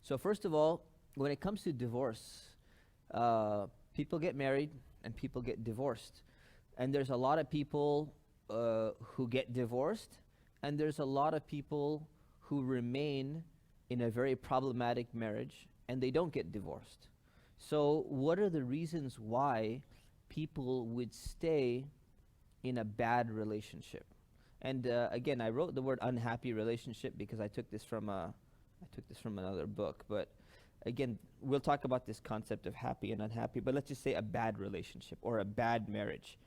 So first of all, when it comes to divorce, people get married and people get divorced. And there's a lot of people who get divorced, and there's a lot of people who remain in a very problematic marriage and they don't get divorced. So, what are the reasons why people would stay in a bad relationship? And again, I wrote the word unhappy relationship because I took this from another book. But again, we'll talk about this concept of happy and unhappy. But let's just say a bad relationship or a bad marriage.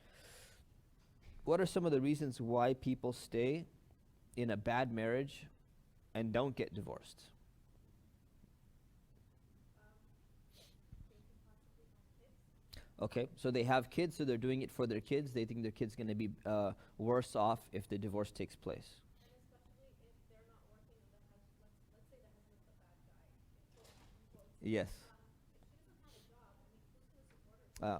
What are some of the reasons why people stay in a bad marriage and don't get divorced? Okay, so they have kids, so they're doing it for their kids. They think their kid's going to be worse off if the divorce takes place. Yes. Uh,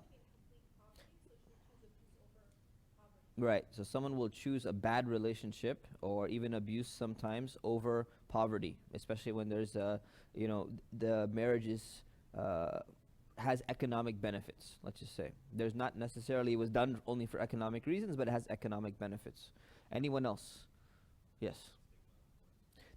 right. So someone will choose a bad relationship or even abuse sometimes over poverty, especially when there's the marriage is has economic benefits. Let's just say there's not necessarily it was done only for economic reasons, but it has economic benefits. Anyone else? Yes.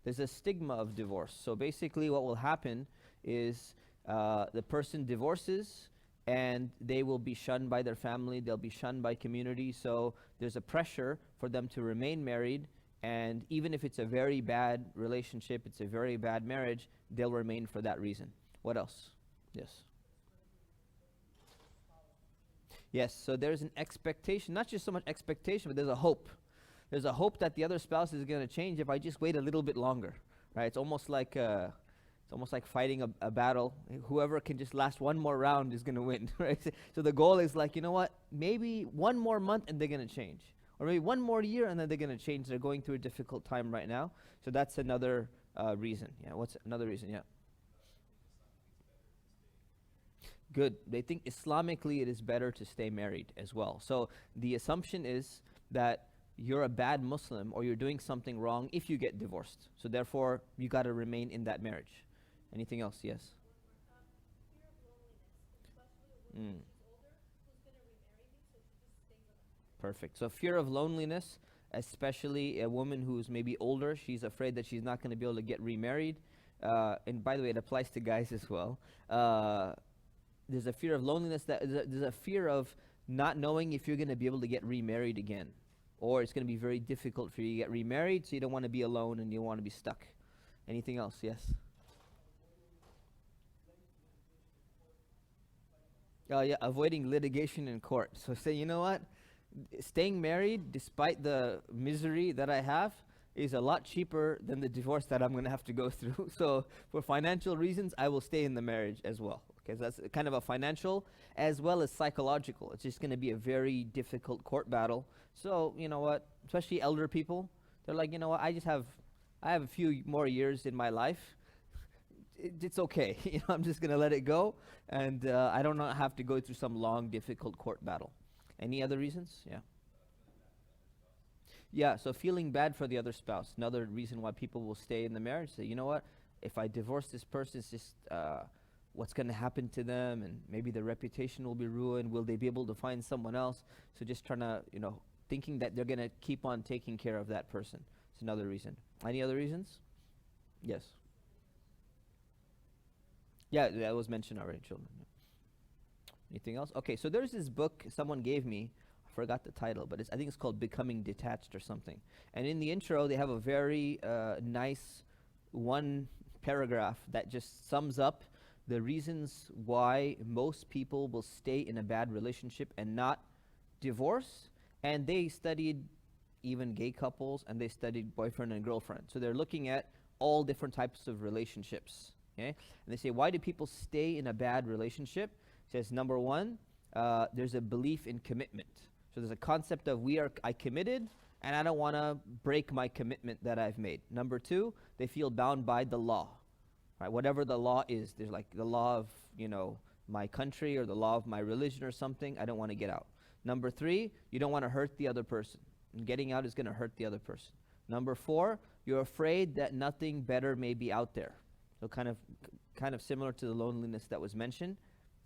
There's a stigma of divorce. So basically, what will happen is the person divorces and they will be shunned by their family, they'll be shunned by community. So there's a pressure for them to remain married. And even if it's a very bad relationship, it's a very bad marriage, they'll remain for that reason. What else? Yes. Yes, so there's an expectation, not just so much expectation, but there's a hope. There's a hope that the other spouse is going to change if I just wait a little bit longer, right? It's almost like fighting a battle. Whoever can just last one more round is going to win, right? So the goal is like, you know what? Maybe one more month and they're going to change, or maybe one more year and then they're going to change. They're going through a difficult time right now, so that's another reason. Yeah. What's another reason? Yeah. Good. They think Islamically it is better to stay married as well. So the assumption is that you're a bad Muslim or you're doing something wrong if you get divorced. So therefore, you got to remain in that marriage. Anything else? Yes. Mm. Perfect. So fear of loneliness, especially a woman who's maybe older, she's afraid that she's not going to be able to get remarried. And by the way, it applies to guys as well. There's a fear of loneliness. There's a fear of not knowing if you're going to be able to get remarried again, or it's going to be very difficult for you to get remarried, so you don't want to be alone and you want to be stuck. Anything else? Yes. Yeah, avoiding litigation in court. So say, you know what? Staying married, despite the misery that I have, is a lot cheaper than the divorce that I'm going to have to go through. So for financial reasons, I will stay in the marriage as well. Okay, so that's kind of a financial as well as psychological. It's just going to be a very difficult court battle. So you know what? Especially elder people, they're like, you know what? I have a few more years in my life. It's okay. I'm just going to let it go, and I don't have to go through some long, difficult court battle. Any other reasons? Yeah. Yeah, so feeling bad for the other spouse. Another reason why people will stay in the marriage. Say, you know what? If I divorce this person, it's just what's going to happen to them, and maybe their reputation will be ruined. Will they be able to find someone else? So just trying to, thinking that they're going to keep on taking care of that person. It's another reason. Any other reasons? Yes. Yeah, that was mentioned already, children. Yeah. Anything else? Okay, so there's this book someone gave me. I forgot the title, but I think it's called Becoming Detached or something. And in the intro, they have a very nice one paragraph that just sums up the reasons why most people will stay in a bad relationship and not divorce. And they studied even gay couples, and they studied boyfriend and girlfriend. So they're looking at all different types of relationships. Okay? And they say, why do people stay in a bad relationship? It says, number one, there's a belief in commitment. So there's a concept of I committed, and I don't want to break my commitment that I've made. Number two, they feel bound by the law. Right? Whatever the law is, there's like the law of, my country or the law of my religion or something, I don't want to get out. Number three, you don't want to hurt the other person. And getting out is going to hurt the other person. Number four, you're afraid that nothing better may be out there. So kind of similar to the loneliness that was mentioned.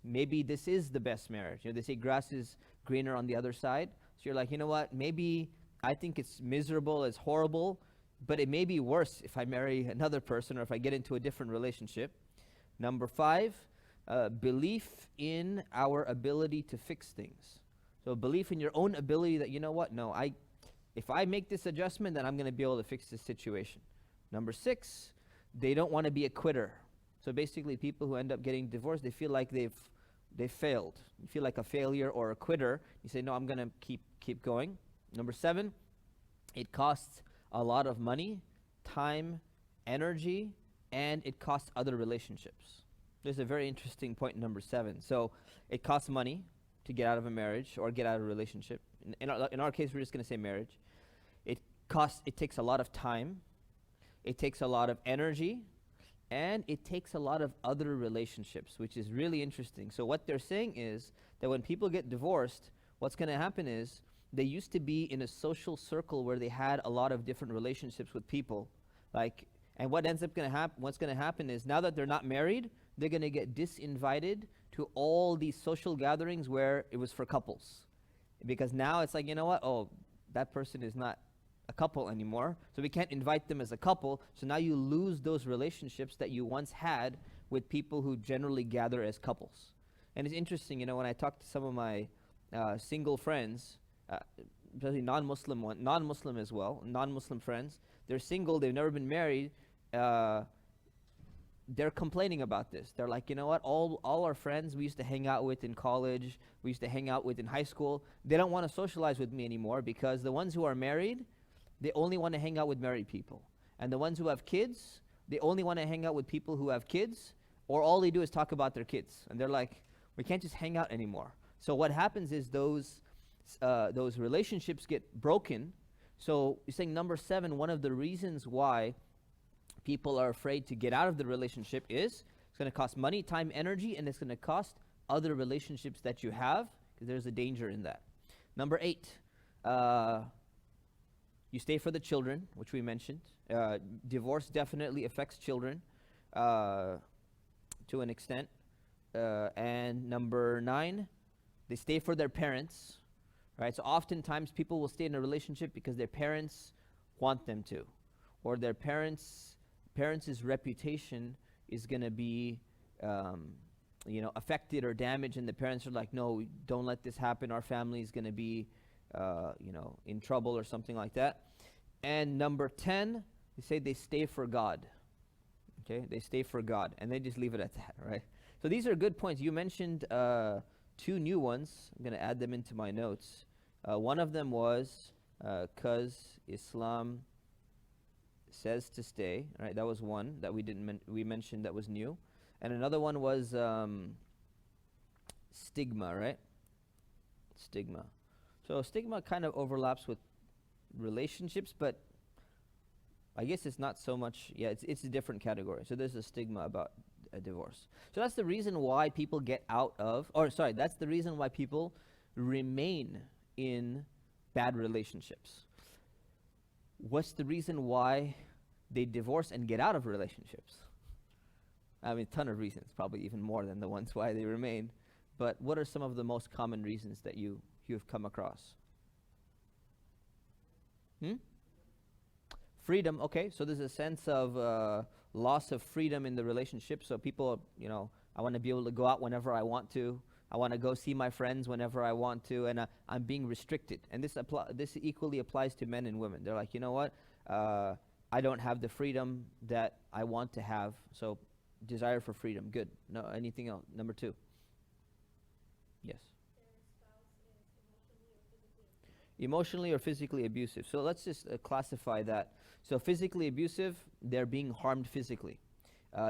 Maybe this is the best marriage. They say grass is greener on the other side. So you're like, you know what? Maybe I think it's miserable, it's horrible, but it may be worse if I marry another person or if I get into a different relationship. Number 5, belief in our ability to fix things. So belief in your own ability that, you know what? No, if I make this adjustment, then I'm going to be able to fix this situation. Number 6, they don't want to be a quitter. So basically, people who end up getting divorced, they feel like they've failed. You feel like a failure or a quitter. You say, no, I'm going to keep going. Number 7, it costs a lot of money, time, energy, and it costs other relationships. There's a very interesting point in number 7. So it costs money to get out of a marriage or get out of a relationship. In our case, we're just going to say marriage. It takes a lot of time. It takes a lot of energy. And it takes a lot of other relationships, which is really interesting. So what they're saying is that when people get divorced, what's going to happen is they used to be in a social circle where they had a lot of different relationships with people. And what ends up going to happen, what's going to happen is now that they're not married, they're going to get disinvited to all these social gatherings where it was for couples. Because now it's like, you know what? Oh, that person is not a couple anymore, so we can't invite them as a couple. So now you lose those relationships that you once had with people who generally gather as couples. And it's interesting, when I talk to some of my single friends, especially non-Muslim as well, non-Muslim friends, they're single, they've never been married, they're complaining about this. They're like, you know what, all our friends we used to hang out with in college, we used to hang out with in high school, they don't want to socialize with me anymore because the ones who are married, they only want to hang out with married people. And the ones who have kids, they only want to hang out with people who have kids, or all they do is talk about their kids. And they're like, we can't just hang out anymore. So what happens is those relationships get broken. So you're saying number 7, one of the reasons why people are afraid to get out of the relationship is it's going to cost money, time, energy, and it's going to cost other relationships that you have, because there's a danger in that. Number 8, you stay for the children, which we mentioned. Divorce definitely affects children to an extent. And number 9, they stay for their parents, right? So oftentimes people will stay in a relationship because their parents want them to, or their parents' reputation is going to be affected or damaged, and the parents are like, no, don't let this happen, our family is going to be in trouble or something like that. And number 10, they say they stay for God. Okay, they stay for God, and they just leave it at that, right? So these are good points. You mentioned 2 new ones. I'm going to add them into my notes. One of them was because Islam says to stay, right? That was one that we mentioned that was new. And another one was stigma, right? Stigma. So stigma kind of overlaps with relationships, but I guess it's not so much, it's a different category. So there's a stigma about a divorce. So that's the reason why people that's the reason why people remain in bad relationships. What's the reason why they divorce and get out of relationships? I mean, a ton of reasons, probably even more than the ones why they remain. But what are some of the most common reasons that you've come across? Freedom, okay. So there's a sense of loss of freedom in the relationship. So people, I want to be able to go out whenever I want to. I want to go see my friends whenever I want to, and I'm being restricted. And this equally applies to men and women. They're like, you know what? I don't have the freedom that I want to have, so desire for freedom. Good. No, anything else? Number 2. Yes. Emotionally or physically abusive. So let's just classify that. So physically abusive, they're being harmed physically.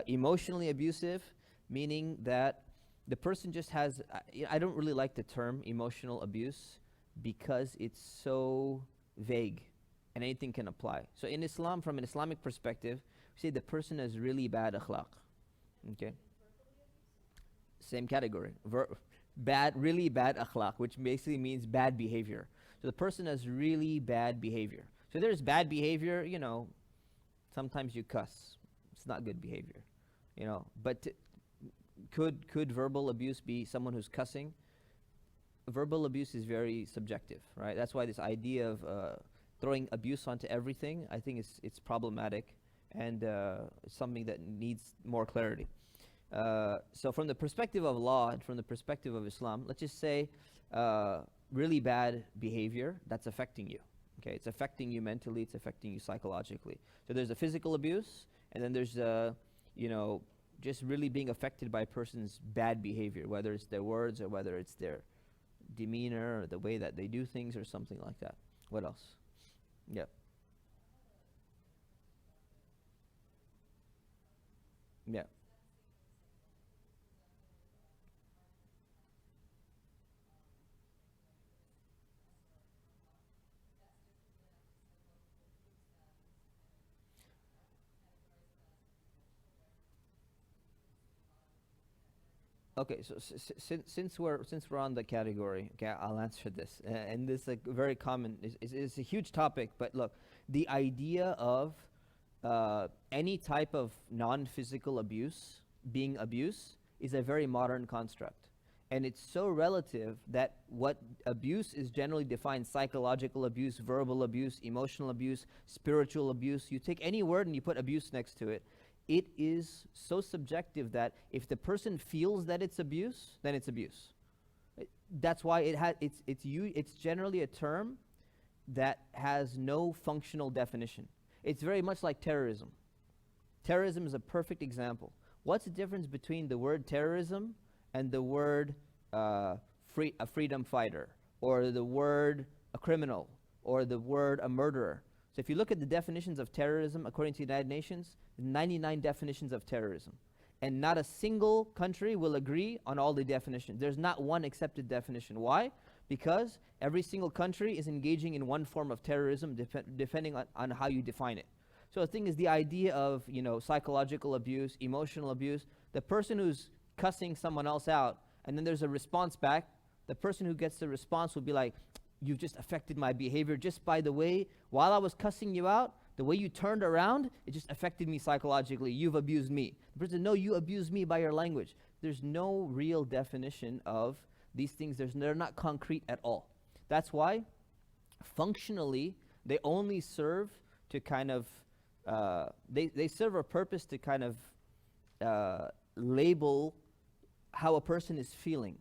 Emotionally abusive, meaning that the person just has, I don't really like the term emotional abuse because it's so vague and anything can apply. So in Islam, from an Islamic perspective, we say the person has really bad akhlaq. Okay? Same category. Really bad akhlaq, which basically means bad behavior. So the person has really bad behavior. So there's bad behavior, sometimes you cuss. It's not good behavior. But could verbal abuse be someone who's cussing? Verbal abuse is very subjective, right? That's why this idea of throwing abuse onto everything, I think it's problematic, and something that needs more clarity. So from the perspective of law and from the perspective of Islam, let's just say really bad behavior that's affecting you. Okay, it's affecting you mentally, it's affecting you psychologically. So there's a physical abuse, and then there's just really being affected by a person's bad behavior, whether it's their words or whether it's their demeanor or the way that they do things or something like that. What else? Yeah. Yeah. Okay, so since we're on the category, okay, I'll answer this, and this is a very common, is a huge topic. But look, the idea of any type of non-physical abuse being abuse is a very modern construct, and it's so relative that what abuse is generally defined: psychological abuse, verbal abuse, emotional abuse, spiritual abuse. You take any word and you put abuse next to it. It is so subjective that if the person feels that it's abuse, then it's abuse. That's why it's generally a term that has no functional definition. It's very much like terrorism. Terrorism is a perfect example. What's the difference between the word terrorism and the word a freedom fighter, or the word a criminal, or the word a murderer? So if you look at the definitions of terrorism according to the United Nations, 99 definitions of terrorism. And not a single country will agree on all the definitions. There's not one accepted definition. Why? Because every single country is engaging in one form of terrorism depending on how you define it. So the thing is, the idea of psychological abuse, emotional abuse, the person who's cussing someone else out, and then there's a response back, the person who gets the response will be like, you've just affected my behavior just by the way, while I was cussing you out, the way you turned around, it just affected me psychologically. You've abused me. The person, no, you abused me by your language. There's no real definition of these things. They're not concrete at all. That's why, functionally, they only serve to kind of, they serve a purpose to kind of label how a person is feeling.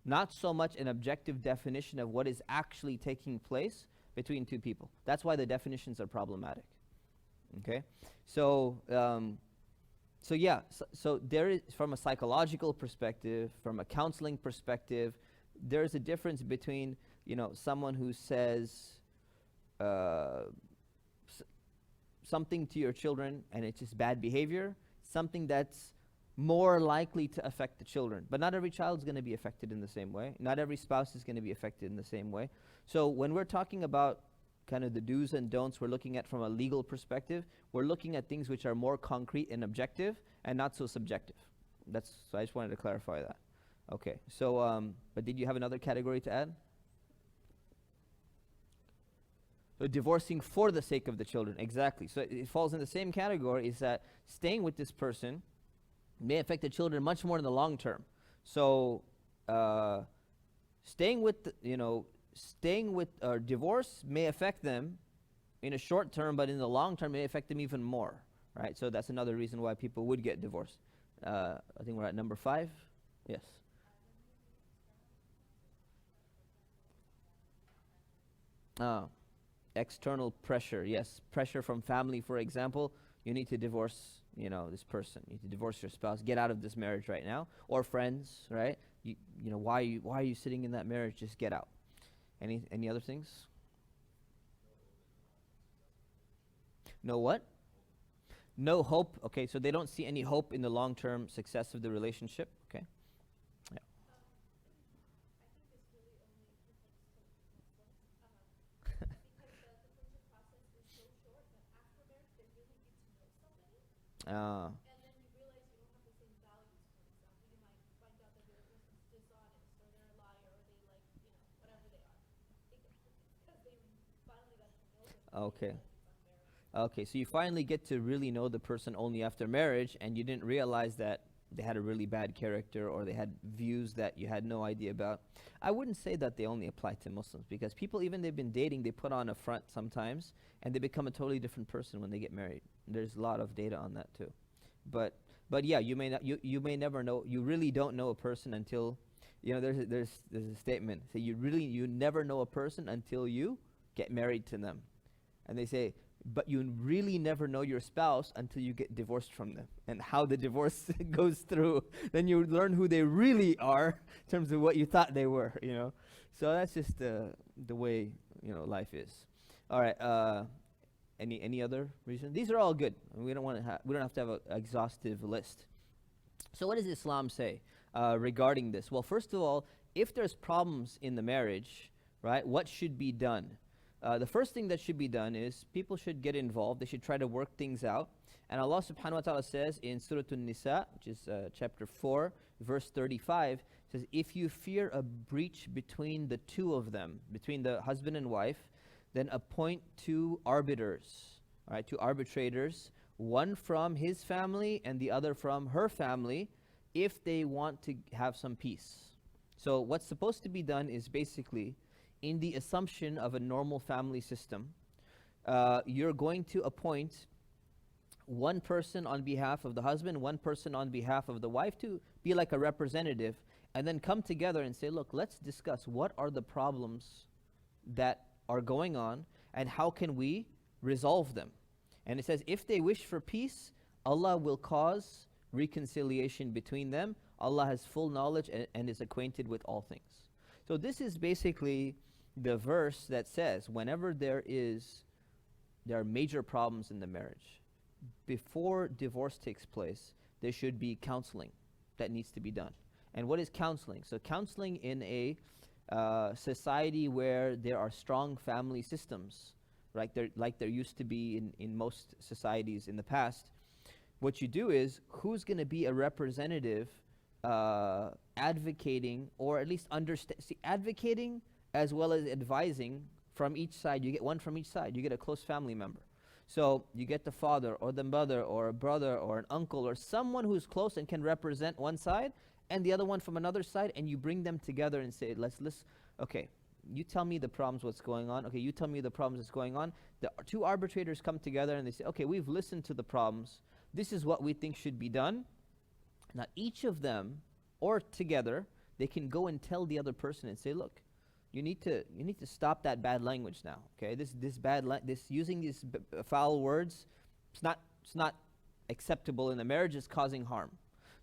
Not so much an objective definition of what is actually taking place between two people. That's why the definitions are problematic. Okay, so so there is, from a psychological perspective, from a counseling perspective, there's a difference between someone who says something to your children and it's just bad behavior, something that's more likely to affect the children. But not every child is going to be affected in the same way. Not every spouse is going to be affected in the same way. So when we're talking about kind of the do's and don'ts, we're looking at from a legal perspective, we're looking at things which are more concrete and objective and not so subjective. So I just wanted to clarify that. Okay, so, but did you have another category to add? So divorcing for the sake of the children, exactly. So it falls in the same category, is that staying with this person may affect the children much more in the long term. So staying with or divorce may affect them in a short term, but in the long term may affect them even more, right? So that's another reason why people would get divorced. I think we're at number 5. Yes. External pressure, yes. Pressure from family, for example. You need to divorce this person. You need to divorce your spouse. Get out of this marriage right now. Or friends, right? Why are you sitting in that marriage? Just get out. Any other things? No what? No hope. Okay, so they don't see any hope in the long-term success of the relationship. Okay. Yeah. Ah. Okay. Okay, so you finally get to really know the person only after marriage, and you didn't realize that they had a really bad character or they had views that you had no idea about. I wouldn't say that they only apply to Muslims, because people, even they've been dating, they put on a front sometimes, and they become a totally different person when they get married. There's a lot of data on that too. But but yeah, you may not, you may never know. You really don't know a person until, there's a statement. So you never know a person until you get married to them. And they say, but you really never know your spouse until you get divorced from them and how the divorce goes through. Then you learn who they really are in terms of what you thought they were. So that's just the way, life is. All right. Any other reason? These are all good. We don't have to have an exhaustive list. So what does Islam say regarding this? Well, first of all, if there's problems in the marriage, right, what should be done? The first thing that should be done is people should get involved. They should try to work things out. And Allah subhanahu wa ta'ala says in Surah An-Nisa, which is chapter 4, verse 35, says, if you fear a breach between the two of them, between the husband and wife, then appoint two arbiters, all right, two arbitrators, one from his family and the other from her family, if they want to have some peace. So what's supposed to be done is basically, in the assumption of a normal family system, you're going to appoint one person on behalf of the husband, one person on behalf of the wife, to be like a representative, and then come together and say, look, let's discuss what are the problems that are going on and how can we resolve them. And it says, if they wish for peace, Allah will cause reconciliation between them. Allah has full knowledge and is acquainted with all things. So this is basically the verse that says whenever there are major problems in the marriage, before divorce takes place, there should be counseling that needs to be done. And what is counseling? So counseling in a society where there are strong family systems, right? Like there used to be in most societies in the past, what you do is, who's going to be a representative advocating, or at least advocating as well as advising from each side. You get one from each side. You get a close family member. So you get the father or the mother or a brother or an uncle or someone who's close and can represent one side, and the other one from another side, and you bring them together and say, let's listen. Okay, you tell me the problems, what's going on. Okay, you tell me the problems that's going on. The two arbitrators come together and they say, okay, we've listened to the problems. This is what we think should be done. Now each of them, or together, they can go and tell the other person and say, look, you need to stop that bad language now. Okay, this using these foul words, it's not acceptable in the marriage. It's causing harm.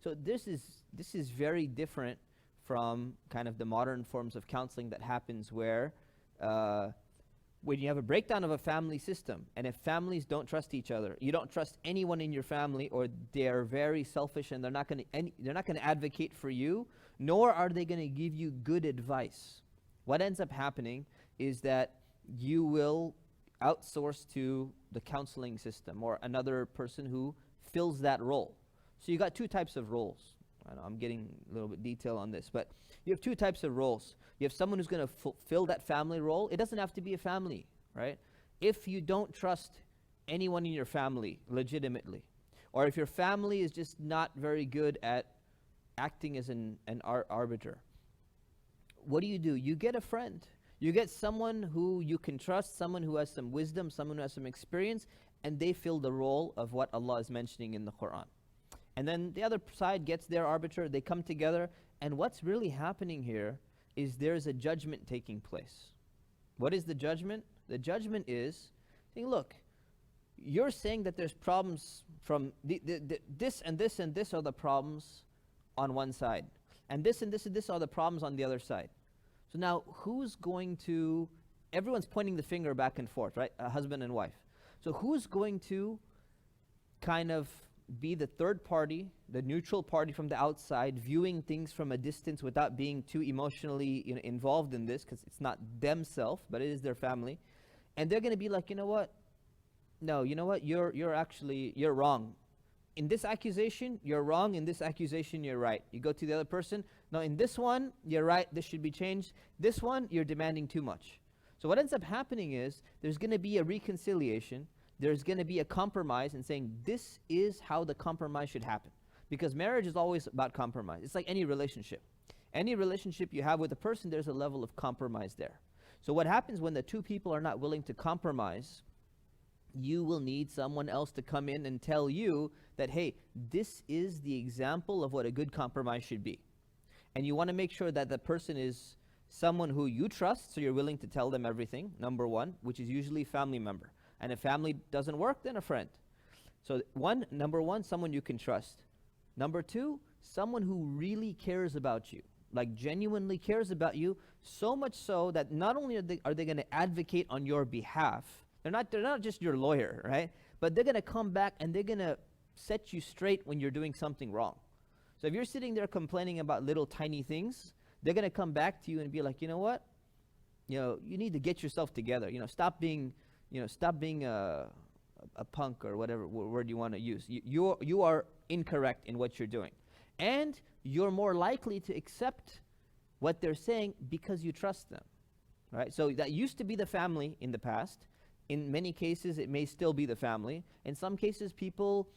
So this is very different from kind of the modern forms of counseling that happens where when you have a breakdown of a family system, and if families don't trust each other, you don't trust anyone in your family, or they're very selfish and they're not going to advocate for you, nor are they going to give you good advice. What ends up happening is that you will outsource to the counseling system or another person who fills that role. So you got two types of roles. I know I'm getting a little bit detail on this, but you have two types of roles. You have someone who's going to fulfill that family role. It doesn't have to be a family, right? If you don't trust anyone in your family legitimately, or if your family is just not very good at acting as an arbiter, what do? You get a friend. You get someone who you can trust, someone who has some wisdom, someone who has some experience, and they fill the role of what Allah is mentioning in the Quran. And then the other side gets their arbiter, they come together, and what's really happening here is there's a judgment taking place. What is the judgment? The judgment is saying, look, you're saying that there's problems from this and this and this are the problems on one side, and this and this and this are the problems on the other side. So now everyone's pointing the finger back and forth, right? A husband and wife. So who's going to kind of be the third party, the neutral party from the outside, viewing things from a distance without being too emotionally involved in this, because it's not themselves, but it is their family. And they're going to be like, you know what? No, you know what? You're wrong. In this accusation, you're wrong. In this accusation, you're right. You go to the other person. No, in this one, you're right. This should be changed. This one, you're demanding too much. So what ends up happening is there's going to be a reconciliation. there's going to be a compromise and saying this is how the compromise should happen. Because marriage is always about compromise. It's like any relationship. Any relationship you have with a person, there's a level of compromise there. So what happens when the two people are not willing to compromise, you will need someone else to come in and tell you that, hey, this is the example of what a good compromise should be. And you want to make sure that the person is someone who you trust, so you're willing to tell them everything, number one, which is usually a family member. And if family doesn't work, then a friend. So number one, someone you can trust. Number two, someone who really cares about you, like genuinely cares about you, so much so that not only are they going to advocate on your behalf, they're not just your lawyer, right? But they're going to come back and they're going to set you straight when you're doing something wrong. So if you're sitting there complaining about little tiny things, they're going to come back to you and be like, you know what? You need to get yourself together. Stop being a punk or whatever word you want to use. You are incorrect in what you're doing. And you're more likely to accept what they're saying because you trust them, right? So that used to be the family in the past. In many cases, it may still be the family. In some cases, people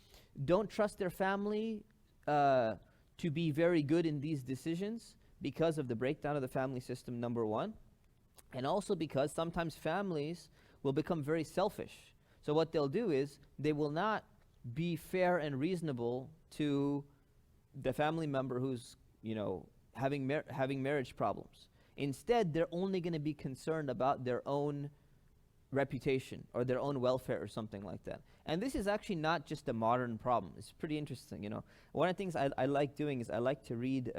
don't trust their family to be very good in these decisions because of the breakdown of the family system, number one. And also because sometimes families will become very selfish. So what they'll do is they will not be fair and reasonable to the family member who's, having marriage problems. Instead, they're only going to be concerned about their own reputation or their own welfare or something like that. And this is actually not just a modern problem. It's pretty interesting, One of the things I like doing is I like to read,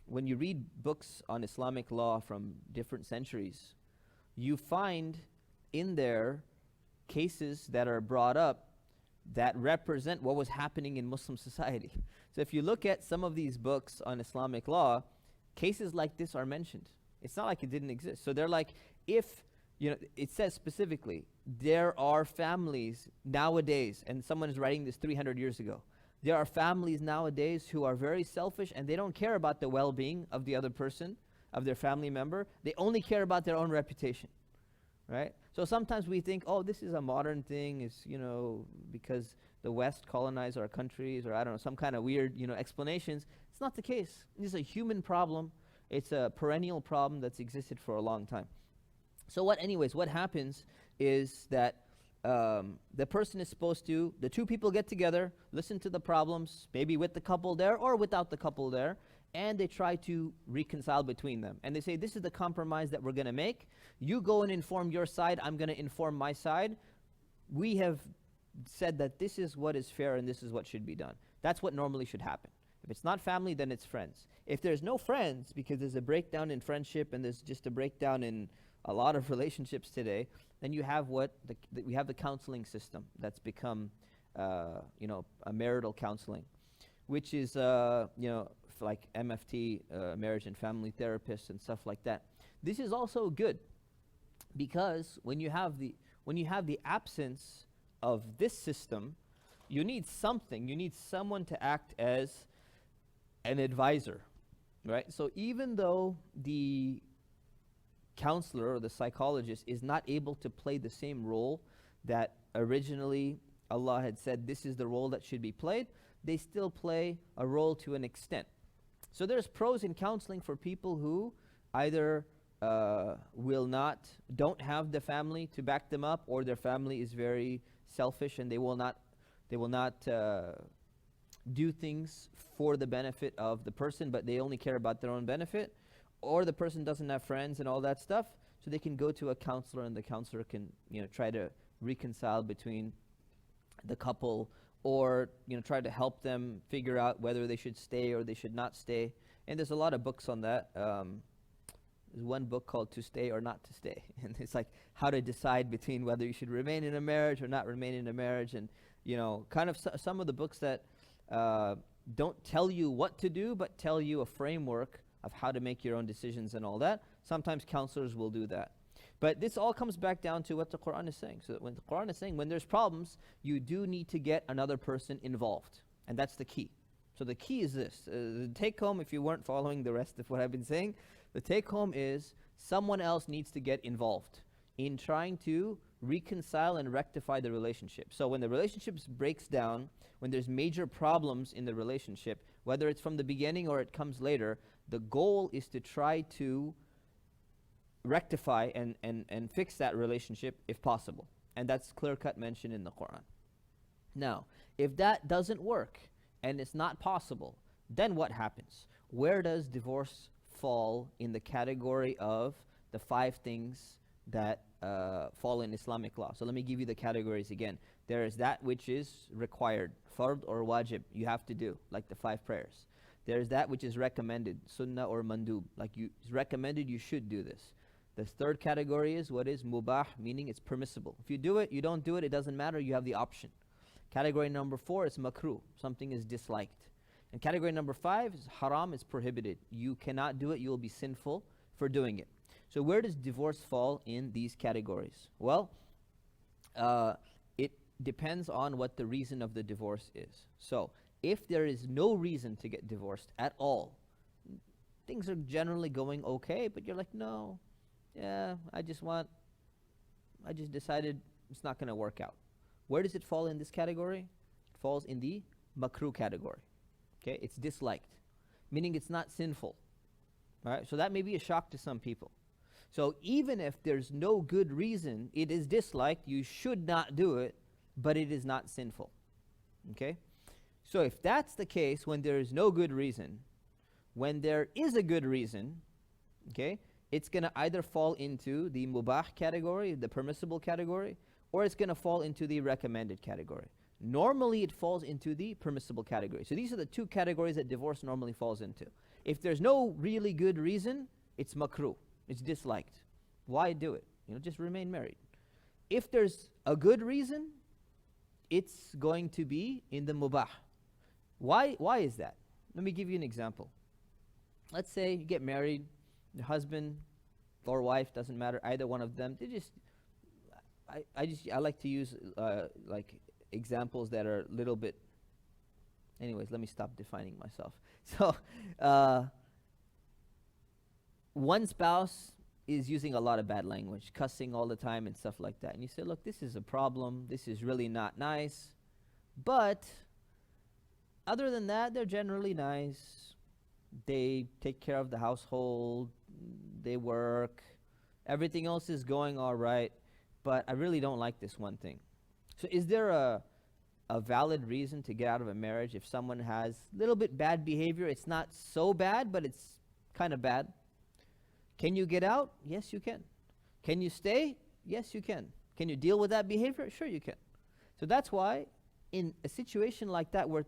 when you read books on Islamic law from different centuries, you find in there cases that are brought up that represent what was happening in Muslim society. So if you look at some of these books on Islamic law, cases like this are mentioned. It's not like it didn't exist. So they're like, if, it says specifically, there are families nowadays, and someone is writing this 300 years ago, there are families nowadays who are very selfish and they don't care about the well-being of the other person, of their family member. They only care about their own reputation, right? So sometimes we think, oh, this is a modern thing, it's, because the West colonized our countries, or I don't know, some kind of weird, explanations. It's not the case. It's a human problem. It's a perennial problem that's existed for a long time. So what happens is that the person is supposed to, the two people get together, listen to the problems, maybe with the couple there or without the couple there, and they try to reconcile between them. And they say, this is the compromise that we're going to make. You go and inform your side, I'm going to inform my side. We have said that this is what is fair and this is what should be done. That's what normally should happen. If it's not family, then it's friends. If there's no friends, because there's a breakdown in friendship and there's just a breakdown in a lot of relationships today, then you have we have the counseling system that's become, a marital counseling, which is, like MFT, marriage and family therapists and stuff like that. This is also good because when you have the absence of this system, you need someone to act as an advisor, right? So even though the counselor or the psychologist is not able to play the same role that originally Allah had said this is the role that should be played, they still play a role to an extent. So there's pros in counseling for people who either don't have the family to back them up, or their family is very selfish and they will not do things for the benefit of the person, but they only care about their own benefit, or the person doesn't have friends and all that stuff, so they can go to a counselor and the counselor can try to reconcile between the couple, or try to help them figure out whether they should stay or they should not stay. And there's a lot of books on that. There's one book called To Stay or Not to Stay, and it's like how to decide between whether you should remain in a marriage or not remain in a marriage. And kind of some of the books that don't tell you what to do but tell you a framework of how to make your own decisions and all that. Sometimes counselors will do that. But this all comes back down to what the Quran is saying. So that when the Quran is saying when there's problems, you do need to get another person involved. And that's the key. So the key is this. The take home, if you weren't following the rest of what I've been saying, the take home is someone else needs to get involved in trying to reconcile and rectify the relationship. So when the relationship breaks down, when there's major problems in the relationship, whether it's from the beginning or it comes later, the goal is to try to rectify and fix that relationship if possible. And that's clear-cut mentioned in the Quran. Now, if that doesn't work and it's not possible, then what happens? Where does divorce fall in the category of the 5 things that fall in Islamic law? So let me give you the categories again. There is that which is required, fard or wajib, you have to do, like the 5 prayers. There is that which is recommended, sunnah or mandub, like it's recommended, you should do this. The third category is what is mubah, meaning it's permissible. If you do it, you don't do it, it doesn't matter, you have the option. Category number 4 is makruh, something is disliked. And category number 5 is haram, is prohibited. You cannot do it, you will be sinful for doing it. So where does divorce fall in these categories? Well, it depends on what the reason of the divorce is. So if there is no reason to get divorced at all, things are generally going okay, but you're like, no, yeah, I just decided it's not going to work out. Where does it fall in this category? It falls in the makruh category. Okay, it's disliked, meaning it's not sinful. All right, so that may be a shock to some people. So even if there's no good reason, it is disliked, you should not do it, but it is not sinful. Okay? So if that's the case, when there is no good reason, when there is a good reason, okay, it's going to either fall into the mubah category, the permissible category, or it's going to fall into the recommended category. Normally it falls into the permissible category. So these are the 2 categories that divorce normally falls into. If there's no really good reason, it's makruh. It's disliked. Why do it? Just remain married. If there's a good reason, it's going to be in the mubah. Why is that? Let me give you an example. Let's say you get married, your husband or wife, doesn't matter, either one of them, I like to use like examples that are a little bit, anyways, let me stop defining myself. So one spouse is using a lot of bad language, cussing all the time and stuff like that. And you say, look, this is a problem. This is really not nice. But other than that, they're generally nice. They take care of the household. They work. Everything else is going all right. But I really don't like this one thing. So is there a valid reason to get out of a marriage if someone has a little bit bad behavior? It's not so bad, but it's kind of bad. Can you get out? Yes, you can. Can you stay? Yes, you can. Can you deal with that behavior? Sure, you can. So that's why in a situation like that where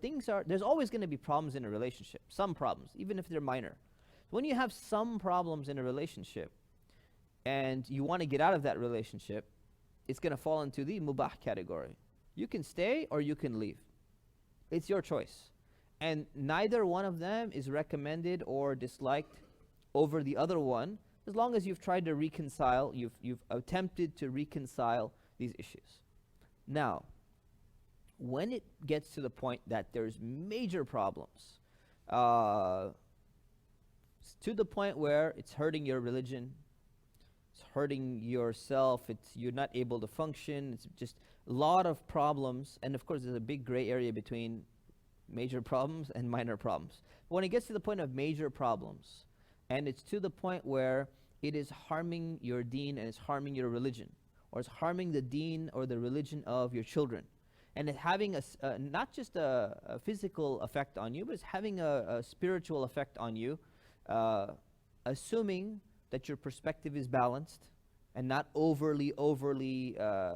there's always going to be problems in a relationship, some problems, even if they're minor. When you have some problems in a relationship and you want to get out of that relationship, it's going to fall into the mubah category. You can stay or you can leave. It's your choice. And neither one of them is recommended or disliked over the other one, as long as you've tried to reconcile, you've attempted to reconcile these issues. Now, when it gets to the point that there's major problems, to the point where it's hurting your religion, it's hurting yourself, you're not able to function, it's just a lot of problems, and of course there's a big gray area between major problems and minor problems. But when it gets to the point of major problems, and it's to the point where it is harming your deen and it's harming your religion, or it's harming the deen or the religion of your children, and it's having not just a physical effect on you, but it's having a spiritual effect on you, assuming that your perspective is balanced and not overly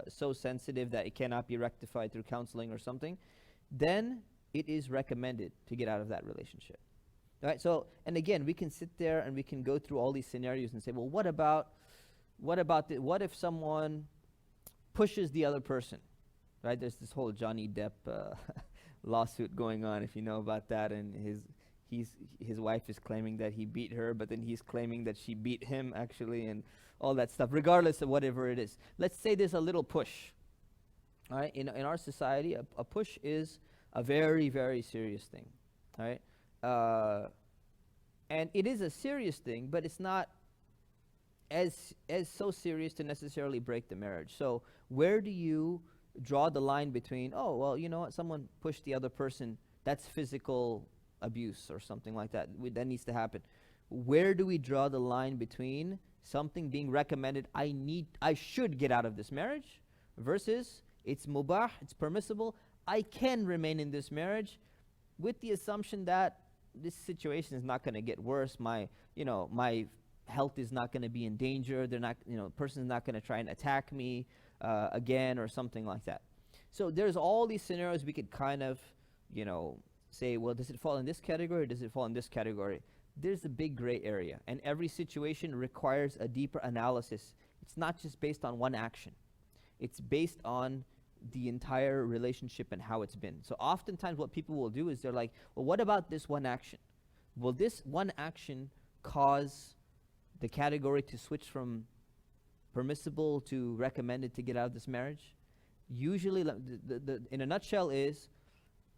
so sensitive that it cannot be rectified through counseling or something, then it is recommended to get out of that relationship. Right? So, and again, we can sit there and we can go through all these scenarios and say, well, what if someone pushes the other person? Right? There's this whole Johnny Depp lawsuit going on, if you know about that, and his wife is claiming that he beat her, but then he's claiming that she beat him actually, and all that stuff, regardless of whatever it is. Let's say there's a little push. All right? In our society, a push is a very, very serious thing. All right? And it is a serious thing, but it's not as so serious to necessarily break the marriage. So where do you draw the line between, oh well, you know what, someone pushed the other person, that's physical abuse or something like that. That needs to happen. Where do we draw the line between something being recommended, I should get out of this marriage, versus it's mubah, it's permissible, I can remain in this marriage with the assumption that this situation is not going to get worse. My health is not going to be in danger. They're not, person's not going to try and attack me again or something like that. So there's all these scenarios we could kind of, say, well, does it fall in this category or does it fall in this category? There's a big gray area, and every situation requires a deeper analysis. It's not just based on one action. It's based on the entire relationship and how it's been. So oftentimes what people will do is they're like, well, what about this one action? Will this one action cause the category to switch from permissible to recommended to get out of this marriage? Usually, in a nutshell is,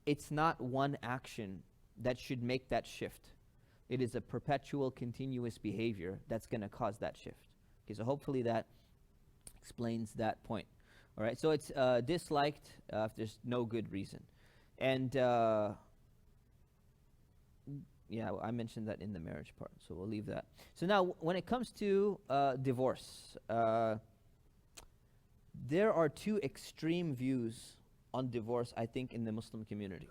it's not one action that should make that shift. It is a perpetual, continuous behavior that's going to cause that shift. Okay, so hopefully that explains that point. All right, so it's disliked if there's no good reason. And yeah, I mentioned that in the marriage part, so we'll leave that. So now, when it comes to divorce, there are two extreme views on divorce, I think, in the Muslim community.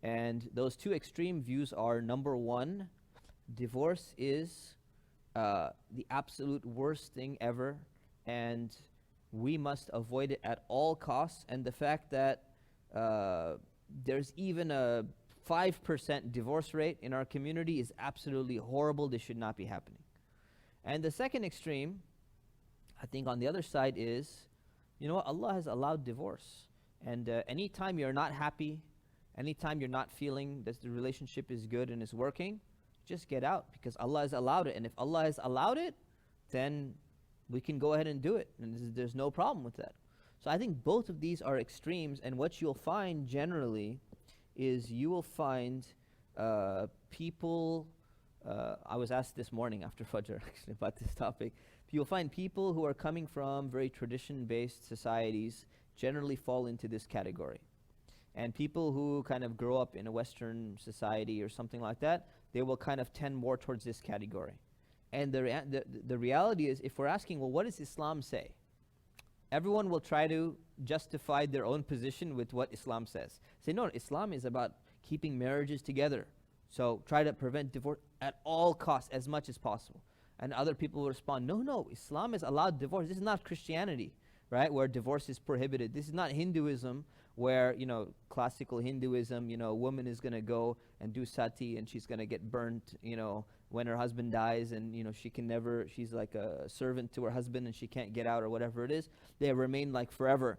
And those two extreme views are, number one, divorce is the absolute worst thing ever, and we must avoid it at all costs. And the fact that there's even a 5% divorce rate in our community is absolutely horrible. This should not be happening. And the second extreme, I think on the other side, is, what, Allah has allowed divorce. And anytime you're not happy, anytime you're not feeling that the relationship is good and is working, just get out, because Allah has allowed it. And if Allah has allowed it, then we can go ahead and do it, and there's no problem with that. So I think both of these are extremes, and what you'll find generally is you will find people, I was asked this morning after Fajr actually about this topic, you'll find people who are coming from very tradition-based societies generally fall into this category. And people who kind of grow up in a Western society or something like that, they will kind of tend more towards this category. And the reality is, if we're asking, well, what does Islam say? Everyone will try to justify their own position with what Islam says. Say, no, Islam is about keeping marriages together. So try to prevent divorce at all costs, as much as possible. And other people will respond, no, Islam has allowed divorce. This is not Christianity, right, where divorce is prohibited. This is not Hinduism, where, classical Hinduism, a woman is going to go and do sati and she's going to get burnt, when her husband dies, and, she's like a servant to her husband and she can't get out or whatever it is. They remain like forever.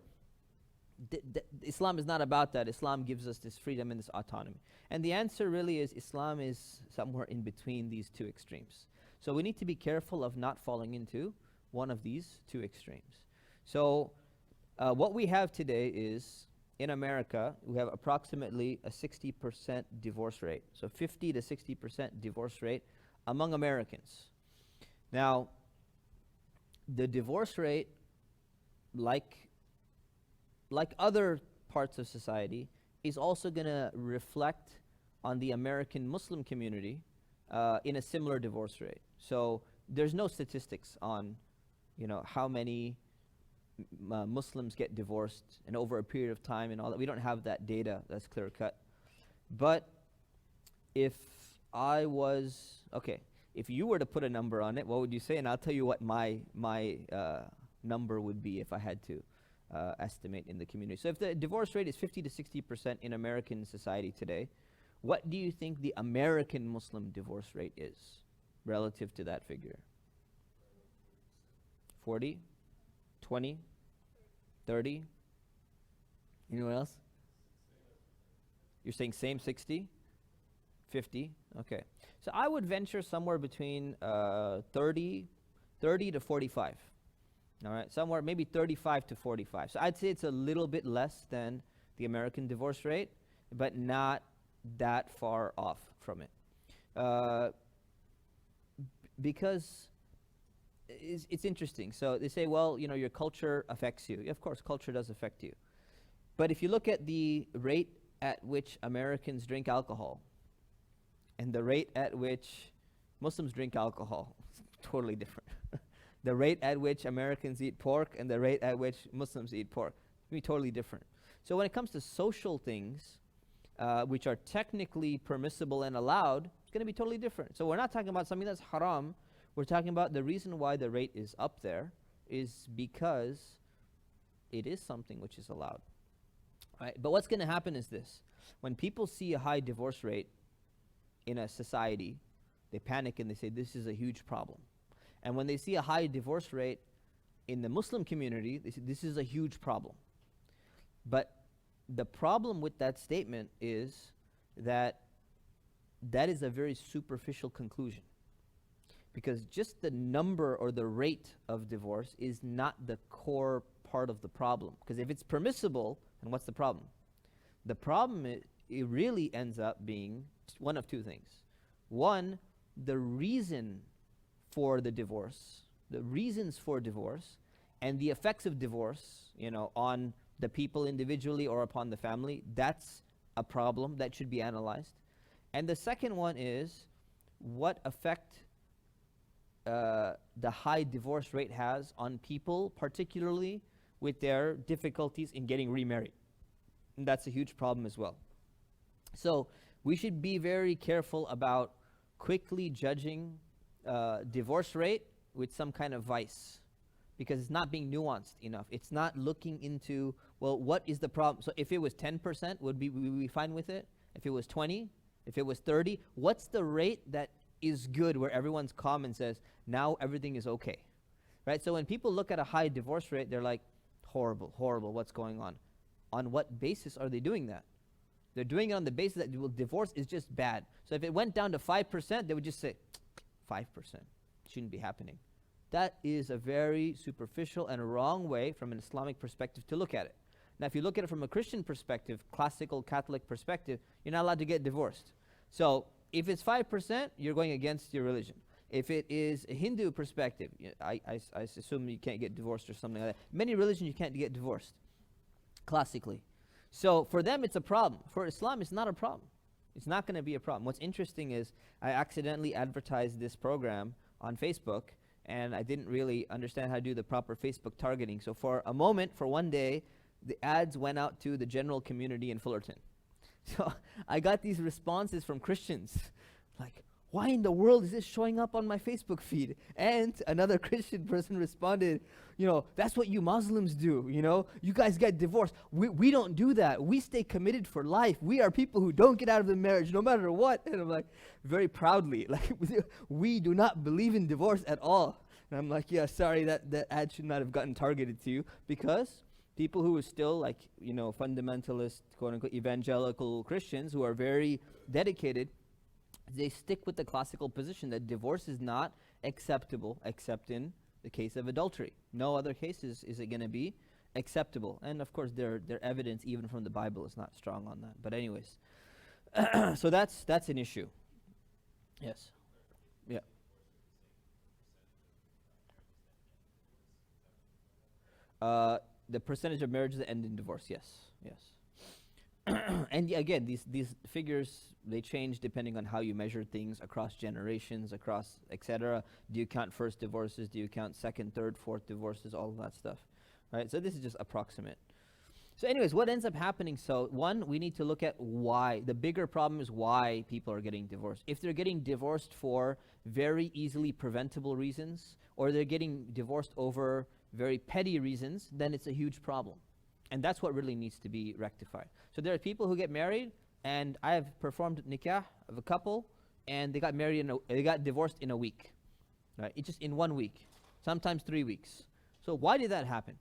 Islam is not about that. Islam gives us this freedom and this autonomy. And the answer really is, Islam is somewhere in between these two extremes. So we need to be careful of not falling into one of these two extremes. So what we have today is, in America, we have approximately a 60% divorce rate. So 50 to 60% divorce rate among Americans. Now, the divorce rate, like other parts of society, is also going to reflect on the American Muslim community in a similar divorce rate. So there's no statistics on, how many Muslims get divorced and over a period of time and all that. We don't have that data that's clear cut. But if you were to put a number on it, what would you say? And I'll tell you what my number would be if I had to estimate in the community. So if the divorce rate is 50 to 60% in American society today, what do you think the American Muslim divorce rate is relative to that figure? 40? 20? 30? Anyone else? You're saying same 60? 50? Okay. So I would venture somewhere between 30 to 45. All right, somewhere maybe 35 to 45. So I'd say it's a little bit less than the American divorce rate, but not that far off from it. Because it's interesting. So they say, well, your culture affects you. Yeah, of course, culture does affect you. But if you look at the rate at which Americans drink alcohol and the rate at which Muslims drink alcohol, it's totally different. The rate at which Americans eat pork and the rate at which Muslims eat pork, it's going to be totally different. So when it comes to social things, which are technically permissible and allowed, it's going to be totally different. So we're not talking about something that's haram. We're talking about the reason why the rate is up there is because it is something which is allowed. Right? But what's going to happen is this. When people see a high divorce rate in a society, they panic and they say, this is a huge problem. And when they see a high divorce rate in the Muslim community, they say, this is a huge problem. But the problem with that statement is that that is a very superficial conclusion. Because just the number or the rate of divorce is not the core part of the problem. Because if it's permissible, then what's the problem? The problem is, it really ends up being one of two things. One, the reason for the divorce, the reasons for divorce, and the effects of divorce, on the people individually or upon the family, that's a problem that should be analyzed. And the second one is what effect the high divorce rate has on people, particularly with their difficulties in getting remarried. And that's a huge problem as well. So we should be very careful about quickly judging divorce rate with some kind of vice, because it's not being nuanced enough. It's not looking into, well, what is the problem? So if it was 10%, would we be fine with it? If it was 20, if it was 30, what's the rate that is good where everyone's calm and says, now everything is okay, right? So when people look at a high divorce rate, they're like, horrible, horrible, what's going on? On what basis are they doing that? They're doing it on the basis that divorce is just bad. So if it went down to 5%, they would just say, 5%, shouldn't be happening. That is a very superficial and a wrong way from an Islamic perspective to look at it. Now, if you look at it from a Christian perspective, classical Catholic perspective, you're not allowed to get divorced. So if it's 5%, you're going against your religion. If it is a Hindu perspective, I assume you can't get divorced or something like that. Many religions you can't get divorced, classically. So for them, it's a problem. For Islam, it's not a problem. It's not going to be a problem. What's interesting is I accidentally advertised this program on Facebook, and I didn't really understand how to do the proper Facebook targeting. So for a moment, for one day, the ads went out to the general community in Fullerton. So I got these responses from Christians, like, why in the world is this showing up on my Facebook feed? And another Christian person responded, that's what you Muslims do, you guys get divorced. We don't do that. We stay committed for life. We are people who don't get out of the marriage no matter what. And I'm like, very proudly, like, we do not believe in divorce at all. And I'm like, yeah, sorry, that ad should not have gotten targeted to you, because people who are still like, fundamentalist, quote unquote, evangelical Christians who are very dedicated, they stick with the classical position that divorce is not acceptable except in the case of adultery. No other cases is it going to be acceptable. And of course, their evidence, even from the Bible, is not strong on that. But anyways, so that's an issue. Yes. Yeah. The percentage of marriages that end in divorce, yes. And again, these figures, they change depending on how you measure things across generations, across etc. Do you count first divorces? Do you count second, third, fourth divorces? All of that stuff, right? So this is just approximate. So anyways, what ends up happening? So one, we need to look at why. The bigger problem is why people are getting divorced. If they're getting divorced for very easily preventable reasons, or they're getting divorced over very petty reasons, then it's a huge problem. And that's what really needs to be rectified. So there are people who get married, and I have performed nikah of a couple, and they got married, they got divorced in a week. Right? It's just in 1 week, sometimes 3 weeks. So why did that happen?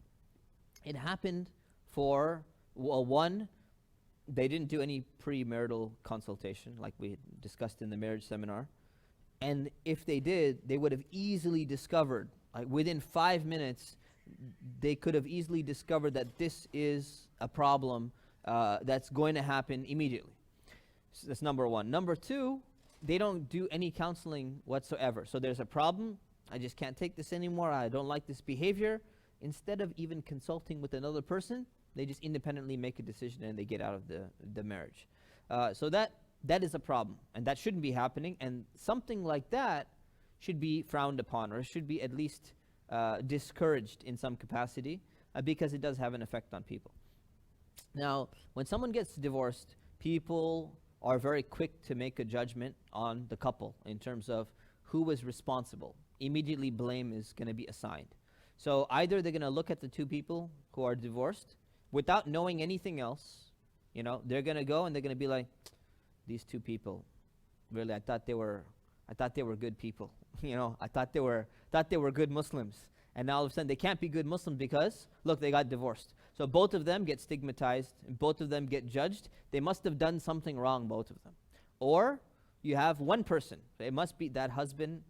It happened for, well, one, they didn't do any premarital consultation like we discussed in the marriage seminar. And if they did, they would have easily discovered, like within 5 minutes, they could have easily discovered that this is a problem that's going to happen immediately. So that's number one. Number two, they don't do any counseling whatsoever. So there's a problem, I just can't take this anymore. I don't like this behavior. Instead of even consulting with another person, they just independently make a decision and they get out of the marriage. So that is a problem, and that shouldn't be happening. And something like that should be frowned upon, or should be at least discouraged in some capacity, because it does have an effect on people. Now, when someone gets divorced, people are very quick to make a judgment on the couple in terms of who was responsible. Immediately blame is going to be assigned. So either they're going to look at the two people who are divorced without knowing anything else. They're going to go and they're going to be like, these two people, really, I thought they were good people. I thought they were good Muslims. And now all of a sudden they can't be good Muslims because, look, they got divorced. So both of them get stigmatized, and both of them get judged. They must have done something wrong, both of them. Or you have one person. It must be that husband.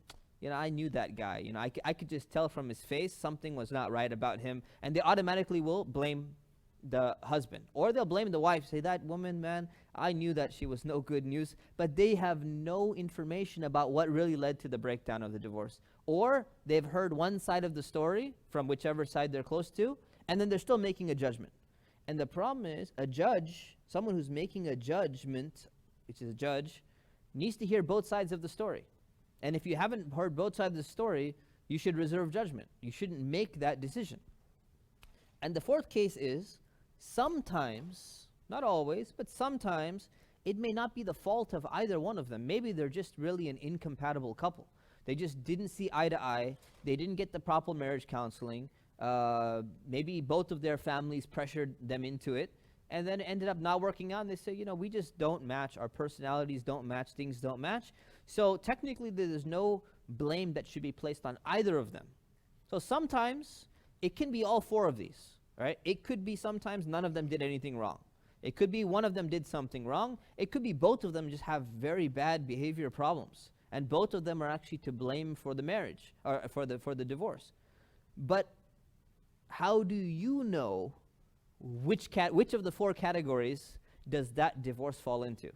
I knew that guy. I could just tell from his face something was not right about him. And they automatically will blame the husband. Or they'll blame the wife. Say, that woman, man, I knew that she was no good news. But they have no information about what really led to the breakdown of the divorce. Or they've heard one side of the story from whichever side they're close to, and then they're still making a judgment. And the problem is, a judge, someone who's making a judgment, which is a judge, needs to hear both sides of the story. And if you haven't heard both sides of the story, you should reserve judgment. You shouldn't make that decision. And the fourth case is, sometimes, not always, but sometimes, it may not be the fault of either one of them. Maybe they're just really an incompatible couple. They just didn't see eye to eye. They didn't get the proper marriage counseling. Maybe both of their families pressured them into it, and then it ended up not working out. And they say, we just don't match. Our personalities don't match. Things don't match. So technically, there's no blame that should be placed on either of them. So sometimes it can be all four of these, right? It could be sometimes none of them did anything wrong. It could be one of them did something wrong. It could be both of them just have very bad behavior problems, and both of them are actually to blame for the marriage or for the divorce. But how do you know which of the four categories does that divorce fall into?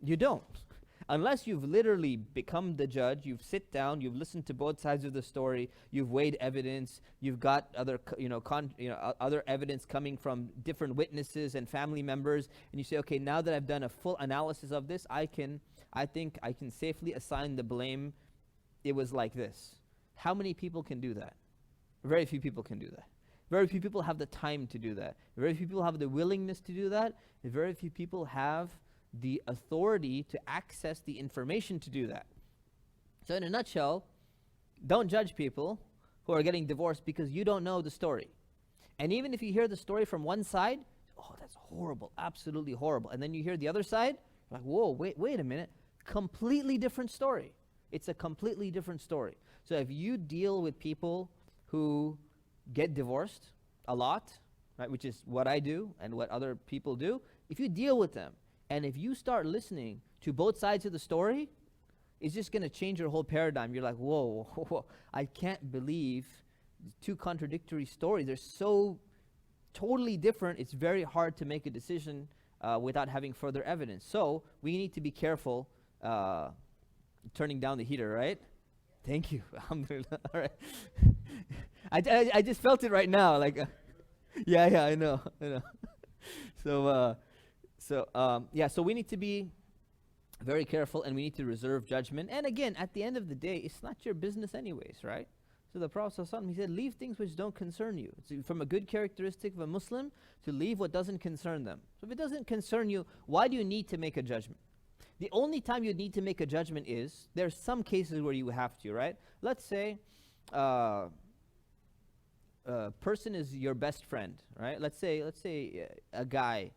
You don't. Unless you've literally become the judge, you've sit down, you've listened to both sides of the story, you've weighed evidence, you've got other evidence coming from different witnesses and family members, and you say, okay, now that I've done a full analysis of this, I think I can safely assign the blame. It was like this. How many people can do that? Very few people can do that. Very few people have the time to do that. Very few people have the willingness to do that. And very few people have the authority to access the information to do that. So in a nutshell, don't judge people who are getting divorced because you don't know the story. And even if you hear the story from one side, oh, that's horrible, absolutely horrible. And then you hear the other side, you're like, whoa, wait a minute. Completely different story. It's a completely different story. So if you deal with people who get divorced a lot, right, which is what I do and what other people do, if you deal with them, and if you start listening to both sides of the story, it's just going to change your whole paradigm. You're like, whoa, I can't believe two contradictory stories. They're so totally different. It's very hard to make a decision without having further evidence. So we need to be careful turning down the heater, right? Thank you. Alhamdulillah. All right. I just felt it right now. Like, yeah, I know. So we need to be very careful, and we need to reserve judgment. And again, at the end of the day, it's not your business anyways, right? So the Prophet ﷺ, he said, leave things which don't concern you. It's from a good characteristic of a Muslim to leave what doesn't concern them. So if it doesn't concern you, why do you need to make a judgment? The only time you need to make a judgment is, there's some cases where you have to, right? Let's say a person is your best friend, right? Let's say a guy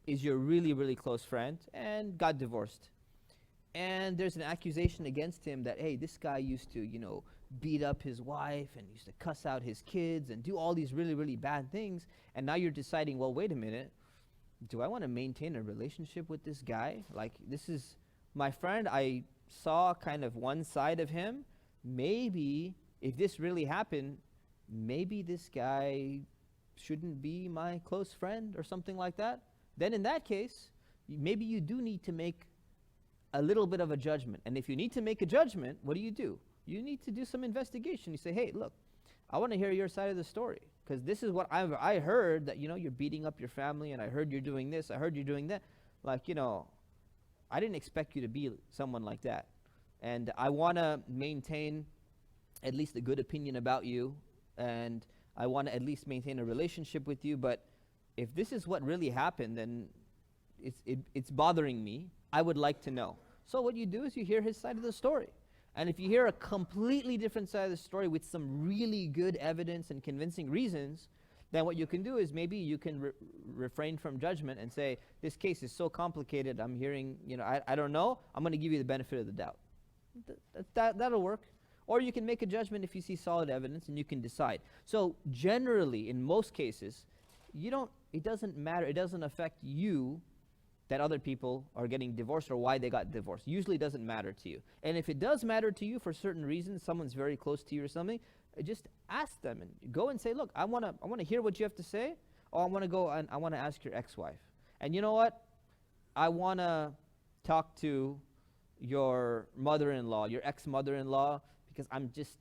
is your really, really close friend and got divorced. And there's an accusation against him that, hey, this guy used to, beat up his wife and used to cuss out his kids and do all these really, really bad things. And now you're deciding, well, wait a minute. Do I want to maintain a relationship with this guy? Like, this is my friend. I saw kind of one side of him. Maybe if this really happened, maybe this guy shouldn't be my close friend or something like that. Then in that case, maybe you do need to make a little bit of a judgment. And if you need to make a judgment, what do? you need to do some investigation. You say, hey, look, I want to hear your side of the story, because this is what I heard, that, you're beating up your family, and I heard you're doing this, I heard you're doing that. Like, I didn't expect you to be someone like that. And I want to maintain at least a good opinion about you, and I want to at least maintain a relationship with you, but if this is what really happened, then it's bothering me. I would like to know. So what you do is you hear his side of the story. And if you hear a completely different side of the story with some really good evidence and convincing reasons, then what you can do is maybe you can refrain from judgment and say, this case is so complicated, I'm hearing, I don't know, I'm going to give you the benefit of the doubt. That'll work. Or you can make a judgment if you see solid evidence, and you can decide. So generally, in most cases, it doesn't matter, it doesn't affect you that other people are getting divorced or why they got divorced. Usually it doesn't matter to you. And if it does matter to you for certain reasons, someone's very close to you or something, just ask them and go and say, look, I want to hear what you have to say, or I want to go and I want to ask your ex-wife. And you know what? I want to talk to your mother-in-law, your ex-mother-in-law, because I'm just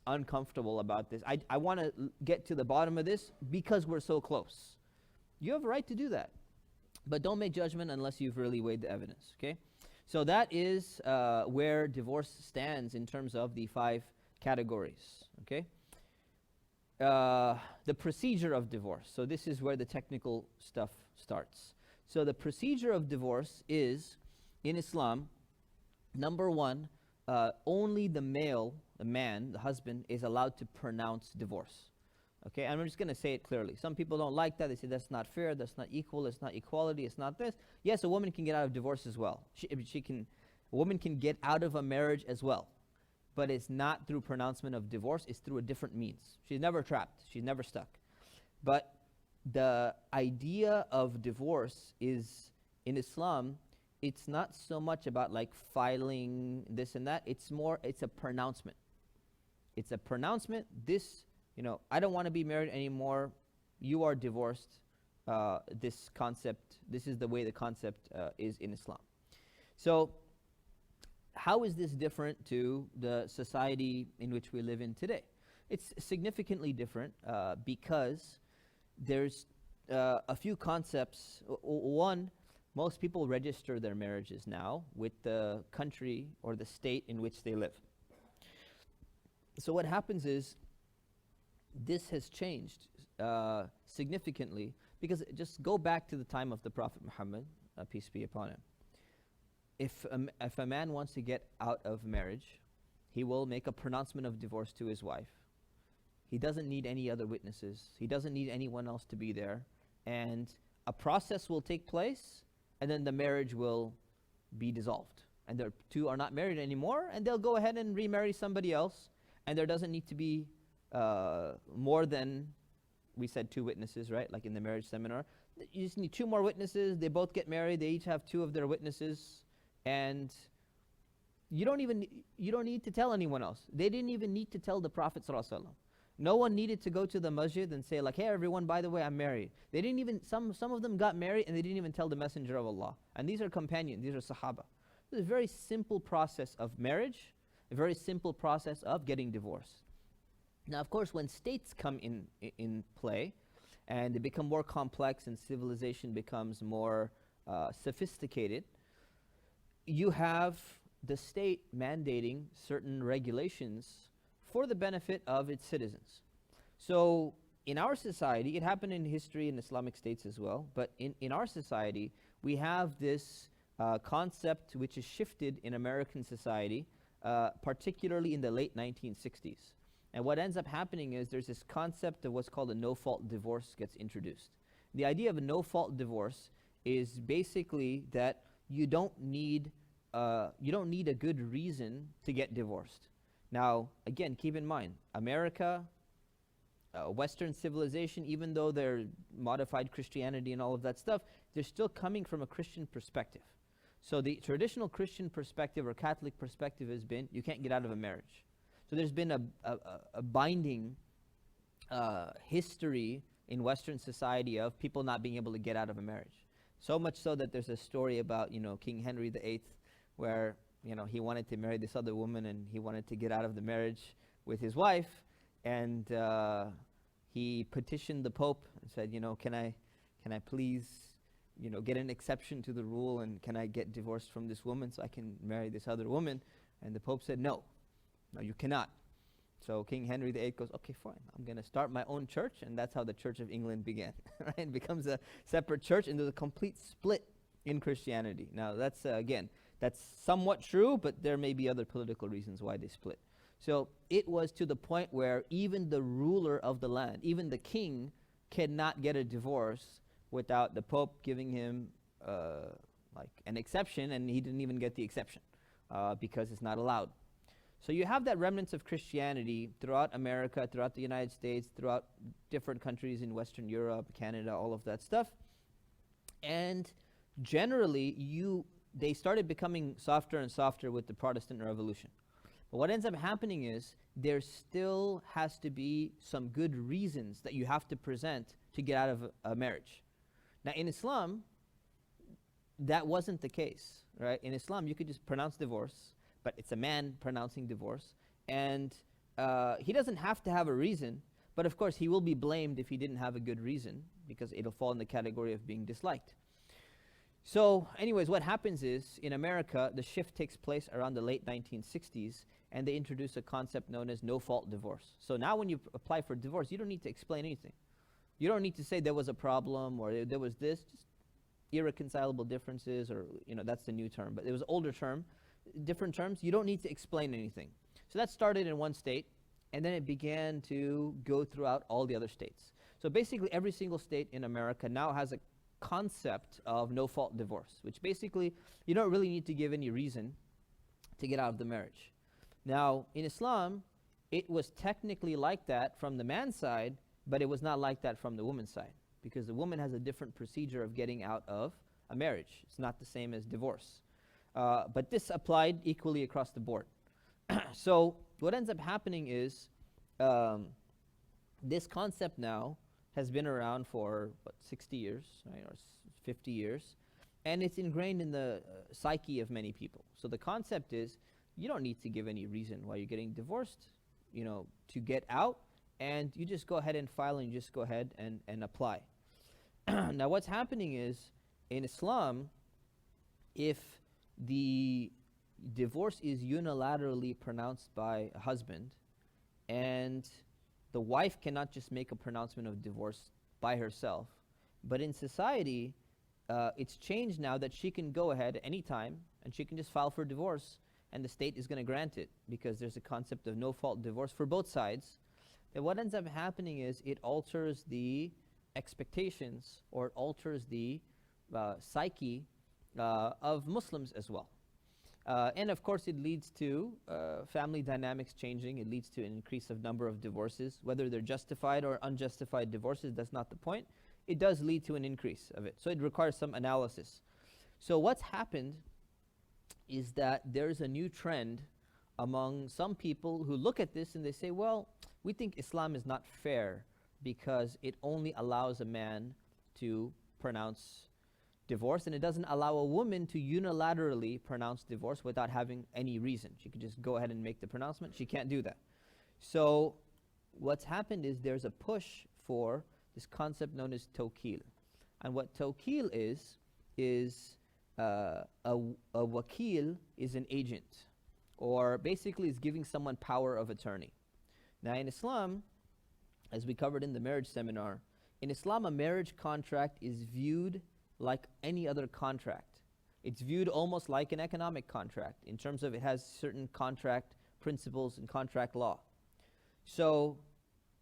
uncomfortable about this. I want to get to the bottom of this because we're so close. You have a right to do that. But don't make judgment unless you've really weighed the evidence, okay? So that is where divorce stands in terms of the 5 categories, okay? The procedure of divorce. So this is where the technical stuff starts. So the procedure of divorce is, in Islam, number 1, only the male, the man, the husband, is allowed to pronounce divorce. Okay, and I'm just going to say it clearly. Some people don't like that. They say that's not fair, that's not equal, it's not equality, it's not this. Yes, a woman can get out of divorce as well. A woman can get out of a marriage as well. But it's not through pronouncement of divorce, it's through a different means. She's never trapped, she's never stuck. But the idea of divorce is, in Islam, it's not so much about like filing this and that. It's a pronouncement. It's a pronouncement. I don't want to be married anymore. You are divorced. This is the way the concept is in Islam. So how is this different to the society in which we live in today? It's significantly different because there's a few concepts. One, most people register their marriages now with the country or the state in which they live. So what happens is, this has changed significantly, because just go back to the time of the Prophet Muhammad, peace be upon him. If a man wants to get out of marriage, he will make a pronouncement of divorce to his wife. He doesn't need any other witnesses. He doesn't need anyone else to be there. And a process will take place, and then the marriage will be dissolved. And the two are not married anymore, and they'll go ahead and remarry somebody else, and there doesn't need to be more than, we said, 2 witnesses, right? Like in the marriage seminar. You just need 2 more witnesses. They both get married. They each have 2 of their witnesses. And you don't need to tell anyone else. They didn't even need to tell the Prophet ﷺ. No one needed to go to the masjid and say like, hey everyone, by the way, I'm married. They didn't even, some of them got married and they didn't even tell the Messenger of Allah. And these are companions, these are Sahaba. It's a very simple process of marriage, a very simple process of getting divorced. Now, of course, when states come in play, and they become more complex and civilization becomes more sophisticated, you have the state mandating certain regulations for the benefit of its citizens. So in our society, it happened in history in Islamic states as well, but in our society, we have this concept which is shifted in American society, particularly in the late 1960s. And what ends up happening is there's this concept of what's called a no-fault divorce gets introduced. The idea of a no-fault divorce is basically that you don't need a good reason to get divorced. Now, again, keep in mind, America, Western civilization, even though they're modified Christianity and all of that stuff, they're still coming from a Christian perspective. So the traditional Christian perspective or Catholic perspective has been, you can't get out of a marriage. So there's been a binding history in Western society of people not being able to get out of a marriage. So much so that there's a story about, King Henry VIII, where he wanted to marry this other woman, and he wanted to get out of the marriage with his wife, and he petitioned the Pope and said, can I please, get an exception to the rule, and can I get divorced from this woman so I can marry this other woman? And the Pope said, no, you cannot. So King Henry VIII goes, okay, fine, I'm going to start my own church, and that's how the Church of England began. Right? It becomes a separate church, and there's a complete split in Christianity. Now, that's, again, that's somewhat true, but there may be other political reasons why they split. So it was to the point where even the ruler of the land, even the king, cannot get a divorce without the Pope giving him like an exception, and he didn't even get the exception because it's not allowed. So you have that remnants of Christianity throughout America, throughout the United States, throughout different countries in Western Europe, Canada, all of that stuff. And generally, they started becoming softer and softer with the Protestant Revolution. But what ends up happening is there still has to be some good reasons that you have to present to get out of a marriage. Now, in Islam, that wasn't the case, right? In Islam, you could just pronounce divorce, but it's a man pronouncing divorce, and he doesn't have to have a reason, but of course he will be blamed if he didn't have a good reason, because it'll fall in the category of being disliked. So anyways, what happens is, in America, the shift takes place around the late 1960s, and they introduce a concept known as no-fault divorce. So now when you apply for divorce, you don't need to explain anything. You don't need to say there was a problem, or there was this, just irreconcilable differences, or, that's the new term, but it was an older term. Different terms, you don't need to explain anything. So that started in one state, and then it began to go throughout all the other states. So basically every single state in America now has a concept of no-fault divorce, which basically you don't really need to give any reason to get out of the marriage. Now, in Islam, it was technically like that from the man's side, but it was not like that from the woman's side, because the woman has a different procedure of getting out of a marriage. It's not the same as divorce. But this applied equally across the board. So what ends up happening is this concept now has been around for, 60 years, right, or 50 years, and it's ingrained in the psyche of many people. So the concept is, you don't need to give any reason why you're getting divorced, to get out, and you just go ahead and file, and you just go ahead and apply. Now what's happening is, in Islam, if the divorce is unilaterally pronounced by a husband, and the wife cannot just make a pronouncement of divorce by herself, but in society, it's changed now that she can go ahead any time, and she can just file for divorce, and the state is going to grant it, because there's a concept of no-fault divorce for both sides. Then what ends up happening is it alters the expectations, or it alters the psyche of Muslims as well. And of course it leads to family dynamics changing. It leads to an increase of number of divorces. Whether they're justified or unjustified divorces, that's not the point. It does lead to an increase of it. So it requires some analysis. So what's happened is that there's a new trend among some people who look at this and they say, well, we think Islam is not fair because it only allows a man to pronounce divorce, and it doesn't allow a woman to unilaterally pronounce divorce without having any reason. She could just go ahead and make the pronouncement. She can't do that. So what's happened is there's a push for this concept known as tawkil. And what tawkil is a wakil is an agent, or basically is giving someone power of attorney. Now in Islam, as we covered in the marriage seminar, in Islam a marriage contract is viewed like any other contract. It's viewed almost like an economic contract in terms of it has certain contract principles and contract law. So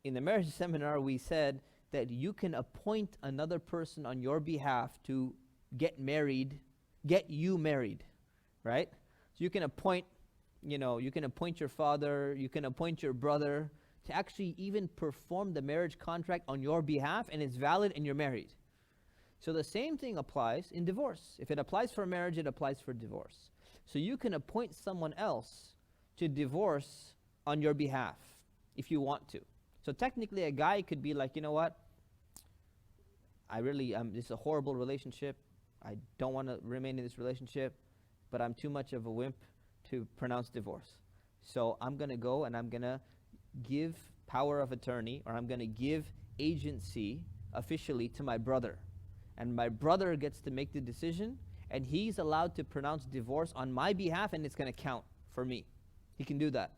in the marriage seminar we said that you can appoint another person on your behalf to get you married, right? So you can appoint, you can appoint your father, you can appoint your brother to actually even perform the marriage contract on your behalf, and it's valid and you're married. So the same thing applies in divorce. If it applies for marriage, it applies for divorce. So you can appoint someone else to divorce on your behalf if you want to. So technically a guy could be like, you know what, this is a horrible relationship. I don't want to remain in this relationship, but I'm too much of a wimp to pronounce divorce. So I'm going to go and I'm going to give power of attorney, or I'm going to give agency officially to my brother. And my brother gets to make the decision, and he's allowed to pronounce divorce on my behalf, and it's going to count for me. He can do that.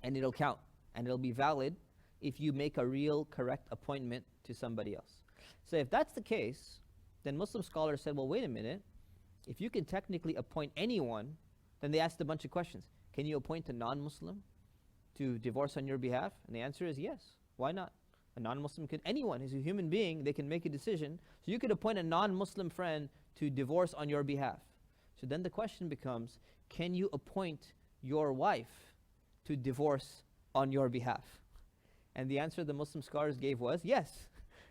And it'll count, and it'll be valid if you make a real correct appointment to somebody else. So if that's the case, then Muslim scholars said, well, wait a minute. If you can technically appoint anyone, then they asked a bunch of questions. Can you appoint a non-Muslim to divorce on your behalf? And the answer is yes. Why not? A non-Muslim can, anyone who's a human being, they can make a decision. So you could appoint a non-Muslim friend to divorce on your behalf. So then the question becomes, can you appoint your wife to divorce on your behalf? And the answer the Muslim scholars gave was yes.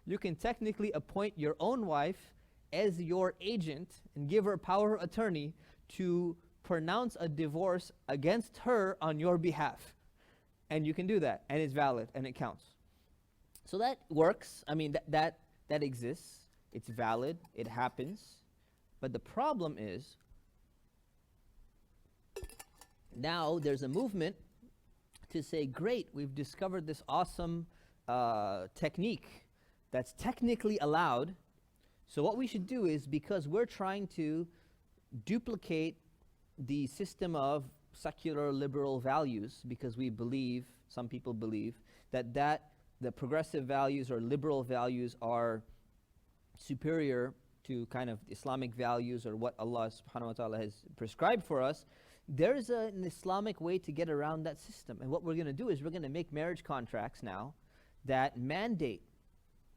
You can technically appoint your own wife as your agent and give her power of attorney to pronounce a divorce against her on your behalf. And you can do that, and it's valid, and it counts. So that works. I mean, that exists. It's valid. It happens. But the problem is, now there's a movement to say, great, we've discovered this awesome technique that's technically allowed. So what we should do is, because we're trying to duplicate the system of secular liberal values, because we believe, some people believe, that the progressive values or liberal values are superior to kind of Islamic values or what Allah subhanahu wa ta'ala has prescribed for us. There's an Islamic way to get around that system. And what we're going to do is we're going to make marriage contracts now that mandate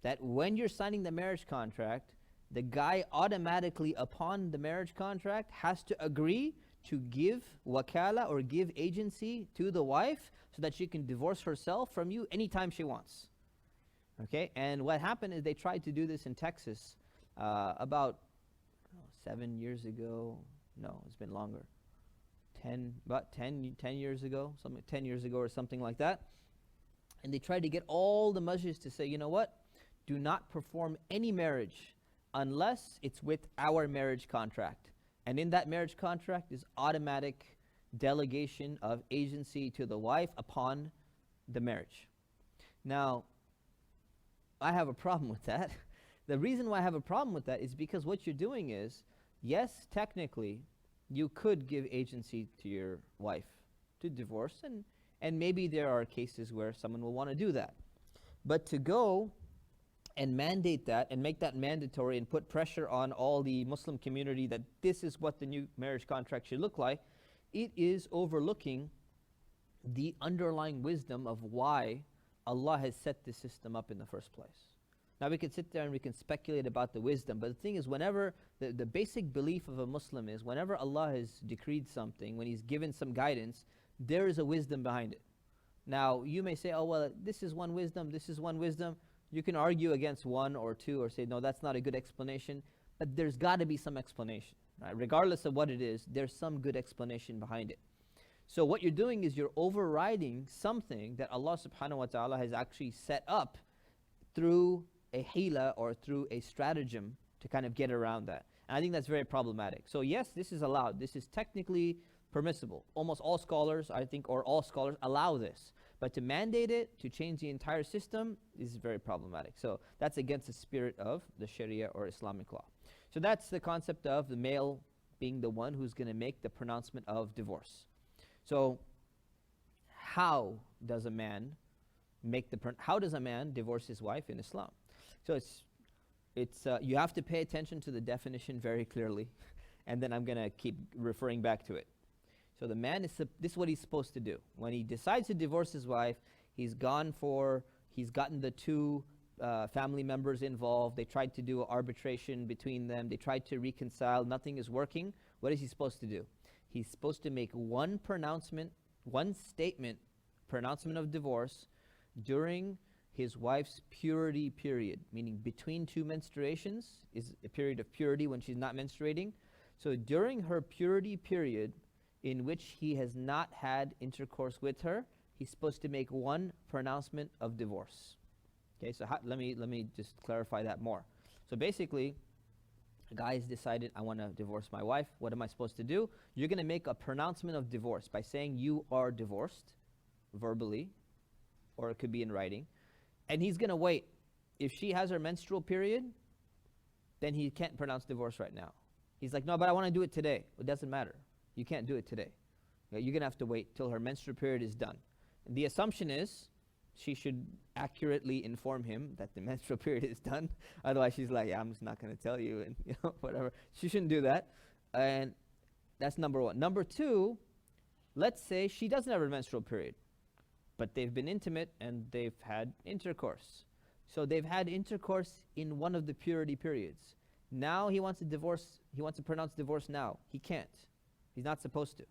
that when you're signing the marriage contract, the guy automatically, upon the marriage contract, has to agree to give wakala or give agency to the wife so that she can divorce herself from you anytime she wants. Okay? And what happened is they tried to do this in Texas about 7 years ago. No, it's been longer. 10 years ago, 10 years ago or something like that. And they tried to get all the masjids to say, you know what? Do not perform any marriage unless it's with our marriage contract. And in that marriage contract is automatic delegation of agency to the wife upon the marriage. Now, I have a problem with that. The reason why I have a problem with that is because what you're doing is, yes, technically, you could give agency to your wife to divorce, and maybe there are cases where someone will want to do that. But to go and mandate that and make that mandatory and put pressure on all the Muslim community that this is what the new marriage contract should look like, it is overlooking the underlying wisdom of why Allah has set this system up in the first place. Now we can sit there and we can speculate about the wisdom, but the thing is, whenever the basic belief of a Muslim is, whenever Allah has decreed something, when He's given some guidance, there is a wisdom behind it. Now you may say, oh well, this is one wisdom, this is one wisdom. You can argue against one or two or say, no, that's not a good explanation, but there's got to be some explanation. Right? Regardless of what it is, there's some good explanation behind it. So what you're doing is you're overriding something that Allah subhanahu wa ta'ala has actually set up through a hila or through a stratagem to kind of get around that. And I think that's very problematic. So yes, this is allowed. This is technically permissible. Almost all scholars, I think, or all scholars allow this. But to mandate it, to change the entire system, is very problematic. So that's against the spirit of the Sharia or Islamic law. So that's the concept of the male being the one who's going to make the pronouncement of divorce. So how does a man divorce his wife in Islam? So you have to pay attention to the definition very clearly, and then I'm going to keep referring back to it. So the man this is what he's supposed to do. When he decides to divorce his wife, he's gotten the two family members involved. They tried to do arbitration between them. They tried to reconcile. Nothing is working. What is he supposed to do? He's supposed to make one statement, pronouncement of divorce during his wife's purity period, meaning between two menstruations is a period of purity when she's not menstruating. So during her purity period, in which he has not had intercourse with her, he's supposed to make one pronouncement of divorce. Okay, so let me just clarify that more. So basically, A guy has decided, I want to divorce my wife. What am I supposed to do? You're going to make a pronouncement of divorce by saying you are divorced, verbally, or it could be in writing. And he's going to wait. If she has her menstrual period, then he can't pronounce divorce right now. He's like, no, but I want to do it today. It doesn't matter. You can't do it today. You're going to have to wait till her menstrual period is done. And the assumption is she should accurately inform him that the menstrual period is done. Otherwise, she's like, yeah, I'm just not going to tell you, and whatever. She shouldn't do that. And that's number one. Number two, let's say she doesn't have her menstrual period, but they've been intimate and they've had intercourse. So they've had intercourse in one of the purity periods. Now he wants to divorce. He wants to pronounce divorce now. He can't. He's not supposed to.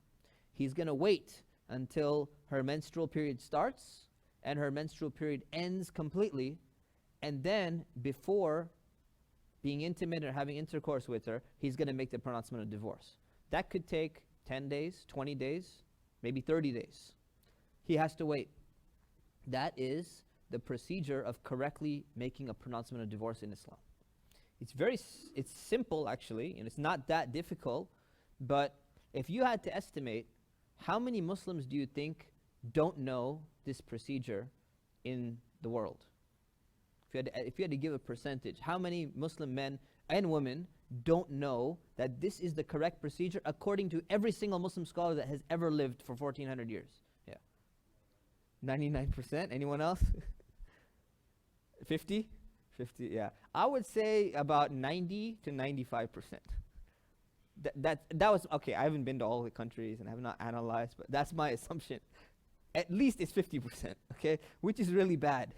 He's going to wait until her menstrual period starts and her menstrual period ends completely, and then before being intimate or having intercourse with her, he's going to make the pronouncement of divorce. That could take 10 days, 20 days, maybe 30 days. He has to wait. That is the procedure of correctly making a pronouncement of divorce in Islam. It's simple actually, and it's not that difficult, but if you had to estimate, how many Muslims do you think don't know this procedure in the world? If you had to give a percentage, how many Muslim men and women don't know that this is the correct procedure according to every single Muslim scholar that has ever lived for 1400 years? Yeah. 99%? Anyone else? 50? 50, yeah. I would say about 90 to 95%. That was, okay, I haven't been to all the countries and I have not analyzed, but that's my assumption. At least it's 50%, okay? Which is really bad,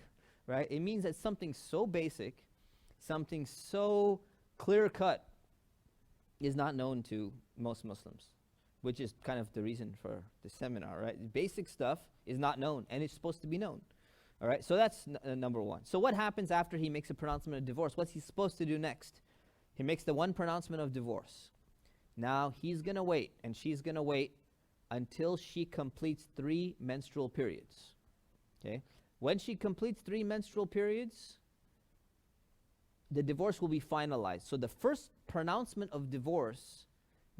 right? It means that something so basic, something so clear-cut is not known to most Muslims, which is kind of the reason for the seminar, right? Basic stuff is not known, and it's supposed to be known, all right? So that's number one. So what happens after he makes a pronouncement of divorce? What's he supposed to do next? He makes the one pronouncement of divorce. Now he's going to wait, and she's going to wait until she completes 3 menstrual periods. Okay? When she completes 3 menstrual periods, the divorce will be finalized. So the first pronouncement of divorce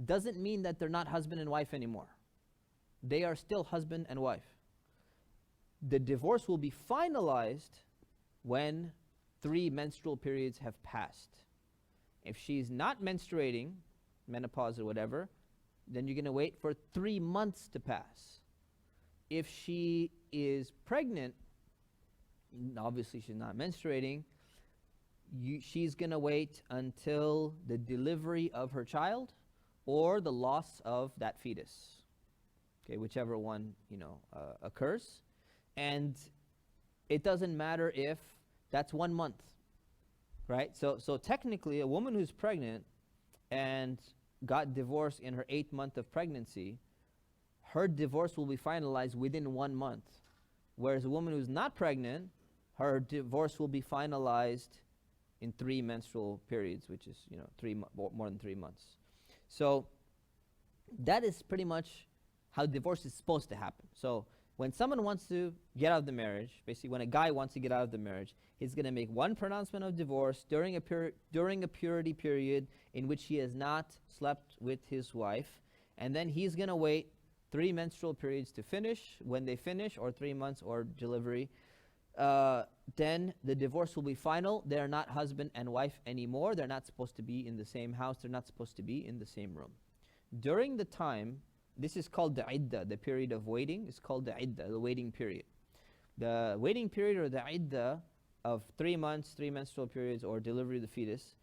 doesn't mean that they're not husband and wife anymore. They are still husband and wife. The divorce will be finalized when 3 menstrual periods have passed. If she's not menstruating, menopause or whatever, then you're going to wait for 3 months to pass. If she is pregnant, obviously she's not menstruating, she's going to wait until the delivery of her child or the loss of that fetus. Okay, whichever one, occurs. And it doesn't matter if that's 1 month, right? So technically, a woman who's pregnant and got divorced in her 8th month of pregnancy, her divorce will be finalized within 1 month. Whereas a woman who's not pregnant, her divorce will be finalized in 3 menstrual periods, which is, more than 3 months. So that is pretty much how divorce is supposed to happen. So when someone wants to get out of the marriage, basically when a guy wants to get out of the marriage, he's going to make one pronouncement of divorce during a purity period in which he has not slept with his wife, and then he's going to wait 3 menstrual periods to finish. When they finish, or 3 months or delivery, then the divorce will be final. They're not husband and wife anymore. They're not supposed to be in the same house. They're not supposed to be in the same room. During the time, this is called the iddah, the period of waiting. It's called the iddah, the waiting period. The waiting period, or the iddah, of 3 months, 3 menstrual periods, or delivery of the fetus,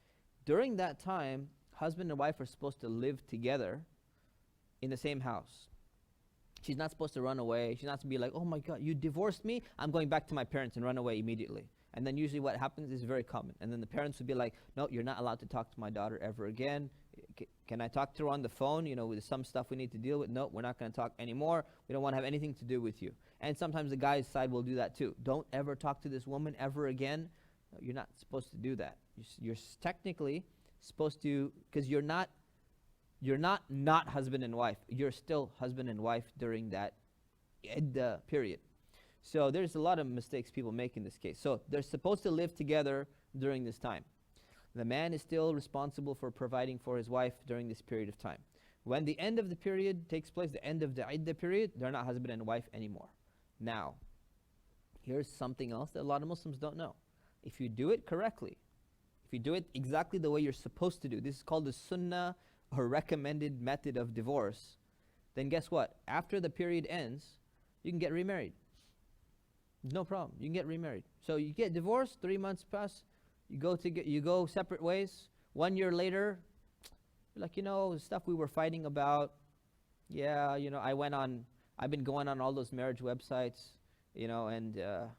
during that time, husband and wife are supposed to live together in the same house. She's not supposed to run away. She's not to be like, oh my God, you divorced me? I'm going back to my parents, and run away immediately. And then usually what happens is very common. And then the parents would be like, no, you're not allowed to talk to my daughter ever again. Can I talk to her on the phone? With some stuff we need to deal with. No, we're not going to talk anymore. We don't want to have anything to do with you. And sometimes the guy's side will do that too. Don't ever talk to this woman ever again. No, you're not supposed to do that. You're technically supposed to, because you're not husband and wife. You're still husband and wife during that iddah period. So there's a lot of mistakes people make in this case. So they're supposed to live together during this time. The man is still responsible for providing for his wife during this period of time. When the end of the period takes place, the end of the iddah period, they're not husband and wife anymore. Now, here's something else that a lot of Muslims don't know. If you do it correctly, if you do it exactly the way you're supposed to do, this is called the sunnah or recommended method of divorce, then guess what? After the period ends, you can get remarried. No problem. You can get remarried. So you get divorced, 3 months pass, you go separate ways. 1 year later, you're like, the stuff we were fighting about, yeah, I've been going on all those marriage websites, and the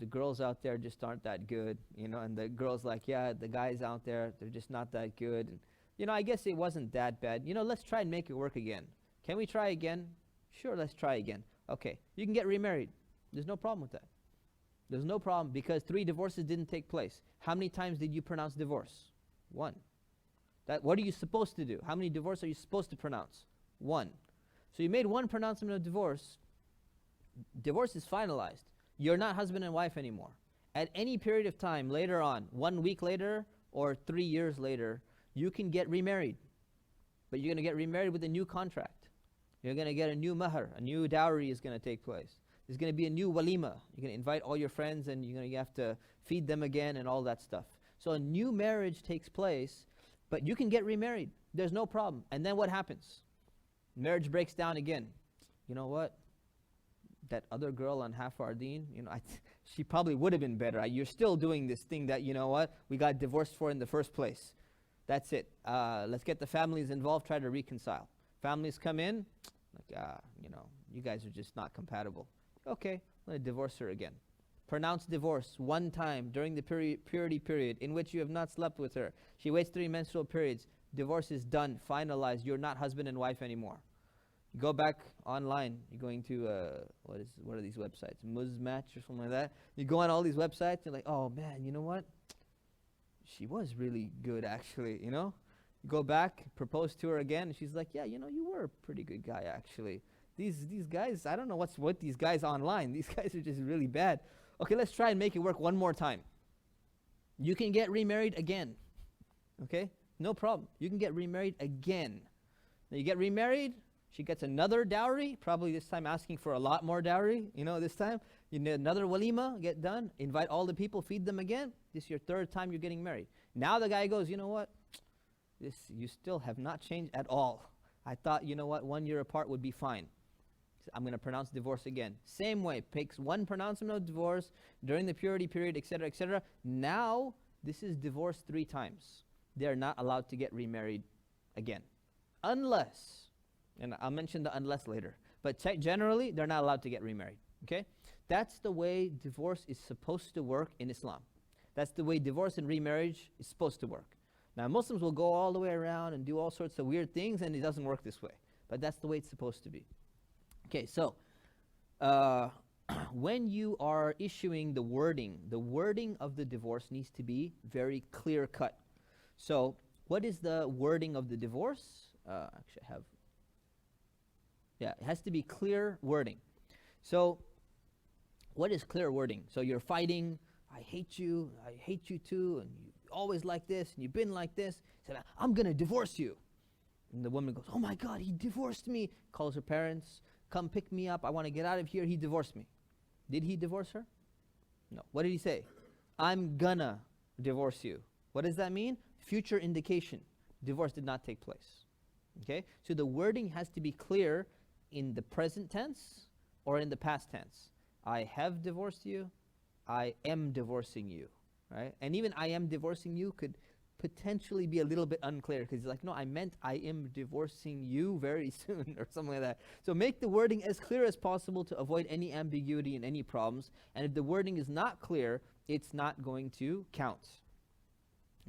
girls out there just aren't that good, and the girls like, yeah, the guys out there, they're just not that good. And, I guess it wasn't that bad. Let's try and make it work again. Can we try again? Sure, let's try again. Okay, you can get remarried. There's no problem with that. There's no problem because 3 divorces didn't take place. How many times did you pronounce divorce? 1. What are you supposed to do? How many divorces are you supposed to pronounce? 1. So you made 1 pronouncement of divorce. Divorce is finalized. You're not husband and wife anymore. At any period of time later on, 1 week later or 3 years later, you can get remarried. But you're going to get remarried with a new contract. You're going to get a new mahar, a new dowry is going to take place. There's going to be a new walima. You're going to invite all your friends and you have to feed them again and all that stuff. So a new marriage takes place, but you can get remarried. There's no problem. And then what happens? Marriage breaks down again. You know what? That other girl on half our deen, she probably would have been better. You're still doing this thing that, we got divorced for in the first place. That's it. Let's get the families involved, try to reconcile. Families come in, like, you guys are just not compatible. Okay, I'm going to divorce her again. Pronounce divorce 1 time during the purity period in which you have not slept with her. She waits 3 menstrual periods. Divorce is done, finalized. You're not husband and wife anymore. You go back online. You're going to, what are these websites? Muzmatch or something like that. You go on all these websites. You're like, oh man, you know what? She was really good actually, You go back, propose to her again. And she's like, yeah, you were a pretty good guy actually. These guys, I don't know what's with these guys online. These guys are just really bad. Okay, let's try and make it work one more time. You can get remarried again. Okay? No problem. You can get remarried again. Now you get remarried, she gets another dowry, probably this time asking for a lot more dowry, this time. You need another walima, get done, invite all the people, feed them again. This is your 3rd time you're getting married. Now the guy goes, you know what? You still have not changed at all. I thought, 1 year apart would be fine. I'm going to pronounce divorce again. Same way, takes 1 pronouncement of divorce during the purity period, etc., etc. Now, this is divorce 3 times. They're not allowed to get remarried again. Unless, and I'll mention the unless later, but generally, they're not allowed to get remarried. Okay? That's the way divorce is supposed to work in Islam. That's the way divorce and remarriage is supposed to work. Now, Muslims will go all the way around and do all sorts of weird things, and it doesn't work this way. But that's the way it's supposed to be. Okay, so when you are issuing the wording of the divorce needs to be very clear-cut. So what is the wording of the divorce? Actually, it has to be clear wording. So what is clear wording? So you're fighting, I hate you too, and you always like this, and you've been like this. Said, I'm going to divorce you. And the woman goes, oh my God, he divorced me. Calls her parents, come pick me up. I want to get out of here. He divorced me. Did he divorce her? No. What did he say? I'm gonna divorce you. What does that mean? Future indication. Divorce did not take place. Okay? So the wording has to be clear in the present tense or in the past tense. I have divorced you. I am divorcing you. Right? And even I am divorcing you could potentially be a little bit unclear because he's like, no, I meant I am divorcing you very soon or something like that. So make the wording as clear as possible to avoid any ambiguity and any problems. And if the wording is not clear, it's not going to count.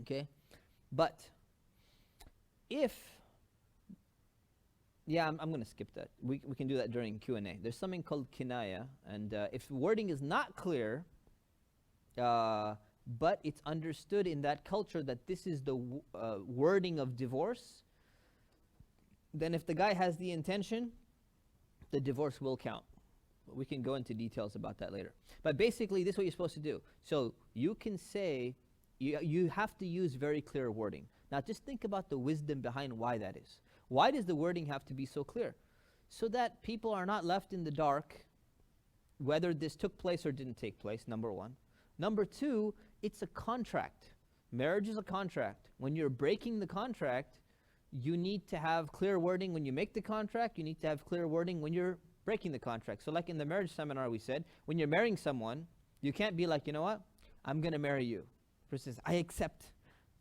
Okay? But if, I'm going to skip that. We can do that during Q&A. There's something called kinaya. And if wording is not clear, but it's understood in that culture that this is the wording of divorce, then if the guy has the intention, the divorce will count. We can go into details about that later. But basically, this is what you're supposed to do. So you can say, you have to use very clear wording. Now just think about the wisdom behind why that is. Why does the wording have to be so clear? So that people are not left in the dark whether this took place or didn't take place, number one. Number two, it's a contract. Marriage is a contract. When you're breaking the contract, you need to have clear wording when you make the contract. You need to have clear wording when you're breaking the contract. So like in the marriage seminar we said, when you're marrying someone, you can't be like, you know what, I'm going to marry you. The person says, I accept.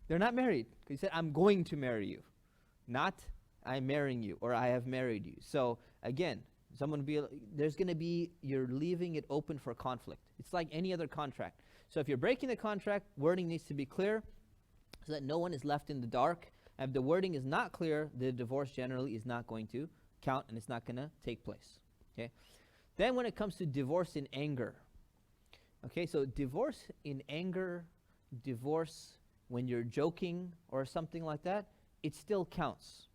They're not married. He said, I'm going to marry you. Not, I'm marrying you or I have married you. So again, someone be, there's going to be, you're leaving it open for conflict. It's like any other contract. So if you're breaking the contract, wording needs to be clear so that no one is left in the dark. And if the wording is not clear, the divorce generally is not going to count and it's not going to take place. Okay. Then when it comes to divorce in anger, okay, so divorce in anger, divorce when you're joking or something like that, it still counts.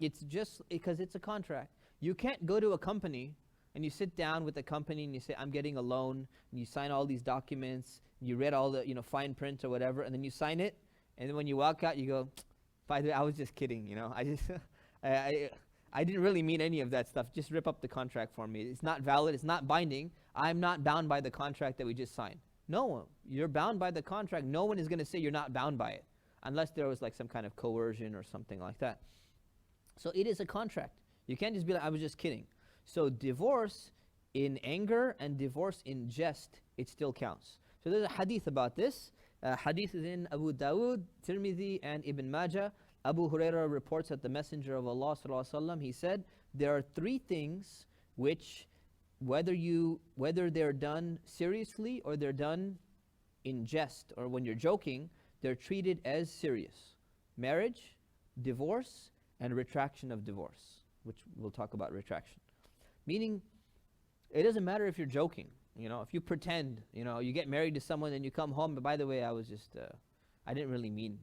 It's just because it's a contract. You can't go to a company and you sit down with the company and you say, I'm getting a loan, and you sign all these documents, and you read all the fine print or whatever, and then you sign it, and then when you walk out, you go, by the way, I was just kidding, I just, I didn't really mean any of that stuff. Just rip up the contract for me. It's not valid. It's not binding. I'm not bound by the contract that we just signed. No, you're bound by the contract. No one is going to say you're not bound by it unless there was like some kind of coercion or something like that. So it is a contract. You can't just be like, I was just kidding. So divorce in anger and divorce in jest, it still counts. So there's a hadith about this. Hadith is in Abu Dawood, Tirmidhi, and Ibn Majah. Abu Hurairah reports that the Messenger of Allah sallallahu alaihi wasallam, he said, there are three things which, whether they're done seriously or they're done in jest or when you're joking, they're treated as serious. Marriage, divorce, and retraction of divorce, which we'll talk about retraction. Meaning, it doesn't matter if you're joking. If you pretend, you get married to someone and you come home, but by the way, I was just, I didn't really mean,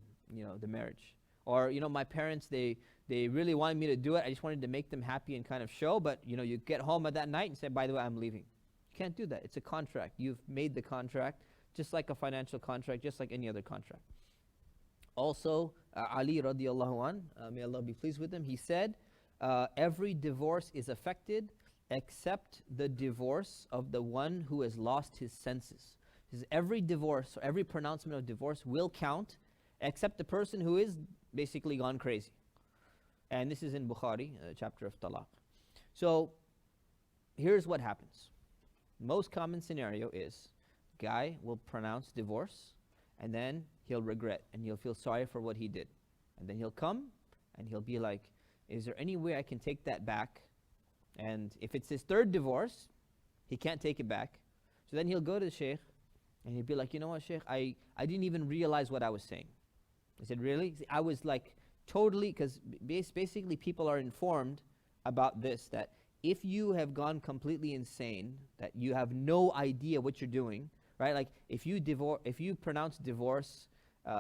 the marriage. Or, my parents, they really wanted me to do it. I just wanted to make them happy and kind of show, but, you get home at that night and say, by the way, I'm leaving. You can't do that. It's a contract. You've made the contract, just like a financial contract, just like any other contract. Also, Ali radiallahu an, may Allah be pleased with him, he said, every divorce is affected except the divorce of the one who has lost his senses. He says every divorce, or every pronouncement of divorce will count except the person who is basically gone crazy. And this is in Bukhari, chapter of Talaq. So, here's what happens. Most common scenario is, guy will pronounce divorce, and then he'll regret, and he'll feel sorry for what he did. And then he'll come, and he'll be like, is there any way I can take that back? And if it's his third divorce, he can't take it back. So then he'll go to the Shaykh, and he'll be like, you know what, Shaykh, I didn't even realize what I was saying. I said, really? I was like, totally, because basically people are informed about this, that if you have gone completely insane, that you have no idea what you're doing, right? Like if you pronounce divorce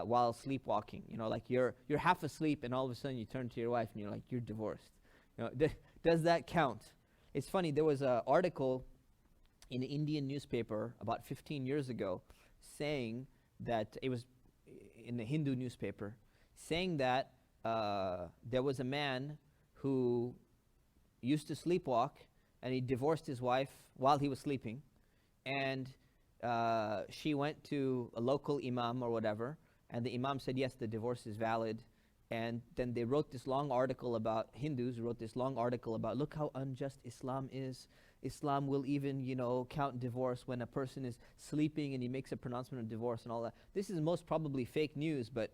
while sleepwalking, like you're half asleep and all of a sudden you turn to your wife and you're like, you're divorced. Does that count? It's funny, there was an article in an Indian newspaper about 15 years ago saying that, it was in the Hindu newspaper, saying that there was a man who used to sleepwalk and he divorced his wife while he was sleeping, and she went to a local imam or whatever, and the imam said, yes, the divorce is valid. And then they wrote this long article about, Hindus wrote this long article about, look how unjust Islam is. Islam will even, count divorce when a person is sleeping and he makes a pronouncement of divorce and all that. This is most probably fake news, but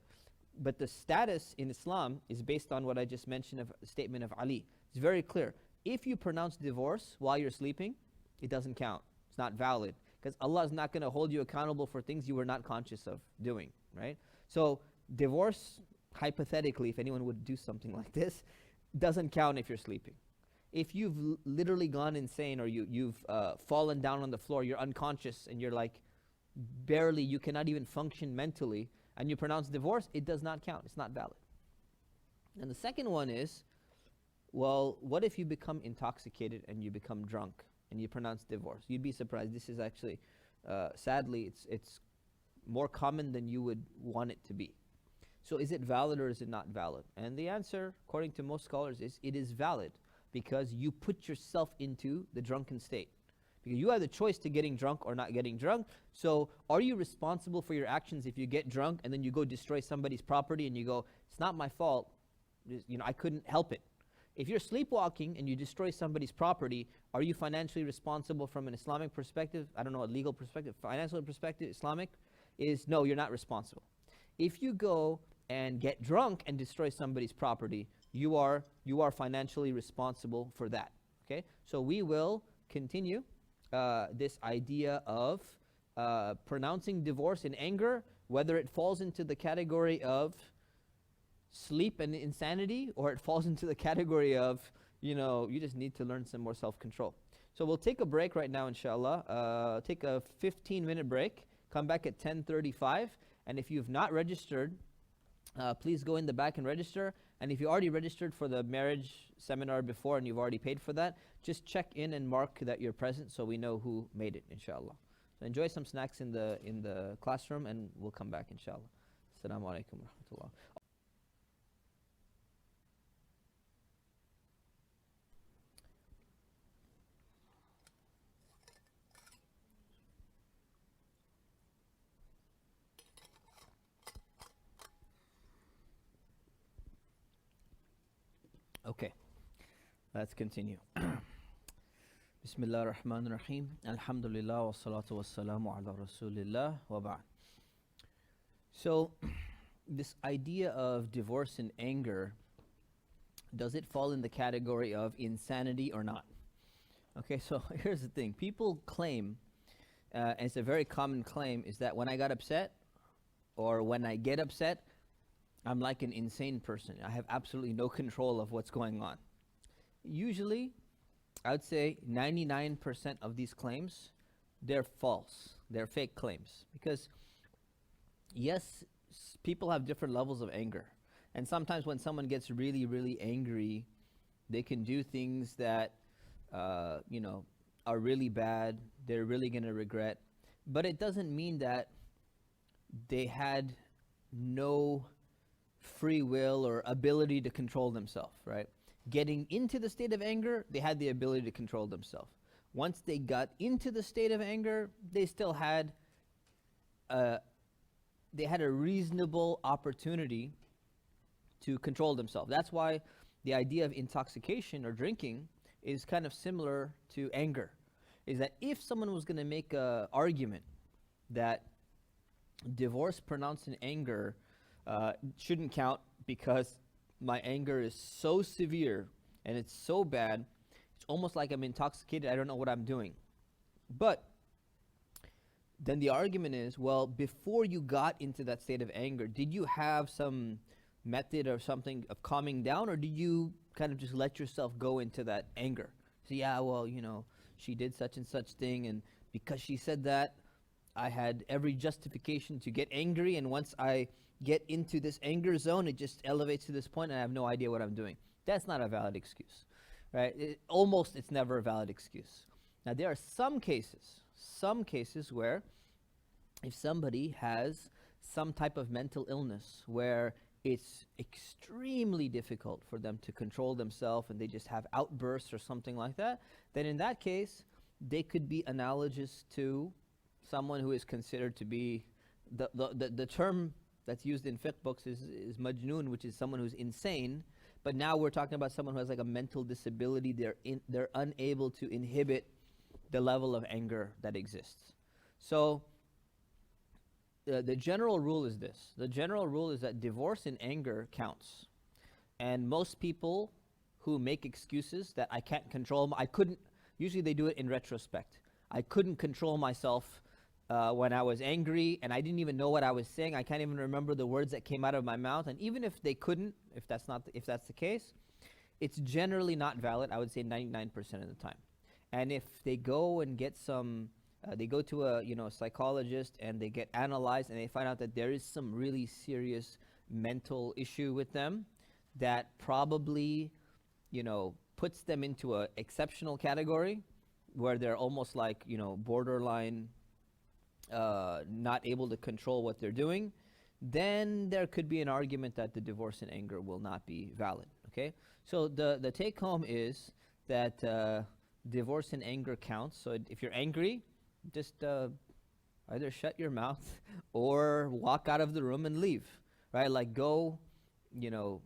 the status in Islam is based on what I just mentioned of the statement of Ali. It's very clear. If you pronounce divorce while you're sleeping, it doesn't count. It's not valid, because Allah is not going to hold you accountable for things you were not conscious of doing, right? So divorce, hypothetically, if anyone would do something like this, doesn't count if you're sleeping. If you've literally gone insane, or you've fallen down on the floor, you're unconscious, and you're like barely, you cannot even function mentally, and you pronounce divorce, it does not count. It's not valid. And the second one is, well, what if you become intoxicated and you become drunk and you pronounce divorce? You'd be surprised. This is actually, sadly, it's more common than you would want it to be. So is it valid or is it not valid? And the answer, according to most scholars, is it is valid because you put yourself into the drunken state. Because you have the choice to getting drunk or not getting drunk. So are you responsible for your actions if you get drunk and then you go destroy somebody's property and you go, it's not my fault, I couldn't help it. If you're sleepwalking and you destroy somebody's property, are you financially responsible from an Islamic perspective? I don't know, a legal perspective, financial perspective, Islamic is no, you're not responsible. If you go and get drunk and destroy somebody's property, you are financially responsible for that. Okay, so we will continue this idea of pronouncing divorce in anger, whether it falls into the category of sleep and insanity, or it falls into the category of, you just need to learn some more self-control. So we'll take a break right now, inshallah. Take a 15-minute break. Come back at 10:35. And if you've not registered, please go in the back and register. And if you already registered for the marriage seminar before and you've already paid for that, just check in and mark that you're present so we know who made it, inshallah. So enjoy some snacks in the classroom, and we'll come back, inshallah. Assalamu alaikum wa rahmatullah. Okay, let's continue. Bismillah ar-Rahman ar-Rahim. Alhamdulillah wa salatu wa salamu ala Rasulillah wa ba'd. So, this idea of divorce and anger, does it fall in the category of insanity or not? Okay, so here's the thing. People claim, and it's a very common claim, is that when I got upset or when I get upset, I'm like an insane person. I have absolutely no control of what's going on. Usually, I would say 99% of these claims, they're false. They're fake claims. Because, yes, people have different levels of anger. And sometimes when someone gets really, really angry, they can do things that, are really bad. They're really going to regret. But it doesn't mean that they had no free will or ability to control themselves, right? Getting into the state of anger, they had the ability to control themselves. Once they got into the state of anger, they still had a reasonable opportunity to control themselves. That's why the idea of intoxication or drinking is kind of similar to anger. Is that if someone was going to make an argument that divorce pronounced in anger shouldn't count because my anger is so severe and it's so bad, it's almost like I'm intoxicated, I don't know what I'm doing. But then the argument is, well, before you got into that state of anger, did you have some method or something of calming down, or did you kind of just let yourself go into that anger? So yeah, well, she did such and such thing, and because she said that, I had every justification to get angry, and once I get into this anger zone, it just elevates to this point and I have no idea what I'm doing. That's not a valid excuse, right? It's never a valid excuse. Now, there are some cases where if somebody has some type of mental illness where it's extremely difficult for them to control themselves and they just have outbursts or something like that, then in that case, they could be analogous to someone who is considered to be, the term that's used in fiqh books is majnoon, which is someone who's insane. But now we're talking about someone who has like a mental disability. They're unable to inhibit the level of anger that exists. So the general rule is this. The general rule is that divorce in anger counts. And most people who make excuses that I can't control, usually they do it in retrospect. I couldn't control myself when I was angry, and I didn't even know what I was saying. I can't even remember the words that came out of my mouth. And even if they couldn't, if that's the case, it's generally not valid. I would say 99% of the time. And if they go and get they go to a psychologist and they get analyzed and they find out that there is some really serious mental issue with them that probably puts them into a exceptional category where they're almost like borderline not able to control what they're doing, then there could be an argument that the divorce in anger will not be valid. Okay, so the take home is that divorce in anger counts. So if you're angry, just either shut your mouth or walk out of the room and leave. Right, like go, you know,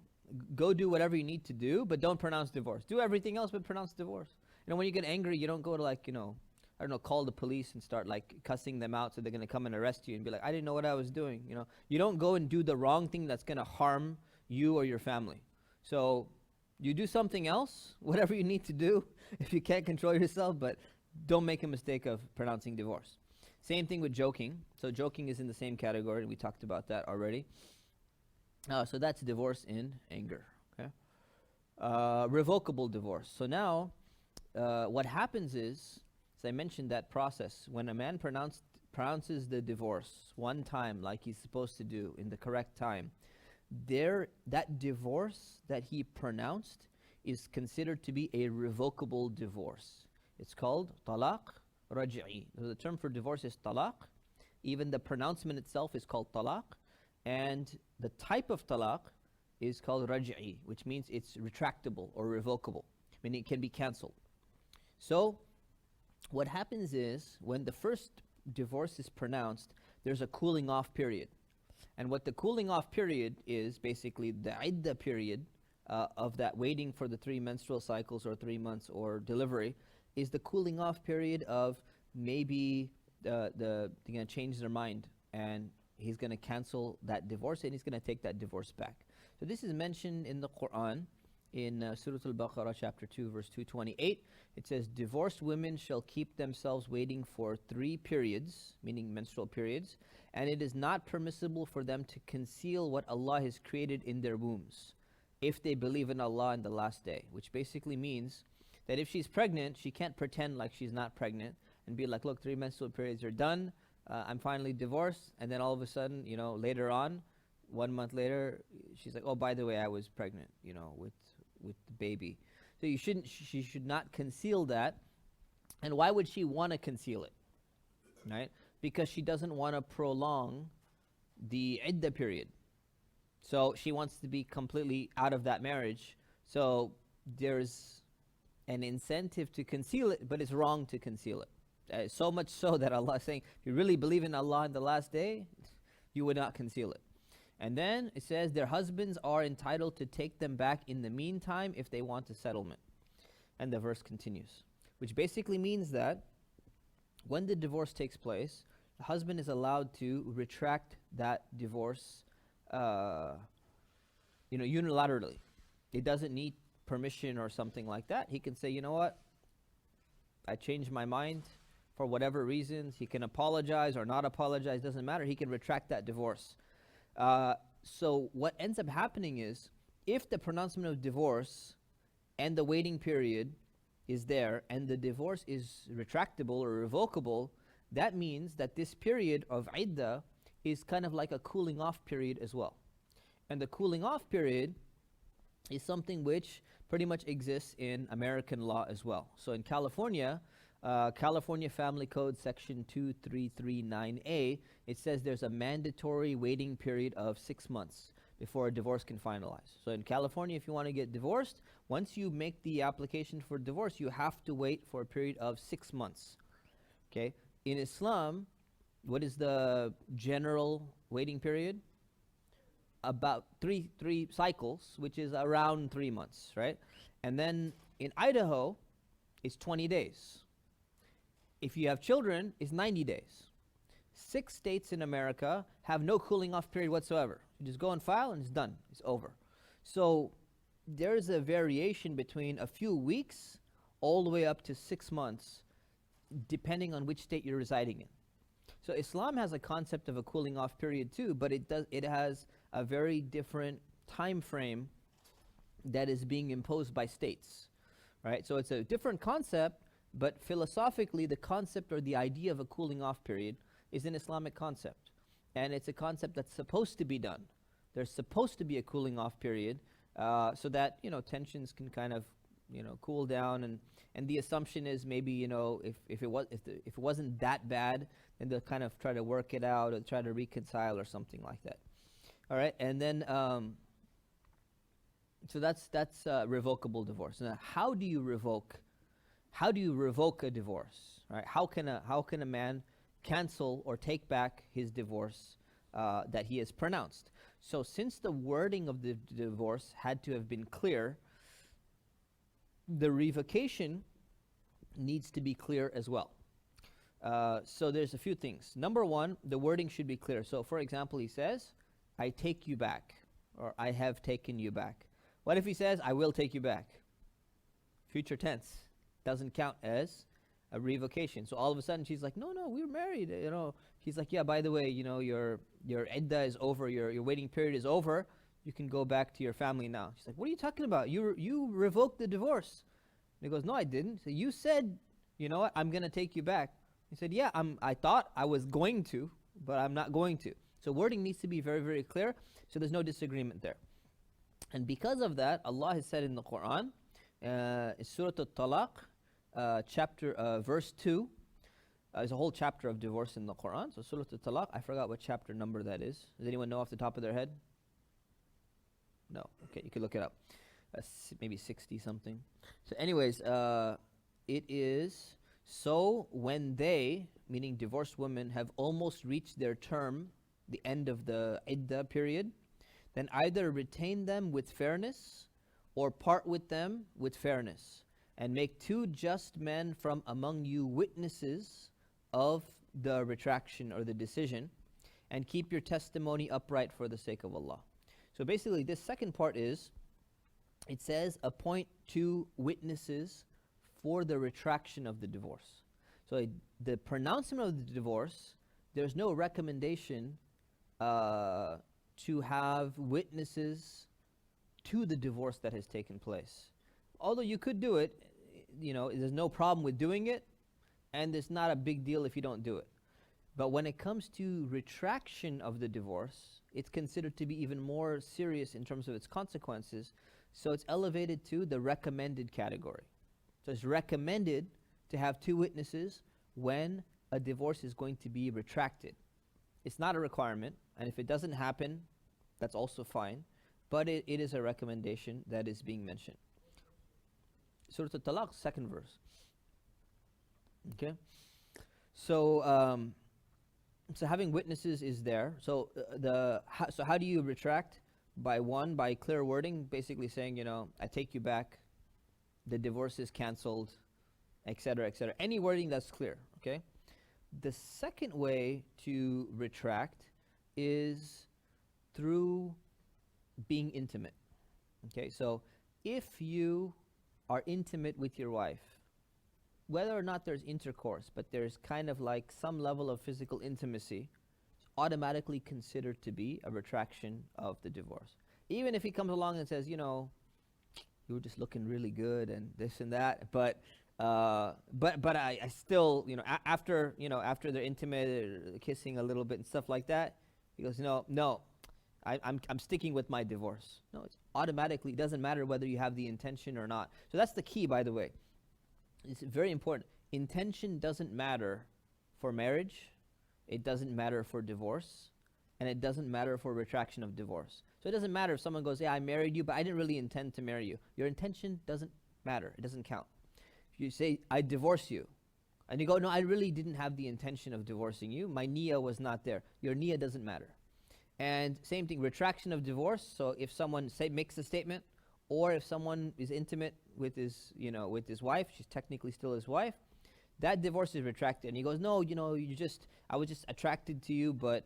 go do whatever you need to do, but don't pronounce divorce. Do everything else, but pronounce divorce. You know, when you get angry, you don't go to, like, I don't know, call the police and start like cussing them out so they're going to come and arrest you and be like, I didn't know what I was doing. You know, you don't go and do the wrong thing that's going to harm you or your family. So you do something else, whatever you need to do, if you can't control yourself, but don't make a mistake of pronouncing divorce. Same thing with joking. So joking is in the same category, and we talked about that already. So that's divorce in anger. Okay, revocable divorce. So now, what happens is, as I mentioned, that process when a man pronounces the divorce one time, like he's supposed to do in the correct time, that divorce that he pronounced is considered to be a revocable divorce. It's called talaq raj'i. So the term for divorce is talaq. Even the pronouncement itself is called talaq. And the type of talaq is called raj'i, which means it's retractable or revocable, meaning it can be cancelled. So what happens is, when the first divorce is pronounced, there's a cooling off period. And what the cooling off period is, basically the iddah period of that waiting for the 3 menstrual cycles or 3 months or delivery, is the cooling off period of maybe they're going to change their mind and he's going to cancel that divorce and he's going to take that divorce back. So this is mentioned in the Quran in Surah Al-Baqarah chapter 2 verse 228. It says, divorced women shall keep themselves waiting for 3 periods, meaning menstrual periods, and it is not permissible for them to conceal what Allah has created in their wombs, if they believe in Allah and the last day. Which basically means that if she's pregnant, she can't pretend like she's not pregnant and be like, look, 3 menstrual periods are done, I'm finally divorced, and then all of a sudden, later on, 1 month later, she's like, oh, by the way, I was pregnant, with the baby. So she should not conceal that. And why would she want to conceal it? Right? Because she doesn't want to prolong the iddah period. So she wants to be completely out of that marriage. So there's an incentive to conceal it, but it's wrong to conceal it. So much so that Allah is saying, if you really believe in Allah in the last day, you would not conceal it. And then it says, their husbands are entitled to take them back in the meantime if they want a settlement. And the verse continues, which basically means that when the divorce takes place, the husband is allowed to retract that divorce unilaterally. He doesn't need permission or something like that. He can say, you know what, I changed my mind for whatever reasons. He can apologize or not apologize, doesn't matter. He can retract that divorce. So what ends up happening is, if the pronouncement of divorce and the waiting period is there and the divorce is retractable or revocable, that means that this period of iddah is kind of like a cooling off period as well. And the cooling off period is something which pretty much exists in American law as well. So in California, California Family Code section 2339A, it says there's a mandatory waiting period of 6 months before a divorce can finalize. So in California, if you want to get divorced, once you make the application for divorce, you have to wait for a period of 6 months. Okay? In Islam, what is the general waiting period? About three cycles, which is around 3 months, right? And then in Idaho, it's 20 days. If you have children, it's 90 days. 6 states in America have no cooling off period whatsoever. You just go and file and it's done. It's over. So there's a variation between a few weeks all the way up to 6 months, depending on which state you're residing in. So Islam has a concept of a cooling off period too, but it has a very different time frame that is being imposed by states, right? So it's a different concept, but philosophically the concept or the idea of a cooling off period is an Islamic concept. And it's a concept that's supposed to be done. There's supposed to be a cooling off period so that, tensions can kind of cool down, and the assumption is maybe, if it wasn't that bad, then they'll kind of try to work it out or try to reconcile or something like that. All right, and then so that's revocable divorce. Now, how do you revoke a divorce? Right? How can a man cancel or take back his divorce that he has pronounced? So since the wording of the divorce had to have been clear, the revocation needs to be clear as well. So there's a few things. Number one, the wording should be clear. So for example, he says, I take you back, or I have taken you back. What if he says, I will take you back? Future tense. Doesn't count as a revocation. So all of a sudden she's like, no, we were married. He's like, yeah, by the way, your iddah is over, your waiting period is over. You can go back to your family now. She's like, what are you talking about? You revoked the divorce. And he goes, no, I didn't. So you said, you know what, I'm going to take you back. He said, yeah, I thought I was going to, but I'm not going to. So wording needs to be very, very clear, so there's no disagreement there. And because of that, Allah has said in the Quran, Surah Al-Talaq, verse 2, there's a whole chapter of divorce in the Quran. So Surah Al-Talaq, I forgot what chapter number that is. Does anyone know off the top of their head? No. Okay, you can look it up. Maybe 60 something. So anyways, it is, so when they, meaning divorced women, have almost reached their term, the end of the iddah period, then either retain them with fairness or part with them with fairness, and make two just men from among you witnesses of the retraction or the decision, and keep your testimony upright for the sake of Allah. So basically this second part is, it says appoint two witnesses for the retraction of the divorce. So the pronouncement of the divorce, there's no recommendation to have witnesses to the divorce that has taken place. Although you could do it, there's no problem with doing it, and it's not a big deal if you don't do it. But when it comes to retraction of the divorce, it's considered to be even more serious in terms of its consequences, so it's elevated to the recommended category. So it's recommended to have two witnesses when a divorce is going to be retracted. It's not a requirement, and if it doesn't happen, that's also fine, but it is a recommendation that is being mentioned. Surah Al-Talaq, second verse. Okay? So, so having witnesses is there. So so how do you retract? By clear wording, basically saying, I take you back, the divorce is canceled, etc., etc. Any wording that's clear, okay? The second way to retract is through being intimate. Okay, so if you are intimate with your wife, whether or not there's intercourse, but there's kind of like some level of physical intimacy, it's automatically considered to be a retraction of the divorce. Even if he comes along and says, you were just looking really good and this and that, but I still, after they're intimate, kissing a little bit and stuff like that, he goes, no, I'm sticking with my divorce. No, it's automatically, it doesn't matter whether you have the intention or not. So that's the key, by the way. It's very important. Intention doesn't matter for marriage, it doesn't matter for divorce, and it doesn't matter for retraction of divorce. So it doesn't matter if someone goes, yeah, I married you, but I didn't really intend to marry you. Your intention doesn't matter. It doesn't count. If you say, I divorce you, and you go, no, I really didn't have the intention of divorcing you. My niyyah was not there. Your niyyah doesn't matter. And same thing, retraction of divorce. So if someone makes a statement, or if someone is intimate with his wife, she's technically still his wife, that divorce is retracted. And he goes, no, I was just attracted to you, but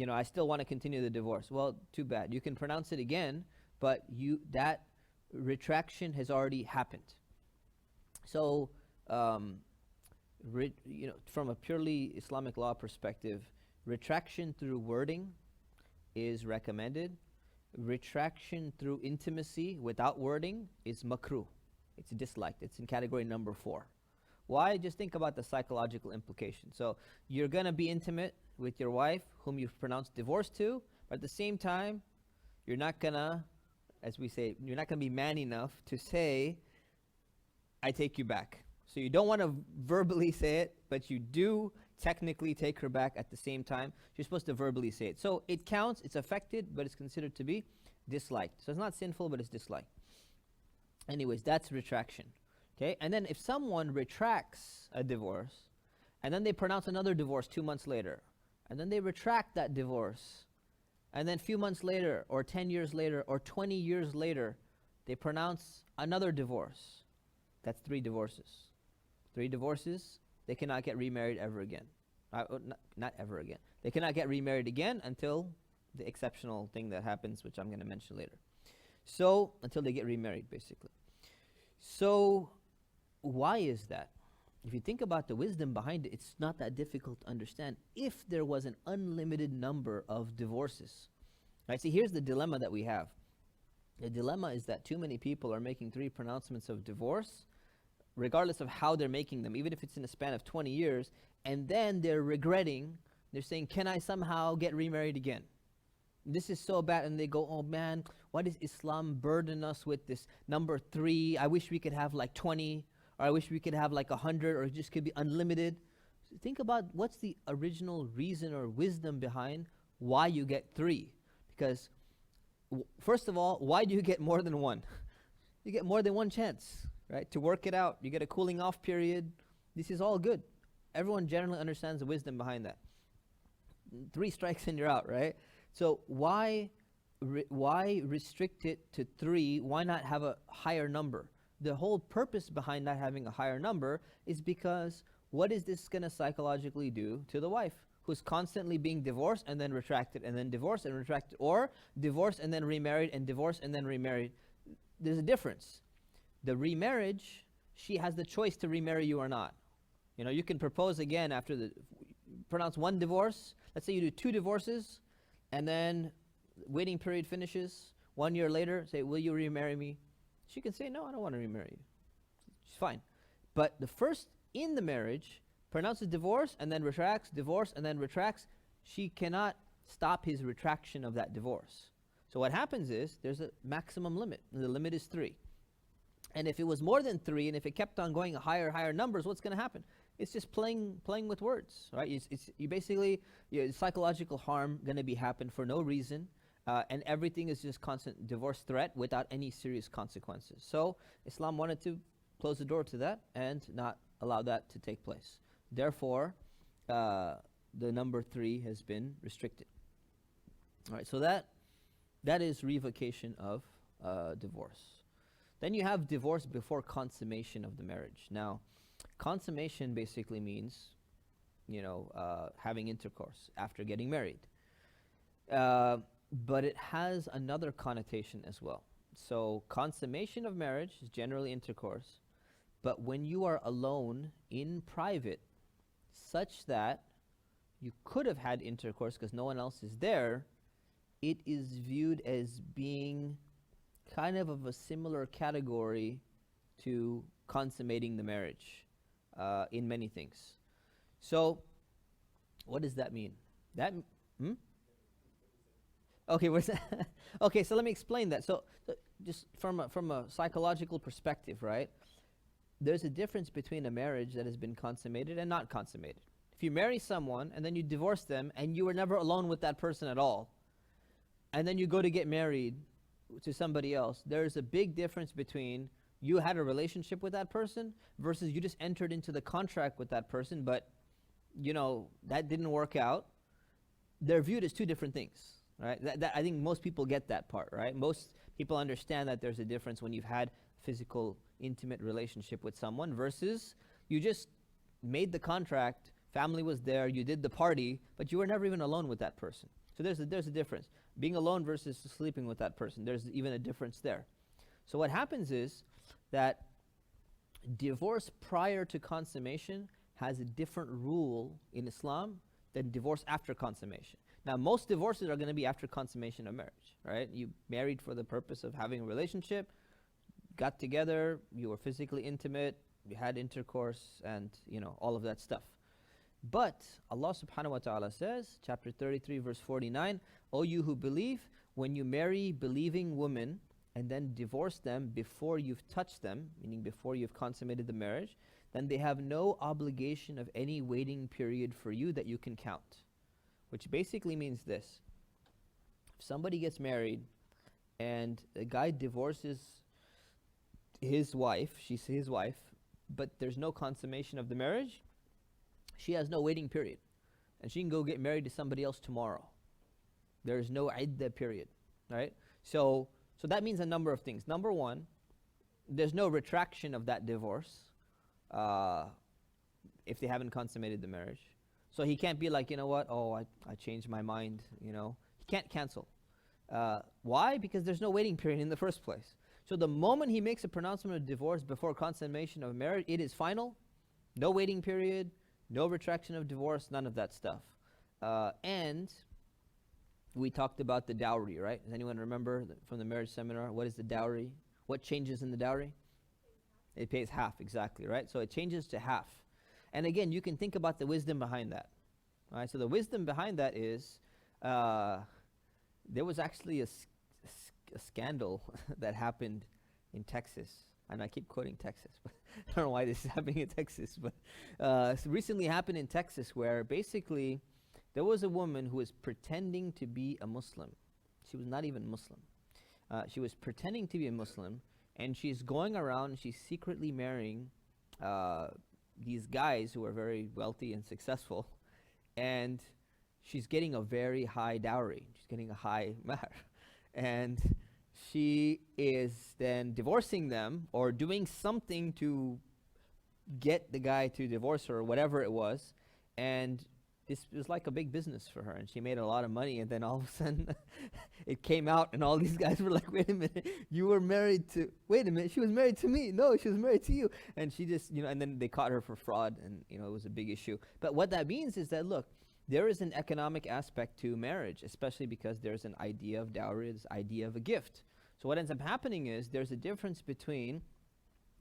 I still want to continue the divorce. Well, too bad. You can pronounce it again, but that retraction has already happened. So, from a purely Islamic law perspective, retraction through wording is recommended. Retraction through intimacy without wording is makruh. It's disliked. It's in category number 4. Why? Just think about the psychological implication. So you're going to be intimate with your wife, whom you've pronounced divorce to, but at the same time, you're not going to, as we say, you're not going to be man enough to say, I take you back. So you don't want to verbally say it, but you do technically take her back at the same time. You're supposed to verbally say it. So it counts, it's affected, but it's considered to be disliked. So it's not sinful, but it's disliked. Anyways, that's retraction. Okay? And then if someone retracts a divorce, and then they pronounce another divorce 2 months later, and then they retract that divorce, and then a few months later, or 10 years later, or 20 years later, they pronounce another divorce. That's 3 divorces. 3 divorces, they cannot get remarried ever again. Not ever again. They cannot get remarried again until the exceptional thing that happens, which I'm going to mention later. So, until they get remarried, basically. So, why is that? If you think about the wisdom behind it, it's not that difficult to understand. If there was an unlimited number of divorces, right? See, here's the dilemma that we have. The dilemma is that too many people are making 3 pronouncements of divorce, regardless of how they're making them, even if it's in a span of 20 years, and then they're regretting, they're saying, can I somehow get remarried again? This is so bad, and they go, oh man, why does Islam burden us with this number 3? I wish we could have like 20, or I wish we could have like 100, or it just could be unlimited. So think about what's the original reason or wisdom behind why you get 3. Because first of all, why do you get more than 1? You get more than 1 chance, right? To work it out. You get a cooling off period. This is all good. Everyone generally understands the wisdom behind that. 3 strikes and you're out, right? So why restrict it to 3? Why not have a higher number? The whole purpose behind not having a higher number is because what is this going to psychologically do to the wife who's constantly being divorced and then retracted and then divorced and retracted, or divorced and then remarried and divorced and then remarried? There's a difference. The remarriage, she has the choice to remarry you or not. You know, you can propose again after pronounce 1 divorce. Let's say you do 2 divorces, and then waiting period finishes. 1 year later, say, will you remarry me? She can say, no, I don't want to remarry you. She's fine. But the first in the marriage pronounces divorce and then retracts, divorce and then retracts. She cannot stop his retraction of that divorce. So what happens is there's a maximum limit. The limit is 3. And if it was more than 3, and if it kept on going higher numbers, what's going to happen? It's just playing with words, right? You basically, psychological harm going to be happen for no reason, and everything is just constant divorce threat without any serious consequences. So Islam wanted to close the door to that and not allow that to take place. Therefore, the number 3 has been restricted. All right, so that is revocation of divorce. Then you have divorce before consummation of the marriage. Now, consummation basically means, having intercourse after getting married. But it has another connotation as well. So consummation of marriage is generally intercourse, but when you are alone in private, such that you could have had intercourse because no one else is there, it is viewed as being kind of a similar category to consummating the marriage in many things. So, what does that mean? Okay, okay. So let me explain that. So just from a psychological perspective, right? There's a difference between a marriage that has been consummated and not consummated. If you marry someone and then you divorce them and you were never alone with that person at all, and then you go to get married to somebody else, there's a big difference between you had a relationship with that person versus you just entered into the contract with that person, but that didn't work out. They're viewed as 2 different things, right? I think most people get that part, right? Most people understand that there's a difference when you've had physical, intimate relationship with someone versus you just made the contract, family was there, you did the party, but you were never even alone with that person. So there's a difference. Being alone versus sleeping with that person, there's even a difference there. So what happens is that divorce prior to consummation has a different rule in Islam than divorce after consummation. Now, most divorces are going to be after consummation of marriage, right? You married for the purpose of having a relationship, got together, you were physically intimate, you had intercourse, and all of that stuff. But Allah subhanahu wa ta'ala says, chapter 33, verse 49, O you who believe, when you marry believing women, and then divorce them before you've touched them, meaning before you've consummated the marriage, then they have no obligation of any waiting period for you that you can count. Which basically means this. If somebody gets married and a guy divorces his wife, she's his wife, but there's no consummation of the marriage, she has no waiting period. And she can go get married to somebody else tomorrow. There is no iddah period, right? So that means a number of things. Number one, there's no retraction of that divorce if they haven't consummated the marriage. So he can't be like, you know what, I changed my mind, you know. He can't cancel. Why? Because there's no waiting period in the first place. So the moment he makes a pronouncement of divorce before consummation of marriage, it is final. No waiting period, no retraction of divorce, none of that stuff. And we talked about the dowry, right? Does anyone remember from the marriage seminar? What is the dowry? What changes in the dowry? It pays half, exactly, right? So it changes to half. And again, you can think about the wisdom behind that. All right, so the wisdom behind that is there was actually a scandal that happened in Texas. And I keep quoting Texas, but I don't know why this is happening in Texas. But it recently happened in Texas where basically there was a woman who was pretending to be a Muslim. She was not even Muslim. She was pretending to be a Muslim, and she's going around, she's secretly marrying these guys who are very wealthy and successful, and she's getting a very high dowry. She's getting a high mahr. And she is then divorcing them or doing something to get the guy to divorce her or whatever it was. And this was like a big business for her, and she made a lot of money. And then all of a sudden it came out, and all these guys were like, wait a minute, you were married to, wait a minute, she was married to me. No, she was married to you. And she just, and then they caught her for fraud, and it was a big issue. But what that means is that, look, there is an economic aspect to marriage, especially because there's an idea of dowry, this idea of a gift. So what ends up happening is there's a difference between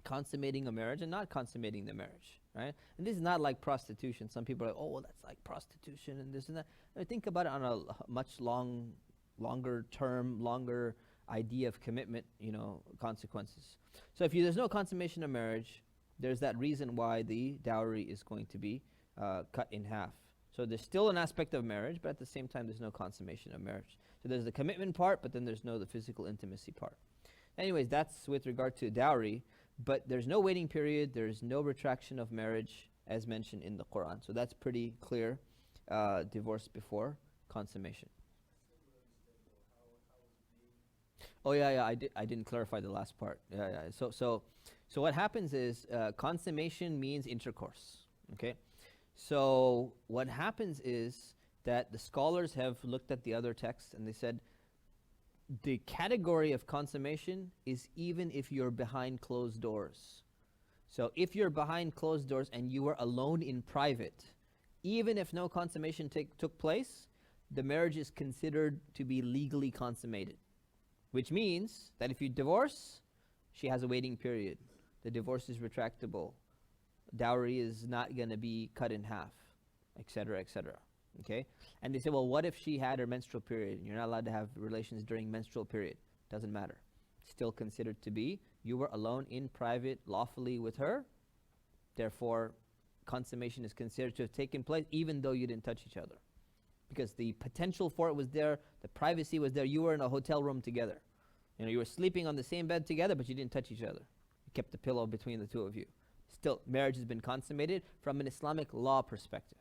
consummating a marriage and not consummating the marriage, right? And this is not like prostitution. Some people are like, oh, well, that's like prostitution and this and that. I think about it on a much longer term, longer idea of commitment, consequences. So if there's no consummation of marriage, there's that reason why the dowry is going to be cut in half. So there's still an aspect of marriage, but at the same time, there's no consummation of marriage. So there's the commitment part, but then there's the physical intimacy part. Anyways, that's with regard to dowry, but there's no waiting period, there's no retraction of marriage as mentioned in the Quran. So that's pretty clear, divorce before consummation. Oh yeah, I didn't clarify the last part. Yeah. So what happens is consummation means intercourse, okay? So what happens is that the scholars have looked at the other texts and they said the category of consummation is even if you're behind closed doors. So if you're behind closed doors and you were alone in private, even if no consummation took place, the marriage is considered to be legally consummated. Which means that if you divorce, she has a waiting period. The divorce is retractable. Dowry is not going to be cut in half, etc., etc. Okay? And they say, well, what if she had her menstrual period? You're not allowed to have relations during menstrual period. Doesn't matter. Still considered to be, you were alone in private, lawfully with her. Therefore, consummation is considered to have taken place even though you didn't touch each other. Because the potential for it was there, the privacy was there. You were in a hotel room together. You were sleeping on the same bed together, but you didn't touch each other. You kept the pillow between the two of you. Still, marriage has been consummated from an Islamic law perspective.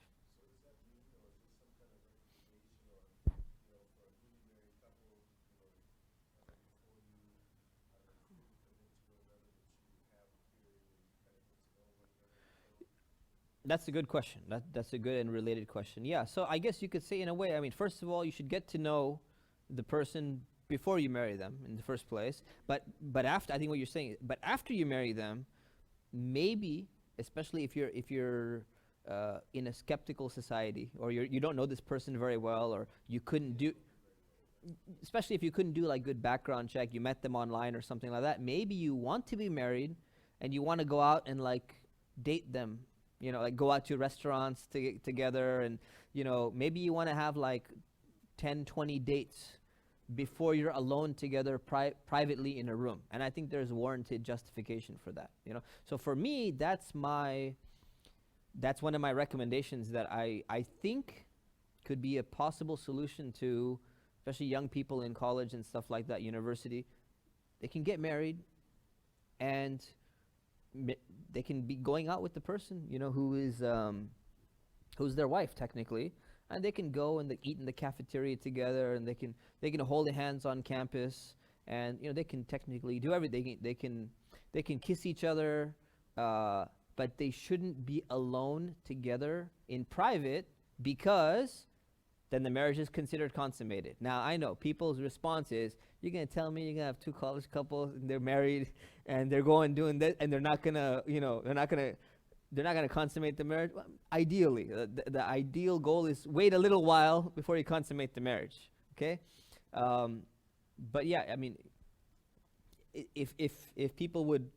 That's a good question. That's a good and related question. Yeah, so I guess you could say in a way, first of all, you should get to know the person before you marry them in the first place. But after, I think what you're saying, but after you marry them, maybe, especially if you're in a skeptical society, or you don't know this person very well, or you couldn't do, especially if you couldn't do like good background check, you met them online or something like that, maybe you want to be married and you want to go out and like date them, like go out to restaurants together, and maybe you want to have like 10, 20 dates before you're alone together privately in a room. And I think there's warranted justification for that. So for me, that's one of my recommendations that I think could be a possible solution to, especially young people in college and stuff like that, university. They can get married, and they can be going out with the person, who's their wife technically, and they can go and they eat in the cafeteria together, and they can hold hands on campus, and they can technically do everything. They can kiss each other, but they shouldn't be alone together in private, because then the marriage is considered consummated. Now, I know people's response is, you're going to tell me you're going to have two college couples and they're married and they're going doing that, and they're not going to consummate the marriage? Well, ideally, the ideal goal is wait a little while before you consummate the marriage, okay? But yeah, I mean, if people would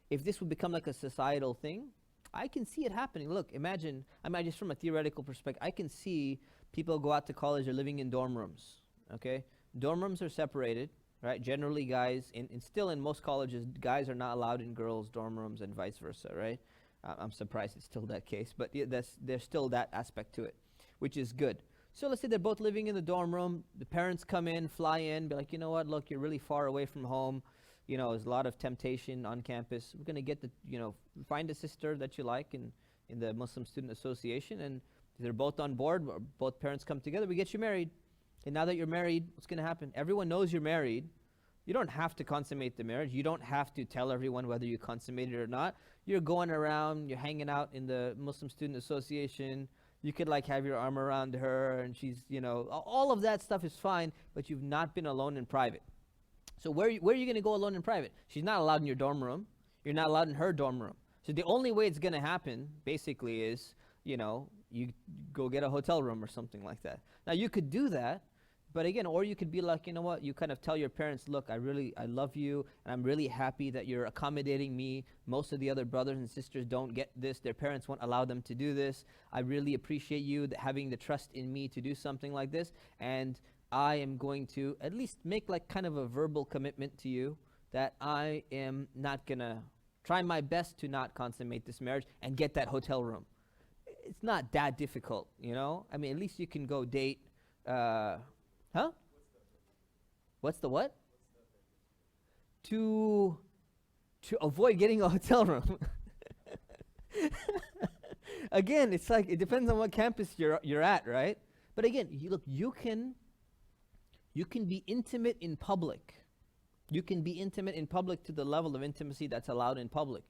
if this would become like a societal thing, I can see it happening. Look, imagine, just from a theoretical perspective, I can see people go out to college, they're living in dorm rooms, okay? Dorm rooms are separated, right? Generally, guys, still in most colleges, guys are not allowed in girls' dorm rooms and vice versa, right? I'm surprised it's still that case, but yeah, there's still that aspect to it, which is good. So let's say they're both living in the dorm room, the parents come in, fly in, be like, you know what, look, you're really far away from home, there's a lot of temptation on campus. We're going to get find a sister that you like in the Muslim Student Association, and they're both on board, both parents come together, we get you married. And now that you're married, what's going to happen? Everyone knows you're married. You don't have to consummate the marriage. You don't have to tell everyone whether you consummated or not. You're going around, you're hanging out in the Muslim Student Association. You could have your arm around her, and she's, all of that stuff is fine, but you've not been alone in private. So where are you going to go alone in private? She's not allowed in your dorm room. You're not allowed in her dorm room. So the only way it's going to happen, basically, is, you go get a hotel room or something like that. Now, you could do that, but again, or you could be like, you know what, you kind of tell your parents, look, I love you, and I'm really happy that you're accommodating me. Most of the other brothers and sisters don't get this. Their parents won't allow them to do this. I really appreciate you having the trust in me to do something like this, and I am going to at least make kind of a verbal commitment to you that I am not going to try my best to not consummate this marriage and get that hotel room. It's not that difficult, at least you can go date. Huh? What's the what? To avoid getting a hotel room. Again, it's it depends on what campus you're at, right? But again, you can be intimate in public. You can be intimate in public to the level of intimacy that's allowed in public,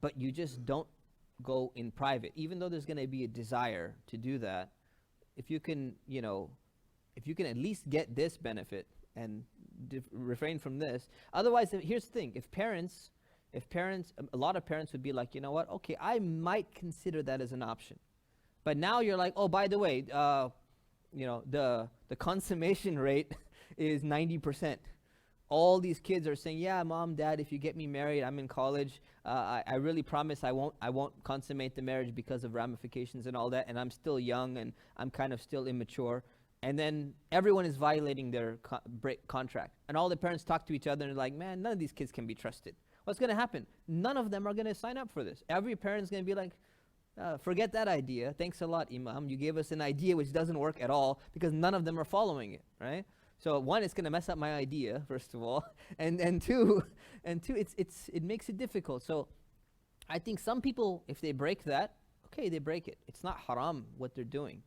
but you just don't go in private, even though there's going to be a desire to do that. If you can at least get this benefit and refrain from this. Otherwise, here's the thing: a lot of parents would be like, you know what? Okay, I might consider that as an option, but now you're like, oh, by the way, the consummation rate is 90%. All these kids are saying, yeah, mom, dad, if you get me married, I'm in college. I really promise I won't consummate the marriage because of ramifications and all that, and I'm still young and I'm kind of still immature. And then everyone is violating their contract. And all the parents talk to each other and they're like, man, none of these kids can be trusted. What's going to happen? None of them are going to sign up for this. Every parent's going to be like, forget that idea. Thanks a lot, Imam. You gave us an idea which doesn't work at all, because none of them are following it, right? So one, it's going to mess up my idea, first of all. And two, it makes it difficult. So I think some people, if they break that, okay, they break it. It's not haram what they're doing,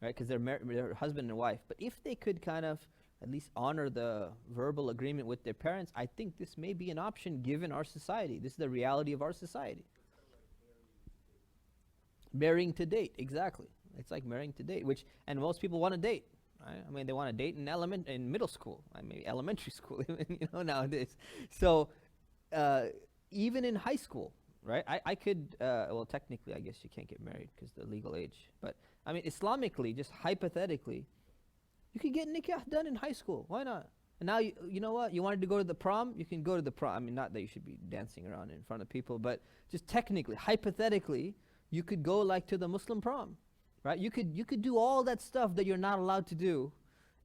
right? Because they're husband and wife. But if they could kind of at least honor the verbal agreement with their parents, I think this may be an option given our society. This is the reality of our society. Marrying to date, exactly. It's like marrying to date, and most people want to date, right? They want to date in middle school, elementary school, even, nowadays. So even in high school, right? I could, well, technically, I guess you can't get married because the legal age. But Islamically, just hypothetically, you can get nikah done in high school. Why not? And now, you know what? You wanted to go to the prom? You can go to the prom. Not that you should be dancing around in front of people, but just technically, hypothetically, you could go to the Muslim prom, right? You could do all that stuff that you're not allowed to do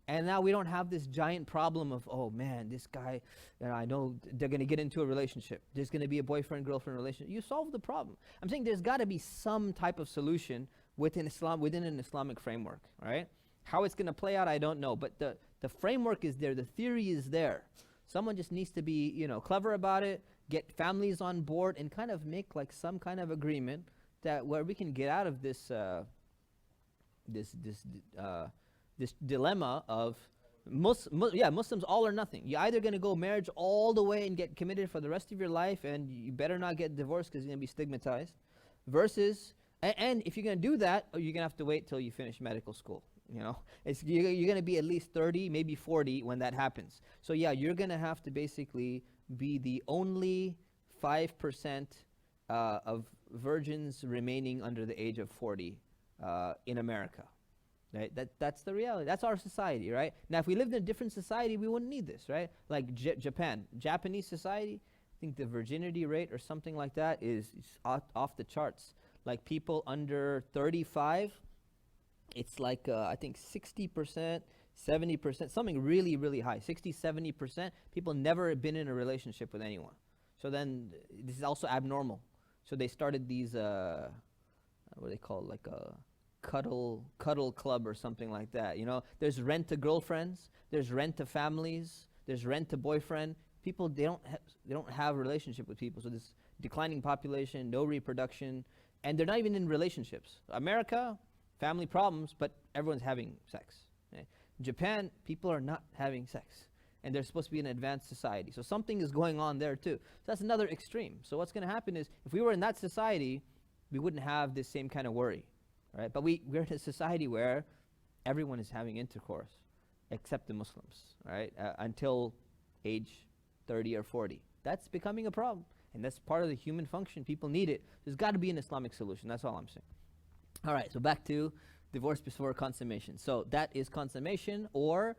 And now we don't have this giant problem of, oh man, this guy, I know they're going to get into a relationship. There's going to be a boyfriend-girlfriend relationship. You solve the problem. I'm saying there's got to be some type of solution within Islam, within an Islamic framework, right? How it's going to play out, I don't know. But the framework is there. The theory is there. Someone just needs to be, clever about it, get families on board, and kind of make like some kind of agreement that where we can get out of this this dilemma of Muslims all or nothing. You're either going to go marriage all the way and get committed for the rest of your life, and you better not get divorced because you're going to be stigmatized, versus, and if you're going to do that, you're going to have to wait till you finish medical school. You're going to be at least 30, maybe 40 when that happens. So yeah, you're going to have to basically be the only 5% of virgins remaining under the age of 40 in America. Right? That's the reality. That's our society, right? Now, if we lived in a different society, we wouldn't need this, right? Like Japanese society, I think the virginity rate or something like that is off the charts. Like people under 35, it's like, I think 60%, 70%, something really, really high, 60, 70%. People never been in a relationship with anyone. So then this is also abnormal. So they started these, what do they call it, like a cuddle club or something like that. There's rent to girlfriends, there's rent to families, there's rent to boyfriend. People, they don't have a relationship with people. So this declining population, no reproduction, and they're not even in relationships. America, family problems, but everyone's having sex. Right? Japan, people are not having sex, and they're supposed to be an advanced society. So something is going on there too. So that's another extreme. So what's going to happen is, if we were in that society, we wouldn't have this same kind of worry. Right? But we're in a society where everyone is having intercourse except the Muslims, right? Until age 30 or 40. That's becoming a problem. And that's part of the human function. People need it. There's got to be an Islamic solution. That's all I'm saying. All right, so back to divorce before consummation. So that is consummation, or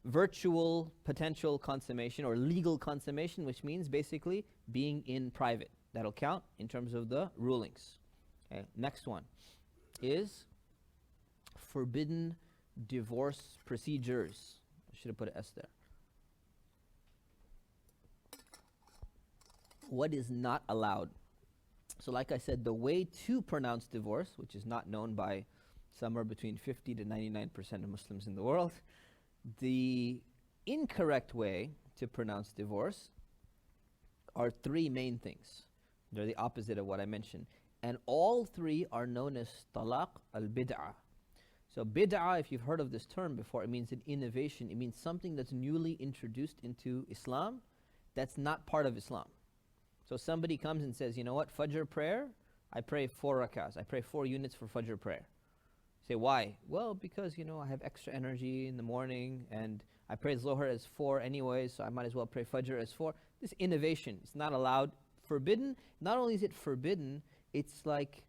virtual potential consummation, or legal consummation, which means basically being in private. That'll count in terms of the rulings. Okay, next one is forbidden divorce procedures. I should have put an S there. What is not allowed? So like I said, the way to pronounce divorce, which is not known by somewhere between 50 to 99% of Muslims in the world, the incorrect way to pronounce divorce are three main things. They're the opposite of what I mentioned. And all three are known as talaq al-bid'ah. So bid'ah, if you've heard of this term before, it means an innovation. It means something that's newly introduced into Islam that's not part of Islam. So somebody comes and says, you know what, Fajr prayer, I pray 4 rakahs. I pray 4 units for Fajr prayer. Say, why? Well, because, I have extra energy in the morning, and I pray Zohar as 4 anyway, so I might as well pray Fajr as 4. This innovation, it's not allowed. Forbidden. Not only is it forbidden, it's like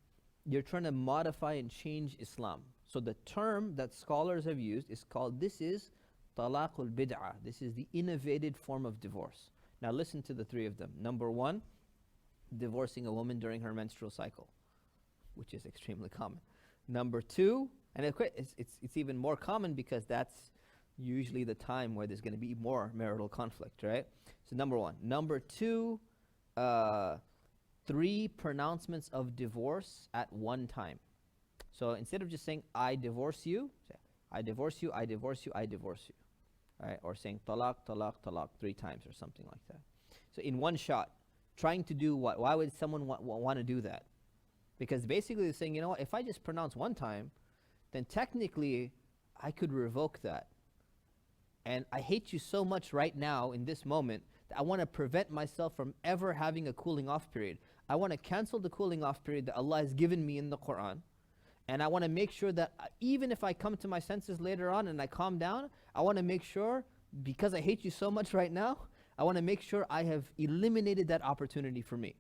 you're trying to modify and change Islam. So the term that scholars have used is called, this is talaqul bid'ah. This is the innovated form of divorce. Now listen to the three of them. Number 1, divorcing a woman during her menstrual cycle, which is extremely common. Number 2, and it's even more common because that's usually the time where there's going to be more marital conflict, right? So number 1. Number 2, 3 pronouncements of divorce at one time. So instead of just saying, I divorce you, say, I divorce you, I divorce you, I divorce you. Right? Or saying talaq, talaq, talaq 3 times or something like that. So in one shot, trying to do what? Why would someone want to do that? Because basically they're saying, you know what, if I just pronounce one time, then technically I could revoke that. And I hate you so much right now in this moment that I want to prevent myself from ever having a cooling off period. I want to cancel the cooling off period that Allah has given me in the Quran. And I want to make sure that even if I come to my senses later on and I calm down, I want to make sure, because I hate you so much right now, I want to make sure I have eliminated that opportunity for me.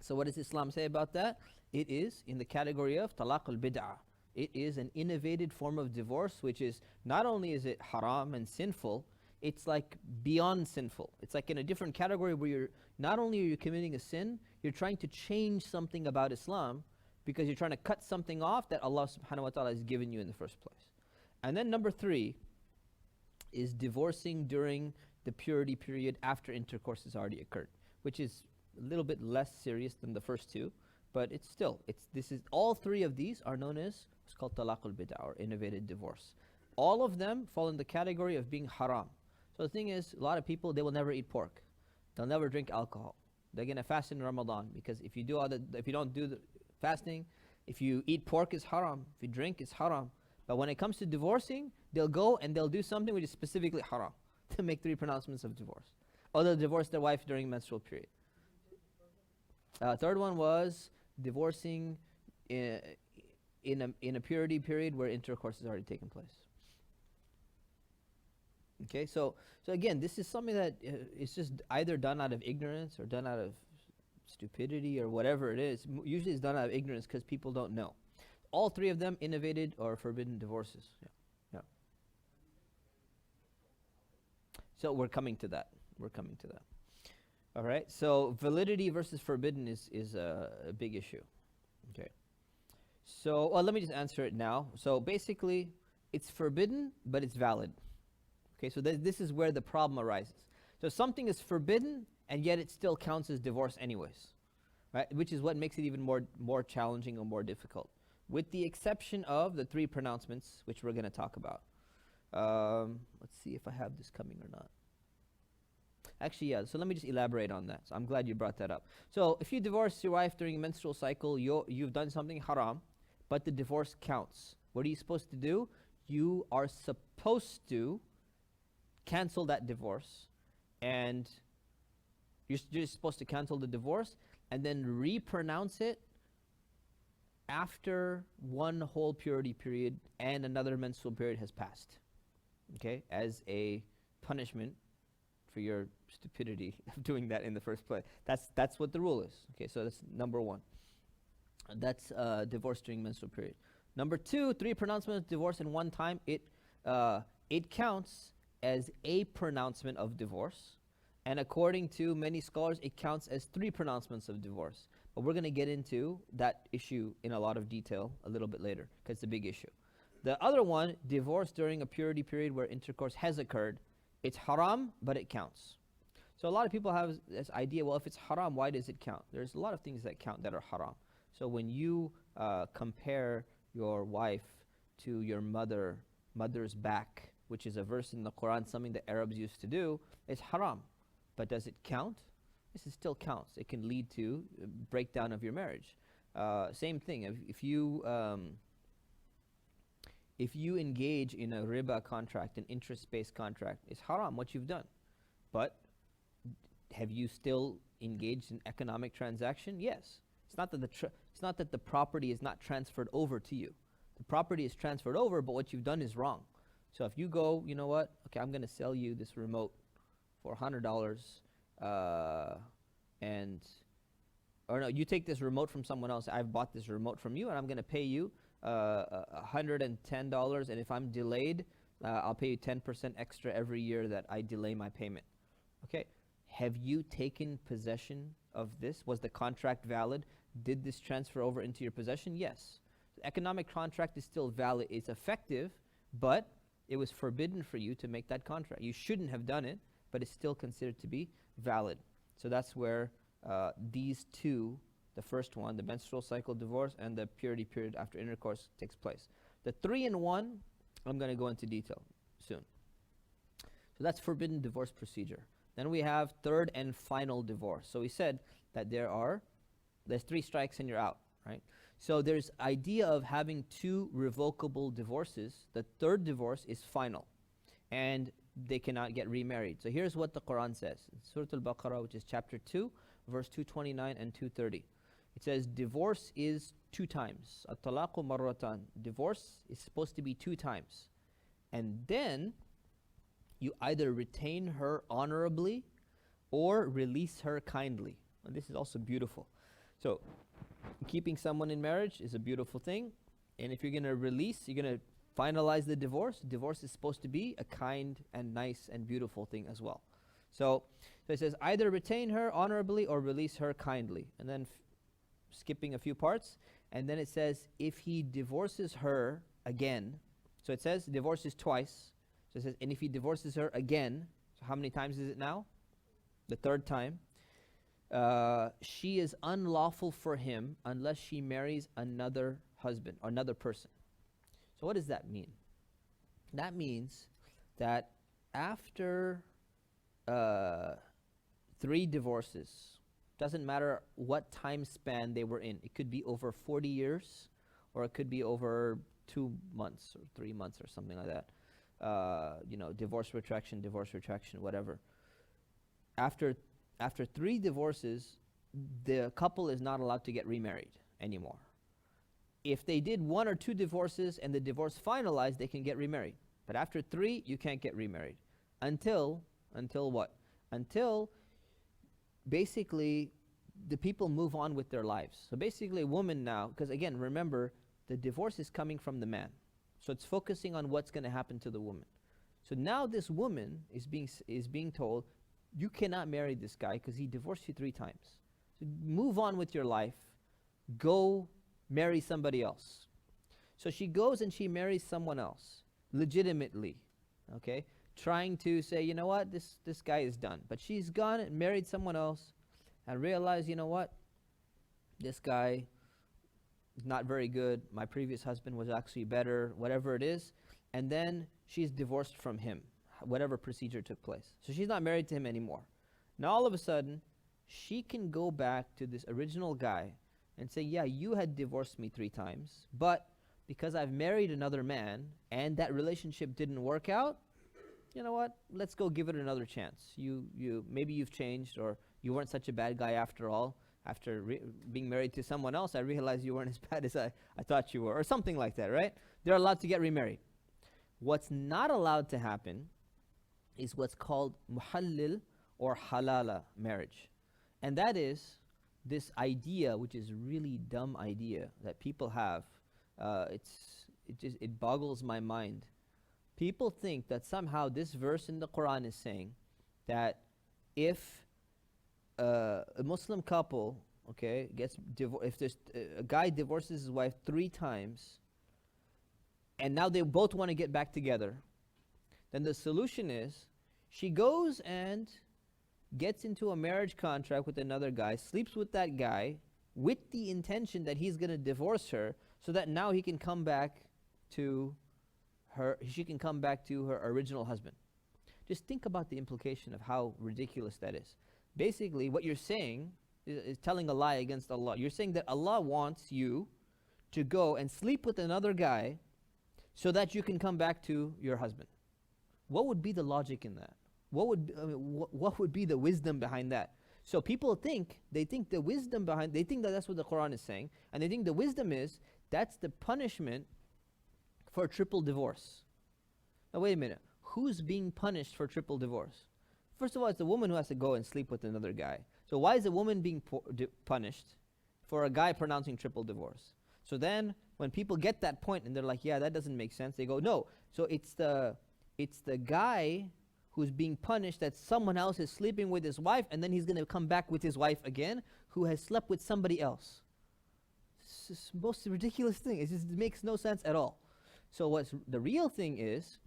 So what does Islam say about that? It is in the category of talaq al-bid'ah. It is an innovated form of divorce, which is, not only is it haram and sinful, it's like beyond sinful. It's like in a different category where you're, not only are you committing a sin, you're trying to change something about Islam, because you're trying to cut something off that Allah subhanahu wa ta'ala has given you in the first place. And then number 3, is divorcing during the purity period after intercourse has already occurred, which is a little bit less serious than the first two, but it's still, this is, all three of these are known as what's called talaqul bid'ah, or innovated divorce. All of them fall in the category of being haram. So the thing is, a lot of people, they will never eat pork. They'll never drink alcohol. They're going to fast in Ramadan, because if you don't do the fasting, if you eat pork, it's haram. If you drink, it's haram. But when it comes to divorcing, they'll go and they'll do something which is specifically haram to make 3 pronouncements of divorce. Or they'll divorce their wife during menstrual period. Third one was divorcing in a purity period where intercourse has already taken place. Okay, so again, this is something that is just either done out of ignorance or done out of stupidity or whatever it is. Usually it's done out of ignorance because people don't know. All 3 of them innovated or forbidden divorces. Yeah. Yeah. So we're coming to that. All right. So validity versus forbidden is a big issue. Okay. So let me just answer it now. So basically, it's forbidden, but it's valid. Okay. So this is where the problem arises. So something is forbidden, and yet it still counts as divorce anyways, right? Which is what makes it even more challenging or more difficult, with the exception of the 3 pronouncements, which we're going to talk about. Let's see if I have this coming or not. Actually, yeah, so let me just elaborate on that. So I'm glad you brought that up. So if you divorce your wife during a menstrual cycle, you've done something haram, but the divorce counts. What are you supposed to do? You are supposed to cancel that divorce, and you're just supposed to cancel the divorce and then repronounce it after 1 whole purity period and another menstrual period has passed, okay, as a punishment for your stupidity of doing that in the first place. That's what the rule is. Okay, so that's number 1. That's divorce during menstrual period. Number 2, 3 pronouncements of divorce in one time. It counts as a pronouncement of divorce, and according to many scholars, it counts as 3 pronouncements of divorce. But we're going to get into that issue in a lot of detail a little bit later, because it's a big issue. The other one, divorce during a purity period where intercourse has occurred, it's haram, but it counts. So a lot of people have this idea, well, if it's haram, why does it count? There's a lot of things that count that are haram. So when you compare your wife to your mother's back, which is a verse in the Quran, something that Arabs used to do, it's haram. But does it count? Yes, it still counts. It can lead to breakdown of your marriage. Same thing. If you engage in a riba contract, an interest-based contract, it's haram what you've done. But have you still engaged in economic transaction? Yes. It's not that the property is not transferred over to you. The property is transferred over, but what you've done is wrong. So if you go, you know what? Okay, I'm going to sell you this remote for $100, or no, you take this remote from someone else. I've bought this remote from you, and I'm going to pay you $110, and if I'm delayed, I'll pay you 10% extra every year that I delay my payment. Okay, have you taken possession of this? Was the contract valid? Did this transfer over into your possession? Yes. The economic contract is still valid. It's effective, but it was forbidden for you to make that contract. You shouldn't have done it, but it's still considered to be valid. So that's where these 2, the first one, the menstrual cycle divorce, and the purity period after intercourse takes place. The 3 and 1, I'm going to go into detail soon. So that's forbidden divorce procedure. Then we have third and final divorce. So we said that there's 3 strikes and you're out, right? So there's idea of having 2 revocable divorces. The third divorce is final, and they cannot get remarried. So here's what the Quran says. In Surah Al-Baqarah, which is chapter 2, verse 229 and 230. It says, divorce is 2 times. At-talaqu marratan. Divorce is supposed to be 2 times. And then you either retain her honorably or release her kindly. And this is also beautiful. So keeping someone in marriage is a beautiful thing. And if you're going to release, you're going to finalize the divorce. Divorce is supposed to be a kind and nice and beautiful thing as well. So it says, either retain her honorably or release her kindly. And then skipping a few parts. And then it says, if he divorces her again. So it says divorce is twice. So it says, and if he divorces her again, so how many times is it now? The third time. She is unlawful for him unless she marries another husband or another person. So what does that mean? That means that after 3 divorces, doesn't matter what time span they were in. It could be over 40 years, or it could be over 2 months or 3 months or something like that. Divorce retraction, whatever. After 3 divorces, the couple is not allowed to get remarried anymore. If they did 1 or 2 divorces and the divorce finalized, they can get remarried. But after 3, you can't get remarried. Until what? Until basically the people move on with their lives. So basically a woman now, because again, remember, the divorce is coming from the man. So it's focusing on what's going to happen to the woman. So now this woman is being told, you cannot marry this guy because he divorced you 3 times. So move on with your life. Go marry somebody else. So she goes and she marries someone else, legitimately, okay? Trying to say, you know what, this guy is done. But she's gone and married someone else and realized, you know what, this guy is not very good. My previous husband was actually better, whatever it is. And then she's divorced from him, whatever procedure took place. So she's not married to him anymore. Now all of a sudden, she can go back to this original guy and say, yeah, you had divorced me 3 times, but because I've married another man and that relationship didn't work out, you know what, let's go give it another chance. Maybe you've changed, or you weren't such a bad guy after all. After being married to someone else, I realized you weren't as bad as I thought you were, or something like that, right? They're allowed to get remarried. What's not allowed to happen is what's called muhallil or halala marriage. And that is this idea, which is really dumb idea that people have. It boggles my mind. People think that somehow this verse in the Quran is saying that if a Muslim couple, okay, if there's a guy divorces his wife 3 times, and now they both want to get back together, then the solution is she goes and gets into a marriage contract with another guy, sleeps with that guy with the intention that he's going to divorce her, so that now he can come back to her, she can come back to her original husband. Just think about the implication of how ridiculous that is. Basically, what you're saying is telling a lie against Allah. You're saying that Allah wants you to go and sleep with another guy so that you can come back to your husband. What would be the logic in that? What would be the wisdom behind that? So people think the wisdom behind, they think that that's what the Quran is saying, and they think the wisdom is that's the punishment for a triple divorce. Now wait a minute, who's being punished for triple divorce? First of all, it's the woman who has to go and sleep with another guy. So why is the woman being punished for a guy pronouncing triple divorce? So then when people get that point and they're like, yeah, that doesn't make sense, they go, no. So it's the guy who's being punished that someone else is sleeping with his wife, and then he's going to come back with his wife again, who has slept with somebody else. It's the most ridiculous thing. It makes no sense at all. So what's the real thing is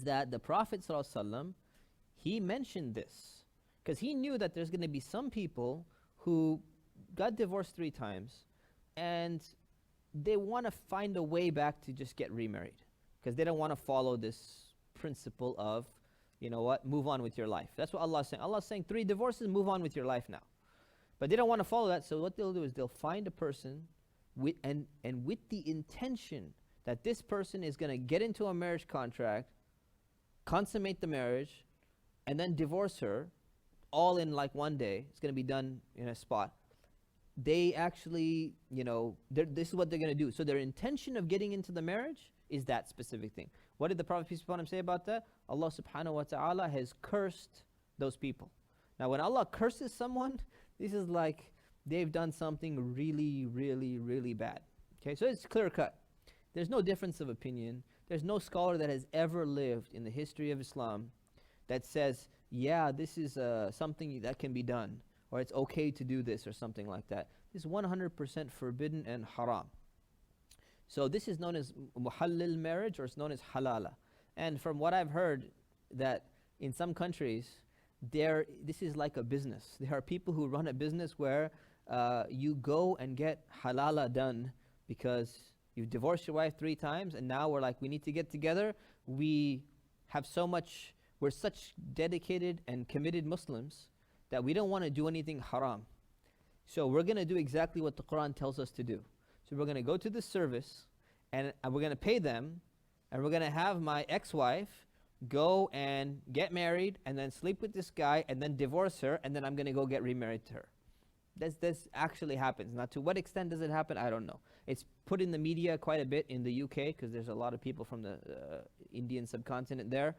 that the Prophet ﷺ, he mentioned this because he knew that there's going to be some people who got divorced 3 times and they want to find a way back to just get remarried because they don't want to follow this principle of, you know what, move on with your life. That's what Allah is saying. Allah is saying 3 divorces, move on with your life now. But they don't want to follow that, so what they'll do is they'll find a person with the intention that this person is going to get into a marriage contract, consummate the marriage, and then divorce her all in like one day. It's going to be done in a spot. They actually, this is what they're going to do. So their intention of getting into the marriage is that specific thing. What did the Prophet peace be upon him say about that? Allah subhanahu wa ta'ala has cursed those people. Now when Allah curses someone, this is like they've done something really, really, really bad. Okay, so it's clear cut. There's no difference of opinion. There's no scholar that has ever lived in the history of Islam that says, yeah, this is something that can be done, or it's okay to do this, or something like that. This is 100% forbidden and haram. So this is known as muhallil marriage, or it's known as halala. And from what I've heard, that in some countries, this is like a business. There are people who run a business where you go and get halala done because you've divorced your wife 3 times, and now we're like, we need to get together. We have we're such dedicated and committed Muslims that we don't want to do anything haram. So we're going to do exactly what the Quran tells us to do. So we're going to go to this service, and we're going to pay them, and we're going to have my ex-wife go and get married, and then sleep with this guy, and then divorce her, and then I'm going to go get remarried to her. This actually happens. Now, to what extent does it happen? I don't know. It's put in the media quite a bit in the UK, because there's a lot of people from the Indian subcontinent there.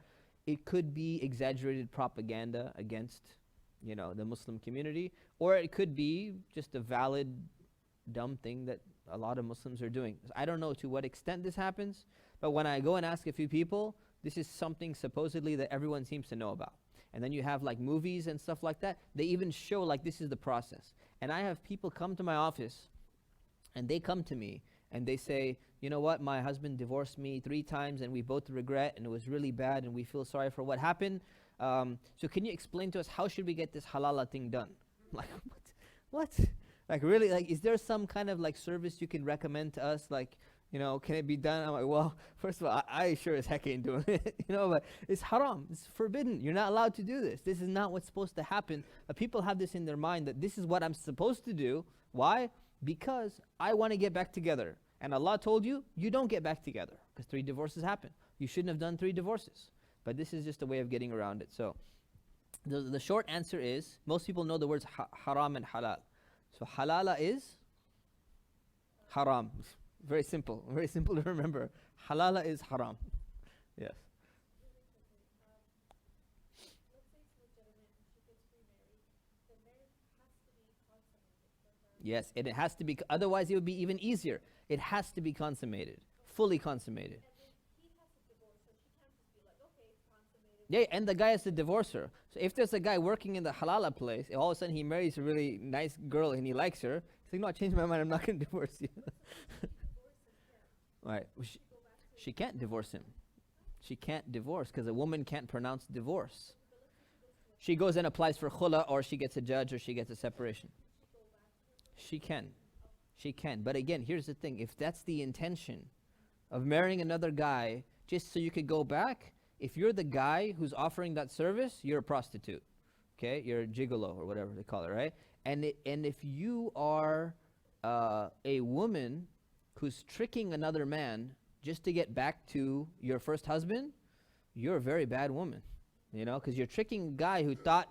It could be exaggerated propaganda against, the Muslim community, or it could be just a valid, dumb thing that a lot of Muslims are doing. I don't know to what extent this happens, but when I go and ask a few people, this is something supposedly that everyone seems to know about. And then you have like movies and stuff like that. They even show like this is the process. And I have people come to my office, and they come to me and they say, you know what, my husband divorced me 3 times and we both regret, and it was really bad, and we feel sorry for what happened. So can you explain to us, how should we get this halala thing done? I'm like, what? Like, really? Like, is there some kind of like service you can recommend to us? Like, can it be done? I'm like, well, first of all, I sure as heck ain't doing it, but it's haram. It's forbidden. You're not allowed to do this. This is not what's supposed to happen. People have this in their mind that this is what I'm supposed to do. Why? Because I want to get back together. And Allah told you, you don't get back together, because 3 divorces happen. You shouldn't have done 3 divorces. But this is just a way of getting around it. So the short answer is, most people know the words haram and halal. So halala is haram. Very simple to remember. Halala is haram. Yes. Yes, and it has to be, otherwise it would be even easier. It has to be consummated, fully consummated. Yeah, and the guy has to divorce her. So if there's a guy working in the halala place, all of a sudden he marries a really nice girl and he likes her, he's like, no, I changed my mind, I'm not going to divorce you. Right. She can't divorce him. She can't divorce, because a woman can't pronounce divorce. She goes and applies for khula, or she gets a judge, or she gets a separation. She can. But again, here's the thing. If that's the intention of marrying another guy just so you could go back, if you're the guy who's offering that service, you're a prostitute. Okay? You're a gigolo, or whatever they call it, right? And if you are a woman who's tricking another man just to get back to your first husband, you're a very bad woman, because you're tricking a guy who thought,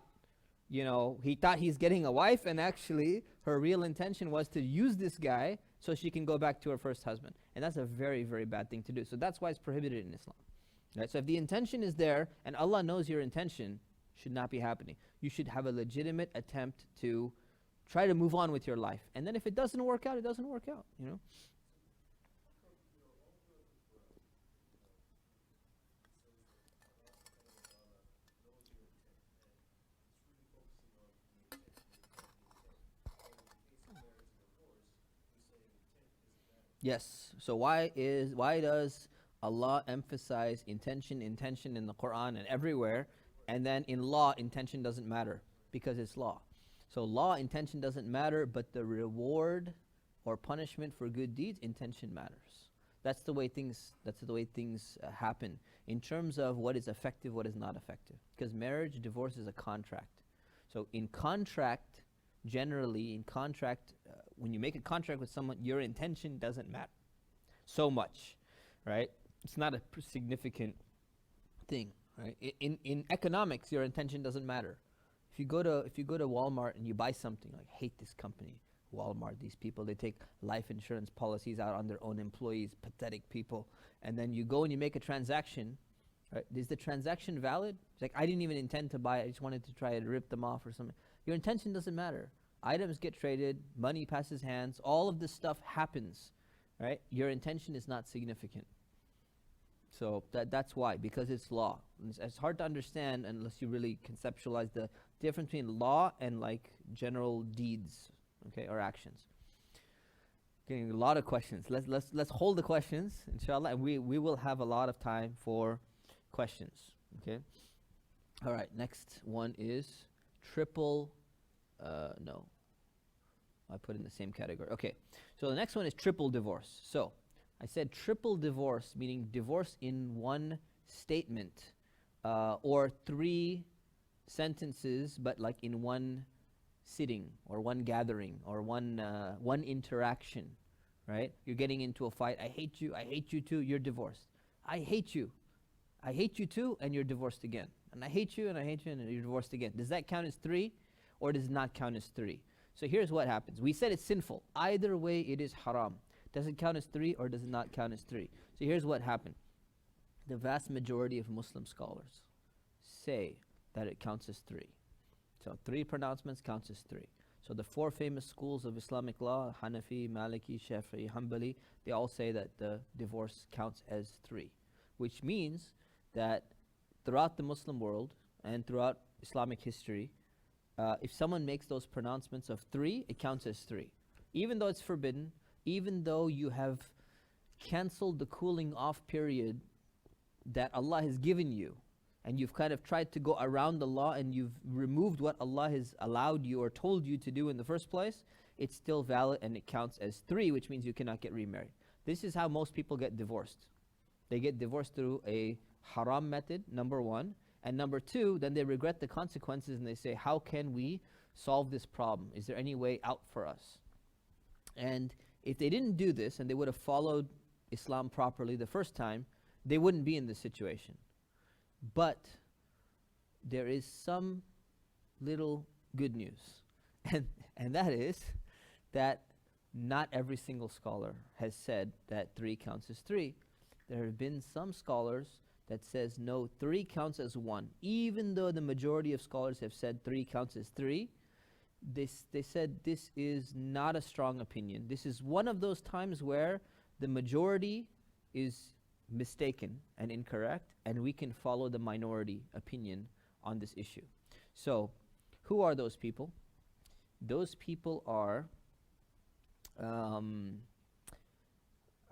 he thought he's getting a wife, and actually her real intention was to use this guy so she can go back to her first husband. And that's a very, very bad thing to do. So that's why it's prohibited in Islam. Right? So if the intention is there, and Allah knows your intention, should not be happening. You should have a legitimate attempt to try to move on with your life. And then if it doesn't work out, it doesn't work out, Yes. So why does Allah emphasize intention in the Quran and everywhere, and then in law intention doesn't matter? Because it's law. So law intention doesn't matter, but the reward or punishment for good deeds, intention matters. That's the way things happen in terms of what is effective, what is not effective. Because marriage, divorce is a contract. So in contract, generally, when you make a contract with someone, your intention doesn't matter so much, right? It's not a significant thing, right? In economics, your intention doesn't matter. If you go to Walmart and you buy something, like, hate this company, Walmart, these people, they take life insurance policies out on their own employees, pathetic people. And then you go and you make a transaction, right? Is the transaction valid? It's like, I didn't even intend to buy it, I just wanted to try to rip them off or something. Your intention doesn't matter. Items get traded, money passes hands, all of this stuff happens, right? Your intention is not significant. So that's why, because it's law. It's hard to understand unless you really conceptualize the difference between law and like general deeds, okay, or actions. Getting a lot of questions. Let's hold the questions, inshallah, and we will have a lot of time for questions. Okay. All right. Next one is triple. No, I put in the same category. Okay. So the next one is triple divorce. So I said triple divorce, meaning divorce in one statement, or three sentences, but like in one sitting or one gathering or one interaction, right? You're getting into a fight. I hate you too. You're divorced. I hate you too, and you're divorced again. And I hate you, and you're divorced again. Does that count as three, or does it not count as three? So here's what happens. We said it's sinful. Either way, it is haram. Does it count as three, or does it not count as three? So here's what happened. The vast majority of Muslim scholars say that it counts as three. So three pronouncements counts as three. So the four famous schools of Islamic law, Hanafi, Maliki, Shafi'i, Hanbali, they all say that the divorce counts as three, which means that throughout the Muslim world and throughout Islamic history, if someone makes those pronouncements of three, it counts as three. Even though it's forbidden, even though you have canceled the cooling off period that Allah has given you, and you've kind of tried to go around the law and you've removed what Allah has allowed you or told you to do in the first place, it's still valid and it counts as three, which means you cannot get remarried. This is how most people get divorced. They get divorced through a haram method, number one. And number two, then they regret the consequences and they say, how can we solve this problem? Is there any way out for us? And if they didn't do this and they would have followed Islam properly the first time, they wouldn't be in this situation. But there is some little good news, and that is that not every single scholar has said that three counts as three. There have been some scholars that says no, three counts as one. Even though the majority of scholars have said three counts as three, they said this is not a strong opinion. This is one of those times where the majority is mistaken and incorrect, and we can follow the minority opinion on this issue. So, who are those people? Those people are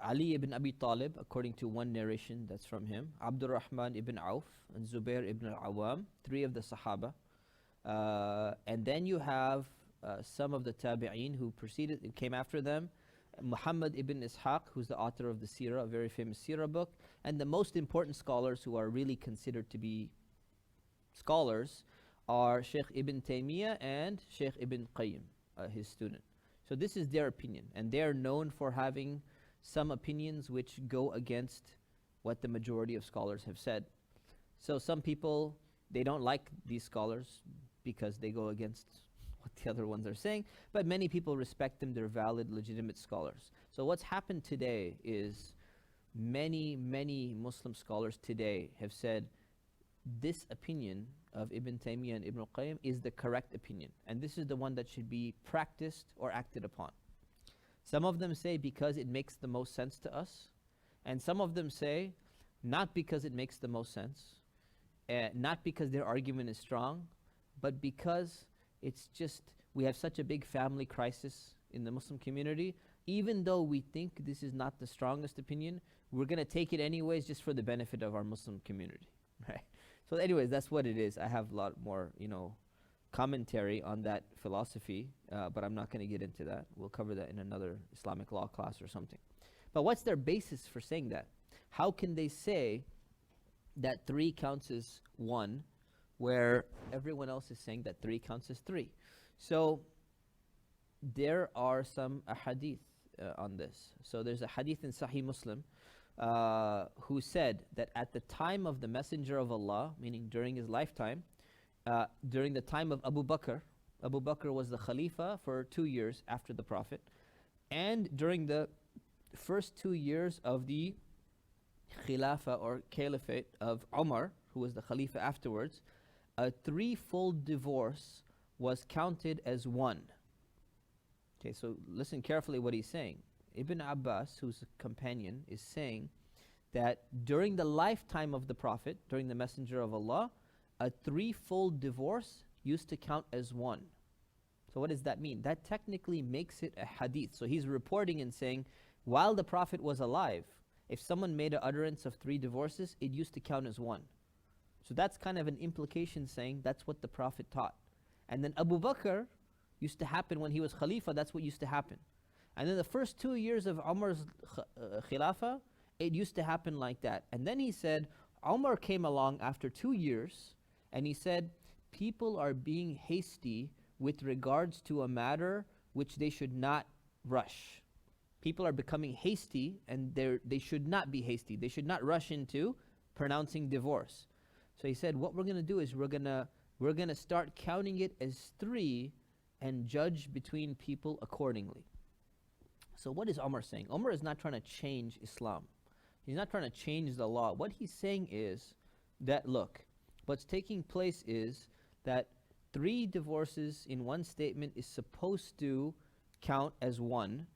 Ali ibn Abi Talib, according to one narration that's from him, Abdul Rahman ibn Auf, and Zubair ibn al-Awwam, three of the Sahaba. And then you have some of the Tabi'een who came after them, Muhammad ibn Ishaq, who's the author of the Sirah, a very famous Sirah book, and the most important scholars who are really considered to be scholars are Shaykh ibn Taymiyyah and Shaykh ibn Qayyim, his student. So this is their opinion, and they are known for having some opinions which go against what the majority of scholars have said. So some people, they don't like these scholars because they go against what the other ones are saying, but many people respect them. They're valid, legitimate scholars. So what's happened today is many Muslim scholars today have said this opinion of Ibn Taymiyyah and Ibn al-Qayyim is the correct opinion, and this is the one that should be practiced or acted upon. Some of them say because it makes the most sense to us, and some of them say not because it makes the most sense, not because their argument is strong, but because it's just we have such a big family crisis in the Muslim community. Even though we think this is not the strongest opinion, we're going to take it anyways just for the benefit of our Muslim community, right? So anyways, that's what it is. I have a lot more, commentary on that philosophy, but I'm not going to get into that. We'll cover that in another Islamic law class or something. But what's their basis for saying that? How can they say that three counts as one, where everyone else is saying that three counts as three? So there are some ahadith on this. So there's a hadith in Sahih Muslim who said that at the time of the Messenger of Allah, meaning during his lifetime, during the time of Abu Bakr was the Khalifa for 2 years after the Prophet, and during the first 2 years of the Khilafah or Caliphate of Umar, who was the Khalifa afterwards, a threefold divorce was counted as one. Okay, so listen carefully what he's saying. Ibn Abbas, who's a companion, is saying that during the lifetime of the Prophet, during the Messenger of Allah, a threefold divorce used to count as one. So what does that mean? That technically makes it a hadith. So he's reporting and saying, while the Prophet was alive, if someone made an utterance of 3 divorces, it used to count as 1. So that's kind of an implication saying that's what the Prophet taught. And then Abu Bakr used to happen when he was Khalifa, that's what used to happen. And then the first 2 years of Umar's Khilafah, it used to happen like that. And then he said, Umar came along after 2 years, and he said, people are being hasty with regards to a matter which they should not rush. People are becoming hasty, and they should not be hasty. They should not rush into pronouncing divorce. So he said, what we're going to do is we're going to start counting it as 3 and judge between people accordingly. So what is Umar saying? Umar is not trying to change Islam. He's not trying to change the law. What he's saying is that, look, what's taking place is that 3 divorces in one statement is supposed to count as 1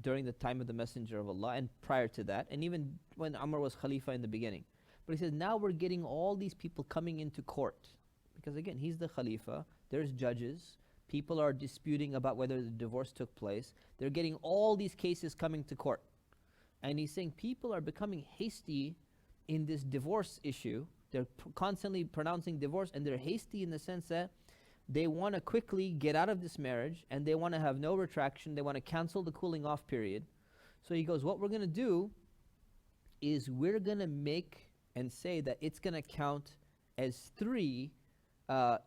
during the time of the Messenger of Allah and prior to that, and even when Umar was Khalifa in the beginning. But he says, now we're getting all these people coming into court. Because again, he's the Khalifa, there's judges, people are disputing about whether the divorce took place. They're getting all these cases coming to court. And he's saying people are becoming hasty in this divorce issue. They're constantly pronouncing divorce, and they're hasty in the sense that they want to quickly get out of this marriage, and they want to have no retraction. They want to cancel the cooling off period. So he goes, what we're going to do is we're going to make and say that it's going to count as 3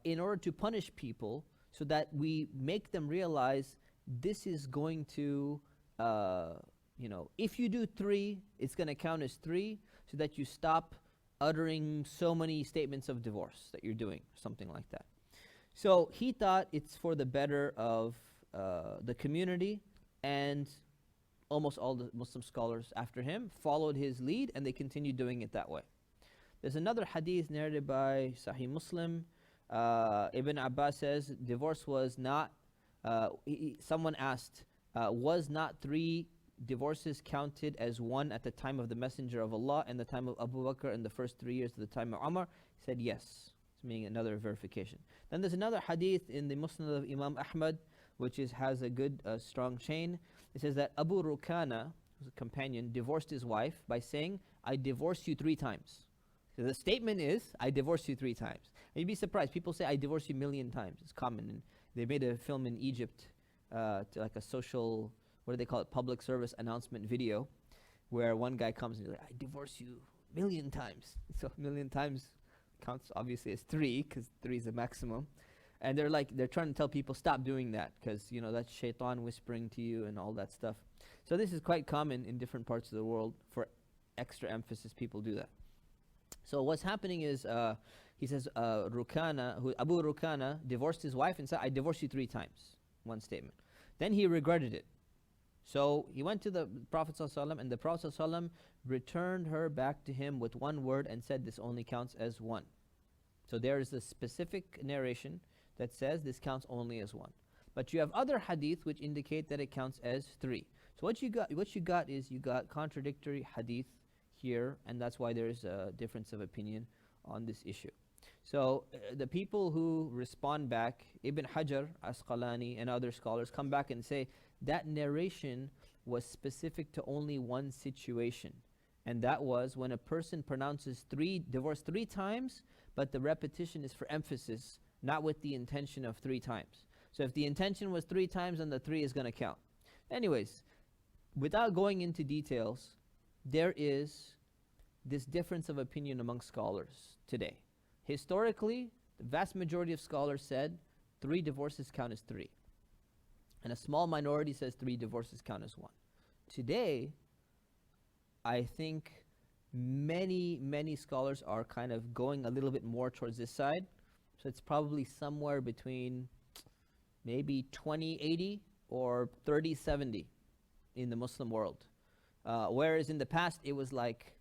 in order to punish people, so that we make them realize this is going to, if you do 3, it's going to count as 3, so that you stop uttering so many statements of divorce that you're doing, something like that. So he thought it's for the better of the community, and almost all the Muslim scholars after him followed his lead, and they continued doing it that way. There's another hadith narrated by Sahih Muslim. Ibn Abbas says, divorce was not, someone asked, was not 3 divorces counted as 1 at the time of the Messenger of Allah and the time of Abu Bakr and the first 3 years of the time of Umar? He said yes. It's meaning another verification. Then there's another hadith in the Musnad of Imam Ahmad, which has a good strong chain. It says that Abu Rukana, who's a companion, divorced his wife by saying, I divorced you 3 times. So the statement is, I divorced you 3 times. And you'd be surprised. People say, I divorced you 1,000,000 times. It's common. And they made a film in Egypt, to like a social, what do they call it, public service announcement video, where one guy comes and he's like, I divorced you 1,000,000 times. So 1,000,000 times counts obviously as 3, because 3 is the maximum. And they're trying to tell people, stop doing that, because that's shaitan whispering to you and all that stuff. So this is quite common in different parts of the world. For extra emphasis, people do that. So what's happening is, he says, Abu Rukana divorced his wife and said, I divorced you 3 times. One statement. Then he regretted it. So he went to the Prophet ﷺ, and the Prophet ﷺ returned her back to him with 1 word and said, this only counts as 1. So there is a specific narration that says this counts only as 1. But you have other hadith which indicate that it counts as 3. So what you got is you got contradictory hadith here, and that's why there's a difference of opinion on this issue. So the people who respond back, Ibn Hajar, Asqalani, and other scholars come back and say that narration was specific to only one situation, and that was when a person pronounces divorce 3 times, but the repetition is for emphasis, not with the intention of 3 times. So if the intention was 3 times, then the 3 is going to count. Anyways, without going into details, there is this difference of opinion among scholars today. Historically, the vast majority of scholars said 3 divorces count as 3. And a small minority says 3 divorces count as 1. Today, I think many scholars are kind of going a little bit more towards this side. So it's probably somewhere between maybe 20-80 or 30-70 in the Muslim world. Whereas in the past, it was like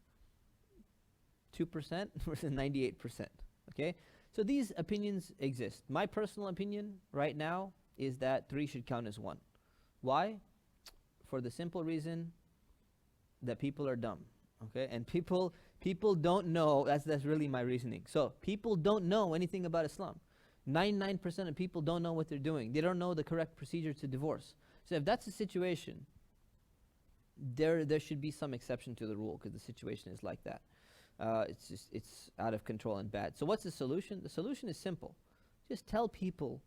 2% versus 98%. Okay? So these opinions exist. My personal opinion right now is that 3 should count as 1. Why? For the simple reason that people are dumb. Okay? And people don't know, that's really my reasoning. So people don't know anything about Islam. 99% of people don't know what they're doing. They don't know the correct procedure to divorce. So if that's the situation, there should be some exception to the rule because the situation is like that. It's out of control and bad. So what's the solution? The solution is simple. Just tell people,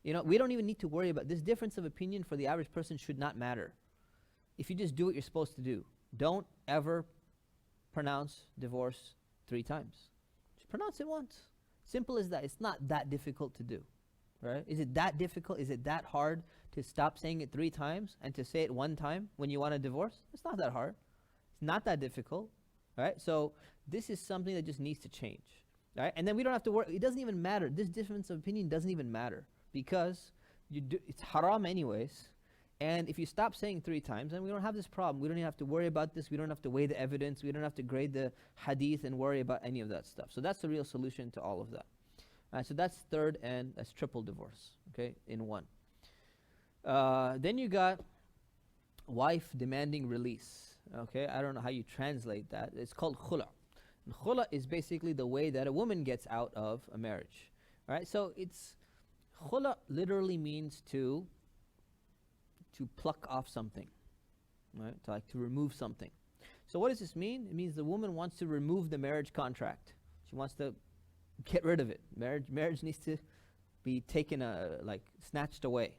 we don't even need to worry about this difference of opinion for the average person should not matter. If you just do what you're supposed to do, don't ever pronounce divorce 3 times. Just pronounce it once. Simple as that. It's not that difficult to do, right? Is it that difficult? Is it that hard to stop saying it 3 times and to say it 1 time when you want a divorce? It's not that hard. It's not that difficult, right? So this is something that just needs to change, right? And then we don't have to worry. It doesn't even matter. This difference of opinion doesn't even matter because it's haram anyways. And if you stop saying 3 times, then we don't have this problem. We don't even have to worry about this. We don't have to weigh the evidence. We don't have to grade the hadith and worry about any of that stuff. So that's the real solution to all of that. So that's third and that's triple divorce, okay, in one. Then you got wife demanding release, okay? I don't know how you translate that. It's called khula. And khula is basically the way that a woman gets out of a marriage, right? So khula literally means to pluck off something, right? To remove something. So what does this mean? It means the woman wants to remove the marriage contract. She wants to get rid of it. Marriage needs to be taken, snatched away.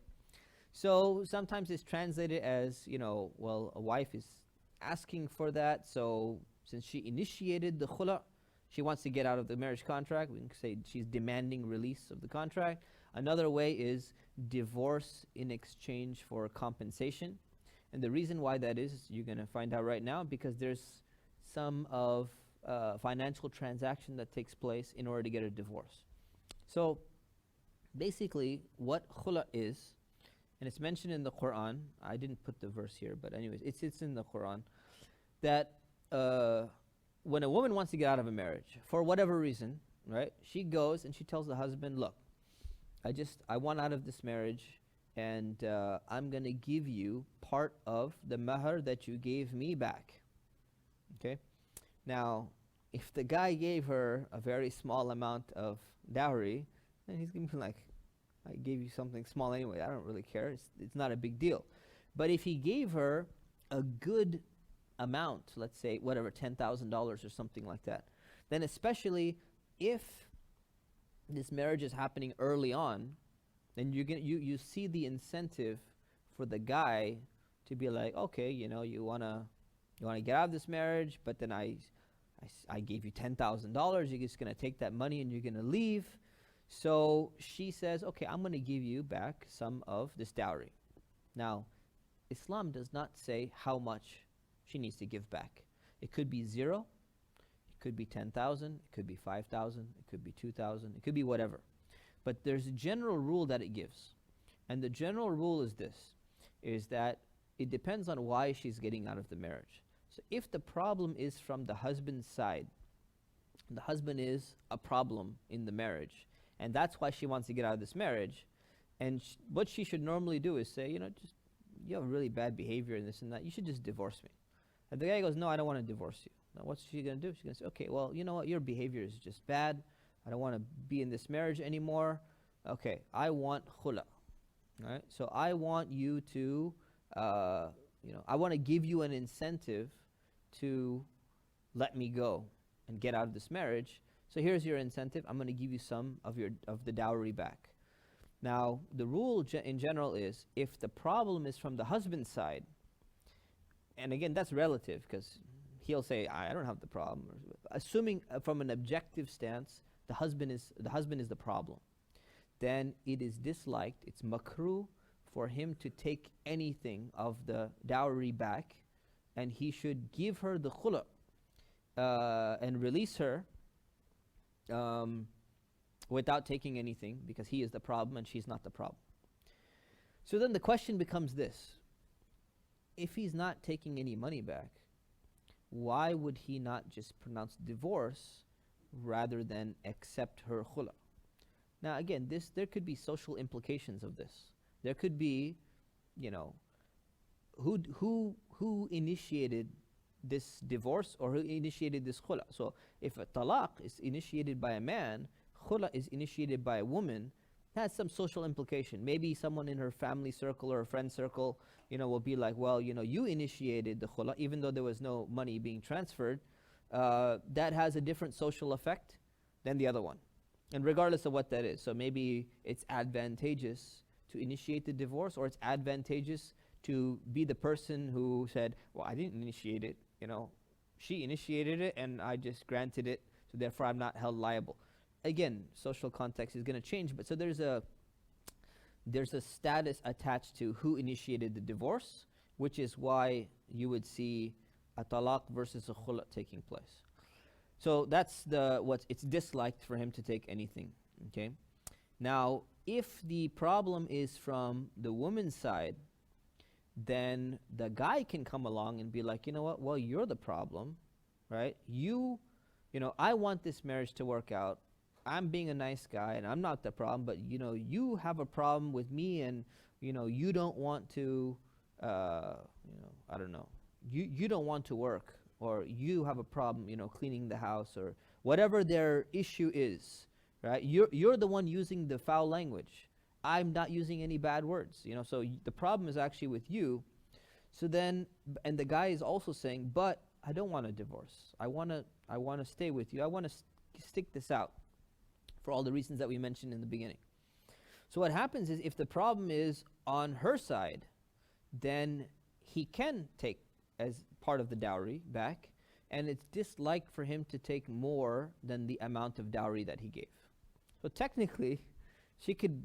So sometimes it's translated as, well, a wife is asking for that. So since she initiated the khula, she wants to get out of the marriage contract. We can say she's demanding release of the contract. Another way is divorce in exchange for compensation. And the reason why that is you're going to find out right now, because there's some of financial transaction that takes place in order to get a divorce. So basically what khula is, and it's mentioned in the Quran, I didn't put the verse here, but anyways, it's in the Quran, that when a woman wants to get out of a marriage, for whatever reason, right, she goes and she tells the husband, look, I want out of this marriage, and I'm going to give you part of the mahar that you gave me back. Okay? Now, if the guy gave her a very small amount of dowry, then he's going to be like, I gave you something small anyway. I don't really care. It's not a big deal. But if he gave her a good amount, let's say, whatever, $10,000 or something like that, then especially if this marriage is happening early on, then you see the incentive for the guy to be like, okay, you wanna get out of this marriage, but then I gave you $10,000. You're just gonna take that money and you're gonna leave. So she says, okay, I'm gonna give you back some of this dowry. Now, Islam does not say how much she needs to give back. It could be 0. It could be 10,000, it could be 5,000, it could be 2,000, it could be whatever. But there's a general rule that it gives. And the general rule is this, is that it depends on why she's getting out of the marriage. So if the problem is from the husband's side, the husband is a problem in the marriage, and that's why she wants to get out of this marriage, and what she should normally do is say, you have really bad behavior and this and that, you should just divorce me. And the guy goes, no, I don't want to divorce you. Now what's she going to do? She's going to say, okay, well, you know what, your behavior is just bad. I don't want to be in this marriage anymore. Okay, I want khula. Right? So I want you to, I want to give you an incentive to let me go and get out of this marriage. So here's your incentive. I'm going to give you some of the dowry back. Now, the rule in general is if the problem is from the husband's side, and again, that's relative because he'll say, I don't have the problem. Assuming from an objective stance, the husband is the problem, then it is disliked, it's makruh for him to take anything of the dowry back, and he should give her the khula and release her without taking anything, because he is the problem and she's not the problem. So then the question becomes this: if he's not taking any money back, why would he not just pronounce divorce rather than accept her khula? Now again, there could be social implications of this. There could be, who initiated this divorce or who initiated this khula. So if a talaq is initiated by a man, khula is initiated by a woman, has some social implication. Maybe someone in her family circle or a friend circle, will be like, well, you initiated the khula, even though there was no money being transferred. That has a different social effect than the other one. And regardless of what that is. So maybe it's advantageous to initiate the divorce, or it's advantageous to be the person who said, well, I didn't initiate it, she initiated it and I just granted it, so therefore I'm not held liable. Again, social context is going to change, but so there's a status attached to who initiated the divorce, which is why you would see a talaq versus a khula taking place. So that's it's disliked for him to take anything. Okay. Now, if the problem is from the woman's side, then the guy can come along and be like, you know what? Well, you're the problem, right? I want this marriage to work out. I'm being a nice guy and I'm not the problem, but you have a problem with me, and you don't want to I don't know. You don't want to work, or you have a problem, cleaning the house, or whatever their issue is, right? You're the one using the foul language. I'm not using any bad words, so the problem is actually with you. So then, and the guy is also saying, but I don't want a divorce. I want to stay with you. I want to stick this out for all the reasons that we mentioned in the beginning. So what happens is, if the problem is on her side, then he can take as part of the dowry back, and it's disliked for him to take more than the amount of dowry that he gave. So technically, she could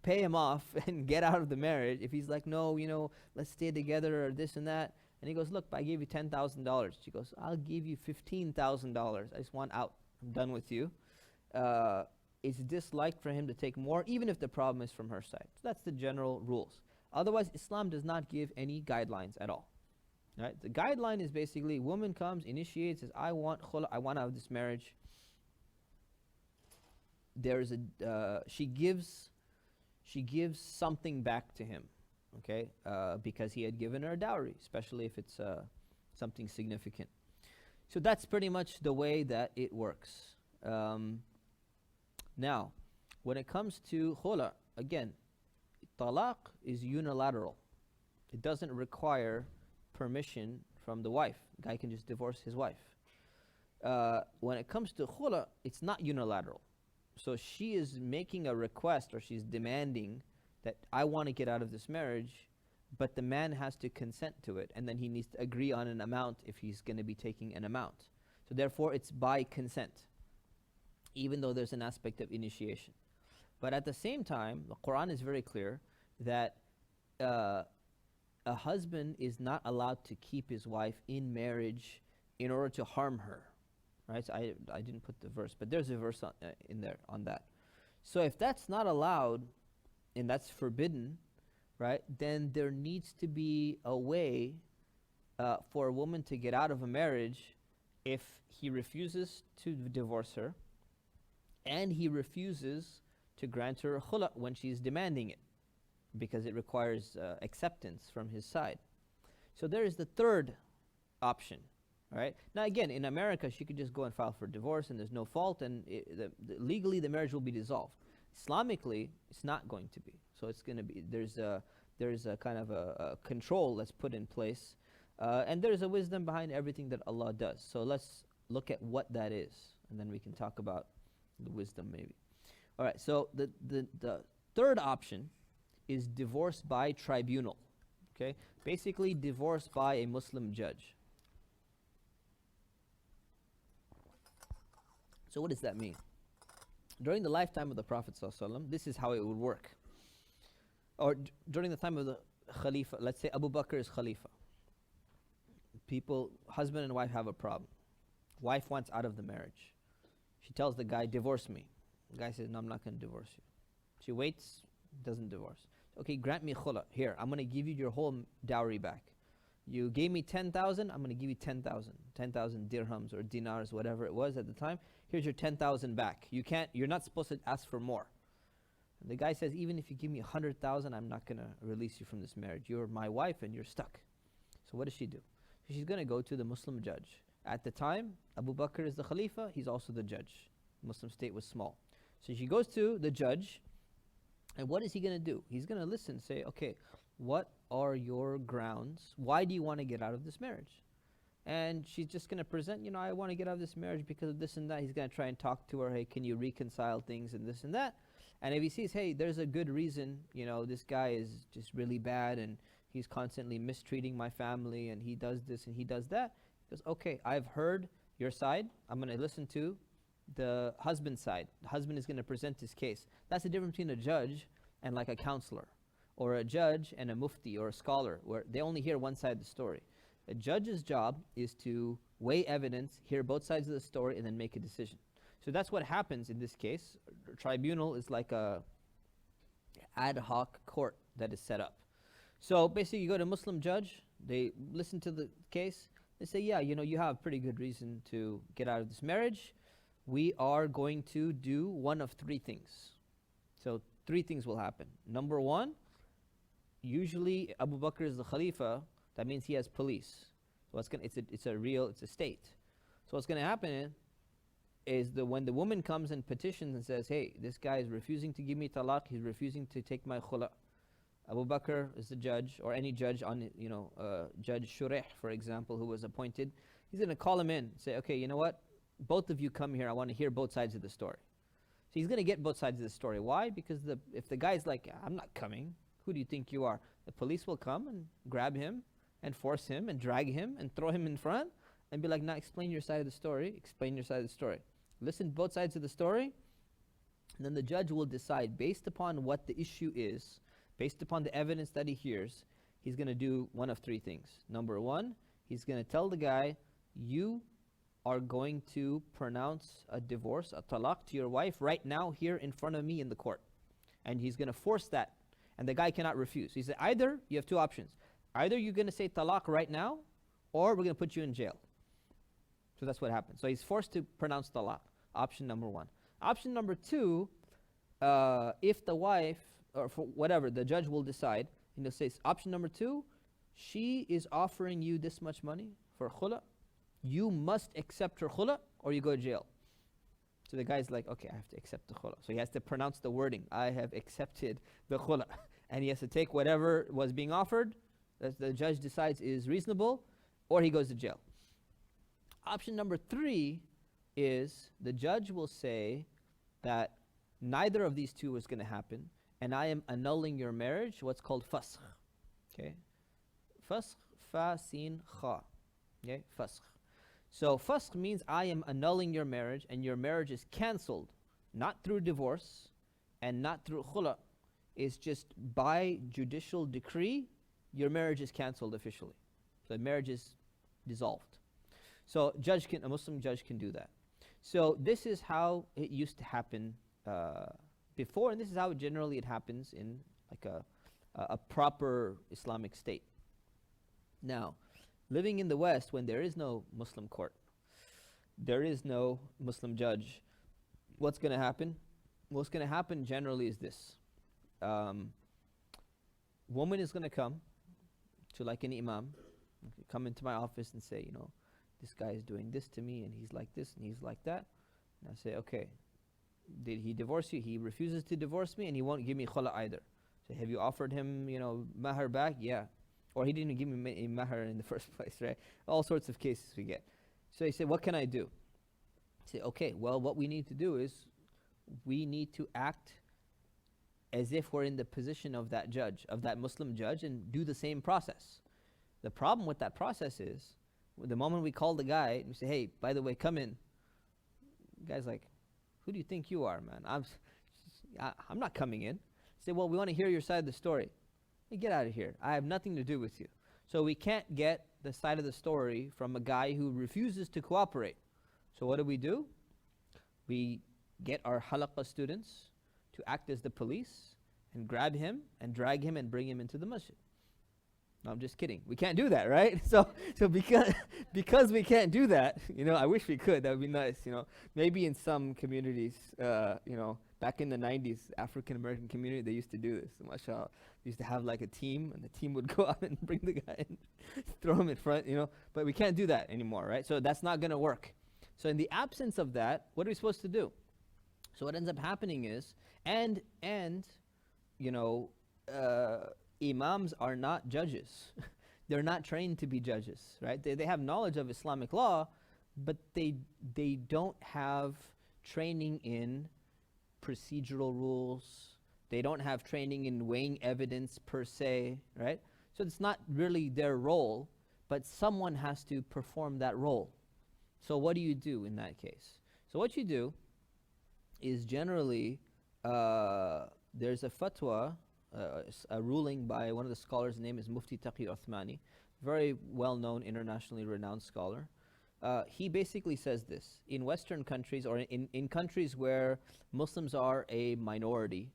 pay him off and get out of the marriage if he's like, no, let's stay together, or this and that. And he goes, look, I gave you $10,000. She goes, I'll give you $15,000. I just want out. I'm done with you. It's disliked for him to take more, even if the problem is from her side. So that's the general rules. Otherwise, Islam does not give any guidelines at all. Right? The guideline is basically, woman comes, initiates, says, I want khula, I want out of this marriage. She gives something back to him, okay, because he had given her a dowry, especially if it's something significant. So that's pretty much the way that it works. Now, when it comes to khula, again, talaq is unilateral. It doesn't require permission from the wife. The guy can just divorce his wife. When it comes to khula, it's not unilateral. So she is making a request, or she's demanding that I want to get out of this marriage, but the man has to consent to it, and then he needs to agree on an amount if he's going to be taking an amount. So therefore, it's by consent, even though there's an aspect of initiation. But at the same time, the Quran is very clear that a husband is not allowed to keep his wife in marriage in order to harm her. Right? So I didn't put the verse, but there's a verse in there on that. So if that's not allowed and that's forbidden, right, then there needs to be a way for a woman to get out of a marriage if he refuses to divorce her and he refuses to grant her a khula when she's demanding it, because it requires acceptance from his side. So there is the third option. Right? Now again, in America, she could just go and file for divorce and there's no fault, and legally the marriage will be dissolved. Islamically, it's not going to be. So it's going to be, there's a kind of a control that's put in place, and there's a wisdom behind everything that Allah does. So let's look at what that is, and then we can talk about the wisdom maybe. All right, so the third option is divorce by tribunal. Okay? Basically, divorce by a Muslim judge. So what does that mean? During the lifetime of the Prophet ﷺ, this is how it would work. Or during the time of the Khalifa, let's say Abu Bakr is Khalifa. Husband and wife have a problem. Wife wants out of the marriage. She tells the guy, divorce me. The guy says, no, I'm not going to divorce you. She waits, doesn't divorce. Okay, grant me khula. Here, I'm going to give you your whole dowry back. You gave me 10,000, I'm going to give you 10,000. 10,000 dirhams or dinars, whatever it was at the time. Here's your 10,000 back. You're not supposed to ask for more. And the guy says, even if you give me 100,000, I'm not going to release you from this marriage. You're my wife and you're stuck. So what does she do? She's going to go to the Muslim judge. At the time, Abu Bakr is the Khalifa, he's also the judge. The Muslim state was small. So she goes to the judge And what is he going to do? He's going to listen, say, okay, what are your grounds? Why do you want to get out of this marriage? And she's just going to present, I want to get out of this marriage because of this and that. He's going to try and talk to her, hey, can you reconcile things and this and that? And if he sees, hey, there's a good reason, this guy is just really bad and he's constantly mistreating my family and he does this and he does that, he goes, okay, I've heard your side. I'm going to listen to the husband's side. The husband is going to present his case. That's the difference between a judge and like a counselor, or a judge and a mufti or a scholar, where they only hear one side of the story. A judge's job is to weigh evidence, hear both sides of the story, and then make a decision. So that's what happens in this case. A tribunal is like a ad hoc court that is set up. So basically you go to a Muslim judge, they listen to the case, they say, yeah, you have pretty good reason to get out of this marriage. We are going to do one of three things. So three things will happen. Number one, usually Abu Bakr is the Khalifa. That means he has police. So it's a state. So what's going to happen is when the woman comes and petitions and says, hey, this guy is refusing to give me talaq, he's refusing to take my khula. Abu Bakr is the judge, or any judge on, Judge Shureh, for example, who was appointed. He's going to call him in and say, okay, you know what? Both of you come here. I want to hear both sides of the story. So he's going to get both sides of the story. Why? Because if the guy's like, I'm not coming, who do you think you are? The police will come and grab him and force him and drag him and throw him in front and be like, now explain your side of the story. Explain your side of the story. Listen to both sides of the story, and then the judge will decide based upon what the issue is, based upon the evidence that he hears, he's going to do one of three things. Number one, he's going to tell the guy, you are going to pronounce a divorce, a talaq to your wife right now here in front of me in the court. And he's going to force that. And the guy cannot refuse. He said, either, you have two options. Either you're going to say talaq right now, or we're going to put you in jail. So that's what happens. So he's forced to pronounce talaq. Option number one. Option number two, if the wife, or for whatever, the judge will decide, and he'll say, option number two, she is offering you this much money for khula. You must accept her khula, or you go to jail. So the guy's like, okay, I have to accept the khula. So he has to pronounce the wording, I have accepted the khula. And he has to take whatever was being offered, that the judge decides is reasonable, or he goes to jail. Option number three is the judge will say that neither of these two is going to happen, and I am annulling your marriage, what's called fasakh. Okay? Fasakh, fa, sin, kha. Okay? Fasakh. So fasakh means I am annulling your marriage, and your marriage is cancelled, not through divorce and not through khula. It's just by judicial decree, your marriage is cancelled officially. So the marriage is dissolved. So a Muslim judge can do that. So this is how it used to happen before, and this is how generally it happens in like a proper Islamic state. Now, living in the West, when there is no Muslim court, there is no Muslim judge, what's going to happen? What's going to happen generally is this. Woman is going to come to like an imam, come into my office and say, this guy is doing this to me, and he's like this, and he's like that. And I say, okay, did he divorce you? He refuses to divorce me, and he won't give me khula either. So have you offered him, mahar back? Yeah. Or he didn't give me mahar in the first place, right? All sorts of cases we get. So he said, what can I do? I say, okay, well, what we need to do is we need to act as if we're in the position of that judge, of that Muslim judge, and do the same process. The problem with that process is, the moment we call the guy and we say, hey, by the way, come in, the guy's like, who do you think you are, man? I'm not coming in. Say, well, we want to hear your side of the story. Hey, get out of here. I have nothing to do with you. So we can't get the side of the story from a guy who refuses to cooperate. So what do? We get our halaqah students to act as the police and grab him and drag him and bring him into the masjid. No, I'm just kidding. We can't do that, right? So because we can't do that, I wish we could. That would be nice, Maybe in some communities, back in the 90s, African American community, they used to do this. Mashallah, they used to have like a team, and the team would go out and bring the guy and throw him in front, But we can't do that anymore, right? So that's not going to work. So in the absence of that, what are we supposed to do? So what ends up happening is, and you know, imams are not judges. They're not trained to be judges, right? They have knowledge of Islamic law, but they don't have training in procedural rules. They don't have training in weighing evidence per se, right? So it's not really their role, but someone has to perform that role. So what do you do in that case? So what you do is generally there's a fatwa, a ruling by one of the scholars. His name is Mufti Taqi Uthmani, very well-known, internationally renowned scholar. He basically says this: in Western countries, or in countries where Muslims are a minority,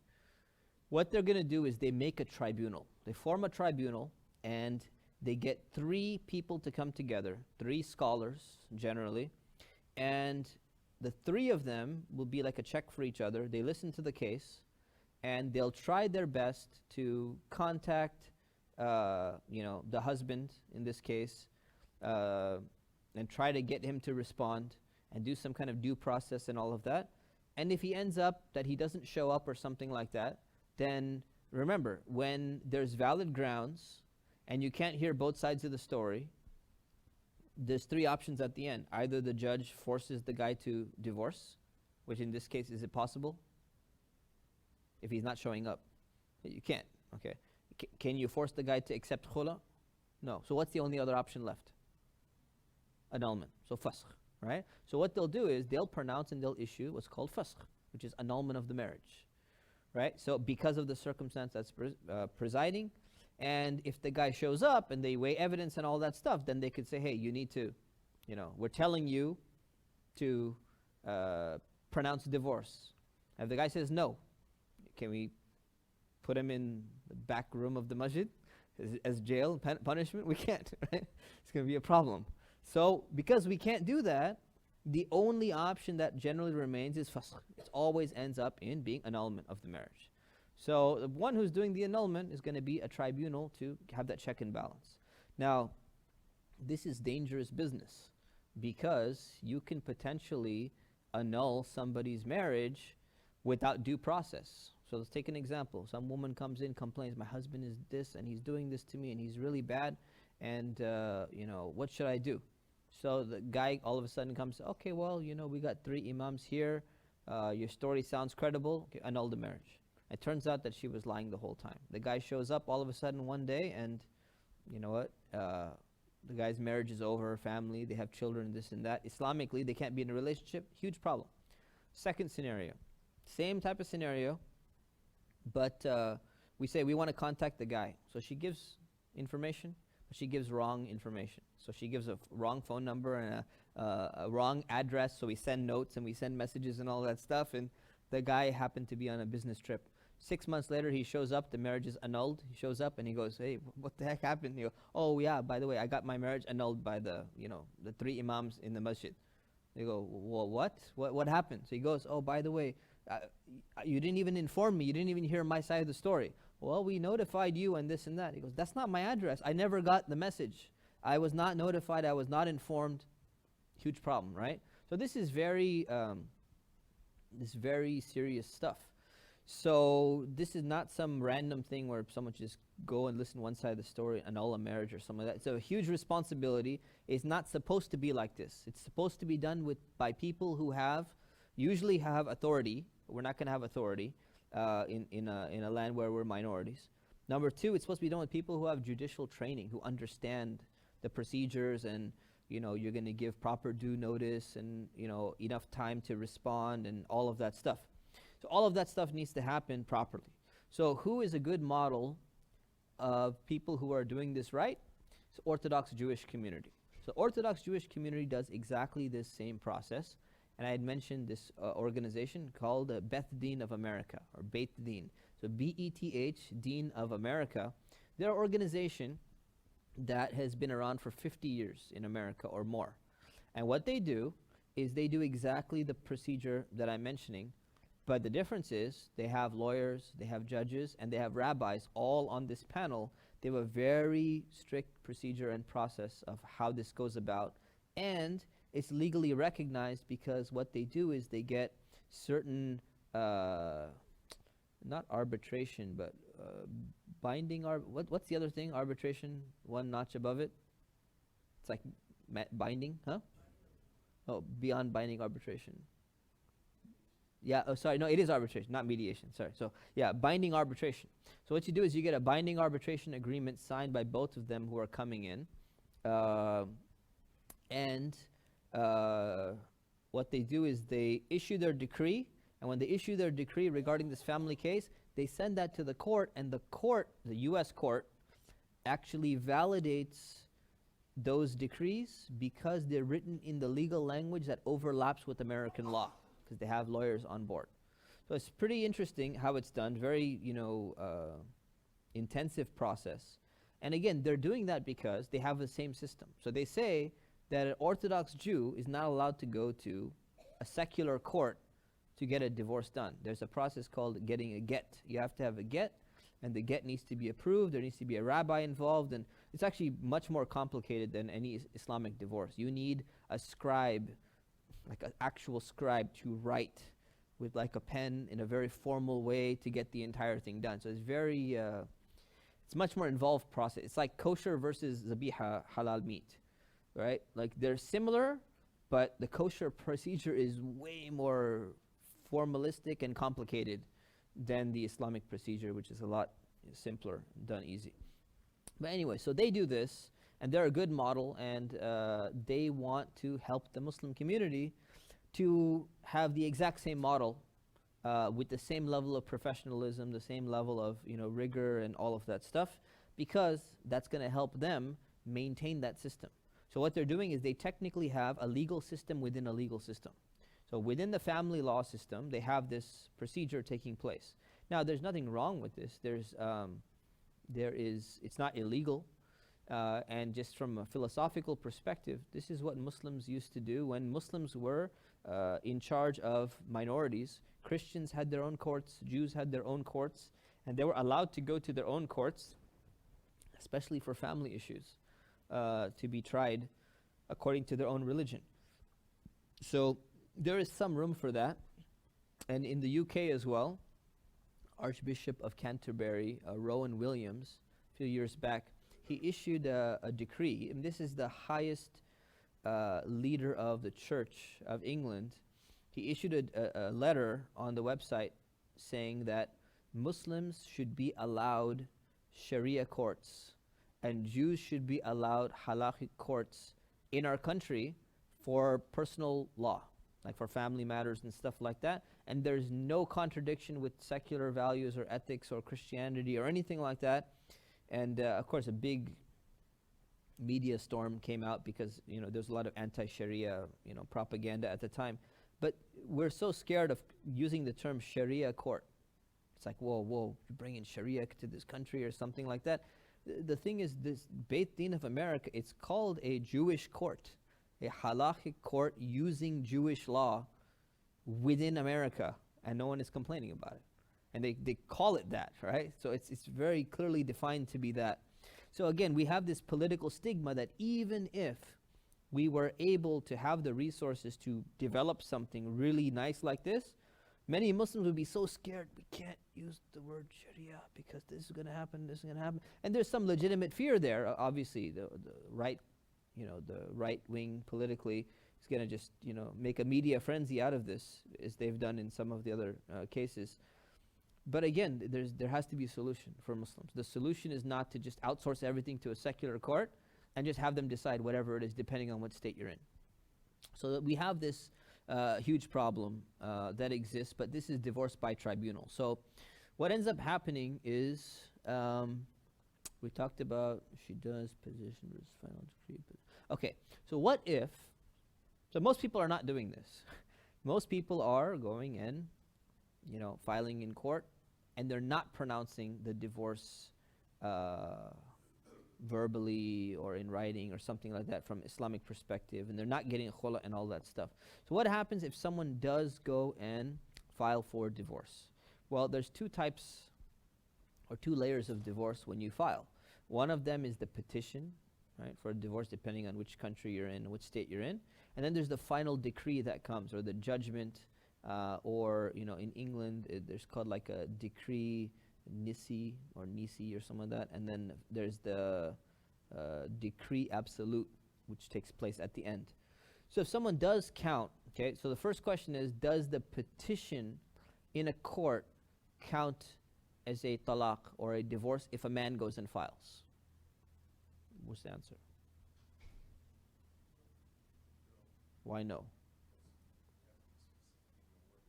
what they're going to do is they make a tribunal. They form a tribunal, and they get 3 people to come together, 3 scholars generally, and the 3 of them will be like a check for each other. They listen to the case, and they'll try their best to contact, the husband in this case, and try to get him to respond and do some kind of due process and all of that. And if he ends up that he doesn't show up or something like that, then remember, when there's valid grounds and you can't hear both sides of the story, there's 3 options at the end. Either the judge forces the guy to divorce, which in this case, is it possible? If he's not showing up, you can't. Okay, can you force the guy to accept khula? No. So what's the only other option left? Annulment. So fasakh, right? So what they'll do is they'll pronounce and they'll issue what's called fasakh, which is annulment of the marriage, right? So because of the circumstance that's presiding, and if the guy shows up and they weigh evidence and all that stuff, then they could say, hey, you need to, we're telling you to pronounce divorce. If the guy says no, can we put him in the back room of the masjid as jail punishment? We can't, right? It's going to be a problem. So because we can't do that, the only option that generally remains is fasakh. It always ends up in being annulment of the marriage. So the one who's doing the annulment is going to be a tribunal to have that check and balance. Now, this is dangerous business because you can potentially annul somebody's marriage without due process. So let's take an example. Some woman comes in, complains, my husband is this and he's doing this to me and he's really bad, and what should I do? So the guy all of a sudden comes, okay, well, we got 3 imams here. Your story sounds credible. Okay, annul the marriage. It turns out that she was lying the whole time. The guy shows up all of a sudden one day, and you know what? The guy's marriage is over, family, they have children, this and that. Islamically, they can't be in a relationship. Huge problem. Second scenario. Same type of scenario, but we say we want to contact the guy. So she gives information, but she gives wrong information. So she gives a wrong phone number and a wrong address, so we send notes and we send messages and all that stuff, and the guy happened to be on a business trip. 6 months later, he shows up, the marriage is annulled. He shows up and he goes, hey, what the heck happened? He goes, oh yeah, by the way, I got my marriage annulled by the 3 imams in the masjid. They go, well, what happened? So he goes, oh, by the way, you didn't even inform me. You didn't even hear my side of the story. Well, we notified you and this and that. He goes, that's not my address. I never got the message. I was not notified. I was not informed. Huge problem, right? So this is very serious stuff. So this is not some random thing where someone just go and listen one side of the story, annul a marriage or something like that. It's a huge responsibility. It's not supposed to be like this. It's supposed to be done by people who usually have authority. We're not going to have authority in a land where we're minorities. Number 2, it's supposed to be done with people who have judicial training, who understand the procedures, and you're going to give proper due notice and enough time to respond and all of that stuff. So all of that stuff needs to happen properly. So who is a good model of people who are doing this right? It's Orthodox Jewish community. So Orthodox Jewish community does exactly this same process. And I had mentioned this organization called Beth Din of America, or Beit Din. So B-E-T-H, Din of America. They're an organization that has been around for 50 years in America or more. And what they do is they do exactly the procedure that I'm mentioning, but the difference is they have lawyers, they have judges, and they have rabbis all on this panel. They have a very strict procedure and process of how this goes about. And it's legally recognized because what they do is they get certain not arbitration, but binding. What's the other thing? Arbitration, one notch above it. It's like binding, huh? Oh, beyond binding arbitration. Yeah, oh, sorry, no, it is arbitration, not mediation, sorry. So, yeah, binding arbitration. So what you do is you get a binding arbitration agreement signed by both of them who are coming in. And what they do is they issue their decree, and when they issue their decree regarding this family case, they send that to the court, and the court, the U.S. court, actually validates those decrees because they're written in the legal language that overlaps with American law, because they have lawyers on board. So it's pretty interesting how it's done, very, intensive process. And again, they're doing that because they have the same system. So they say that an Orthodox Jew is not allowed to go to a secular court to get a divorce done. There's a process called getting a get. You have to have a get, and the get needs to be approved. There needs to be a rabbi involved, and it's actually much more complicated than any Islamic divorce. You need a scribe, like an actual scribe, to write with like a pen in a very formal way to get the entire thing done. So it's very, it's much more involved process. It's like kosher versus zabiha, halal meat, right? Like they're similar, but the kosher procedure is way more formalistic and complicated than the Islamic procedure, which is a lot simpler, done easy. But anyway, so they do this, and they're a good model, and they want to help the Muslim community to have the exact same model with the same level of professionalism, the same level of rigor and all of that stuff, because that's going to help them maintain that system. So what they're doing is they technically have a legal system within a legal system. So within the family law system, they have this procedure taking place. Now, there's nothing wrong with this. It's not illegal. And just from a philosophical perspective, this is what Muslims used to do when Muslims were in charge of minorities. Christians had their own courts, Jews had their own courts, and they were allowed to go to their own courts, especially for family issues, to be tried according to their own religion. So there is some room for that. And in the UK as well, Archbishop of Canterbury, Rowan Williams, a few years back, he issued a decree, and this is the highest leader of the Church of England. He issued a letter on the website saying that Muslims should be allowed Sharia courts and Jews should be allowed halakhic courts in our country for personal law, like for family matters and stuff like that. And there's no contradiction with secular values or ethics or Christianity or anything like that. And of course, a big media storm came out because there's a lot of anti-Sharia propaganda at the time. But we're so scared of using the term Sharia court. It's like, whoa, you're bringing Sharia to this country or something like that. The thing is, this Beit Din of America, it's called a Jewish court, a halakhic court using Jewish law within America, and no one is complaining about it. And they call it that, right? So it's very clearly defined to be that. So again, we have this political stigma that even if we were able to have the resources to develop something really nice like this, many Muslims would be so scared, we can't use the word Sharia because this is going to happen, this is going to happen. And there's some legitimate fear there. Obviously, the right, the right wing politically is going to just, make a media frenzy out of this, as they've done in some of the other cases. But again, there has to be a solution for Muslims. The solution is not to just outsource everything to a secular court and just have them decide whatever it is depending on what state you're in. So that we have this huge problem that exists, but this is divorce by tribunal. So what ends up happening is, we talked about she does position versus final decree. Okay, so what if, so most people are not doing this. Most people are going and, filing in court, and they're not pronouncing the divorce verbally or in writing or something like that from Islamic perspective, and they're not getting a khula and all that stuff. So what happens if someone does go and file for divorce? Well, there's two types or two layers of divorce when you file. One of them is the petition, right, for divorce, depending on which country you're in, which state you're in. And then there's the final decree that comes, or the judgment Or in England, there's called like a decree Nisi or some of that, and then there's the decree absolute, which takes place at the end. So if someone does count, okay, so the first question is, does the petition in a court count as a talaq or a divorce if a man goes and files? What's the answer? Why no?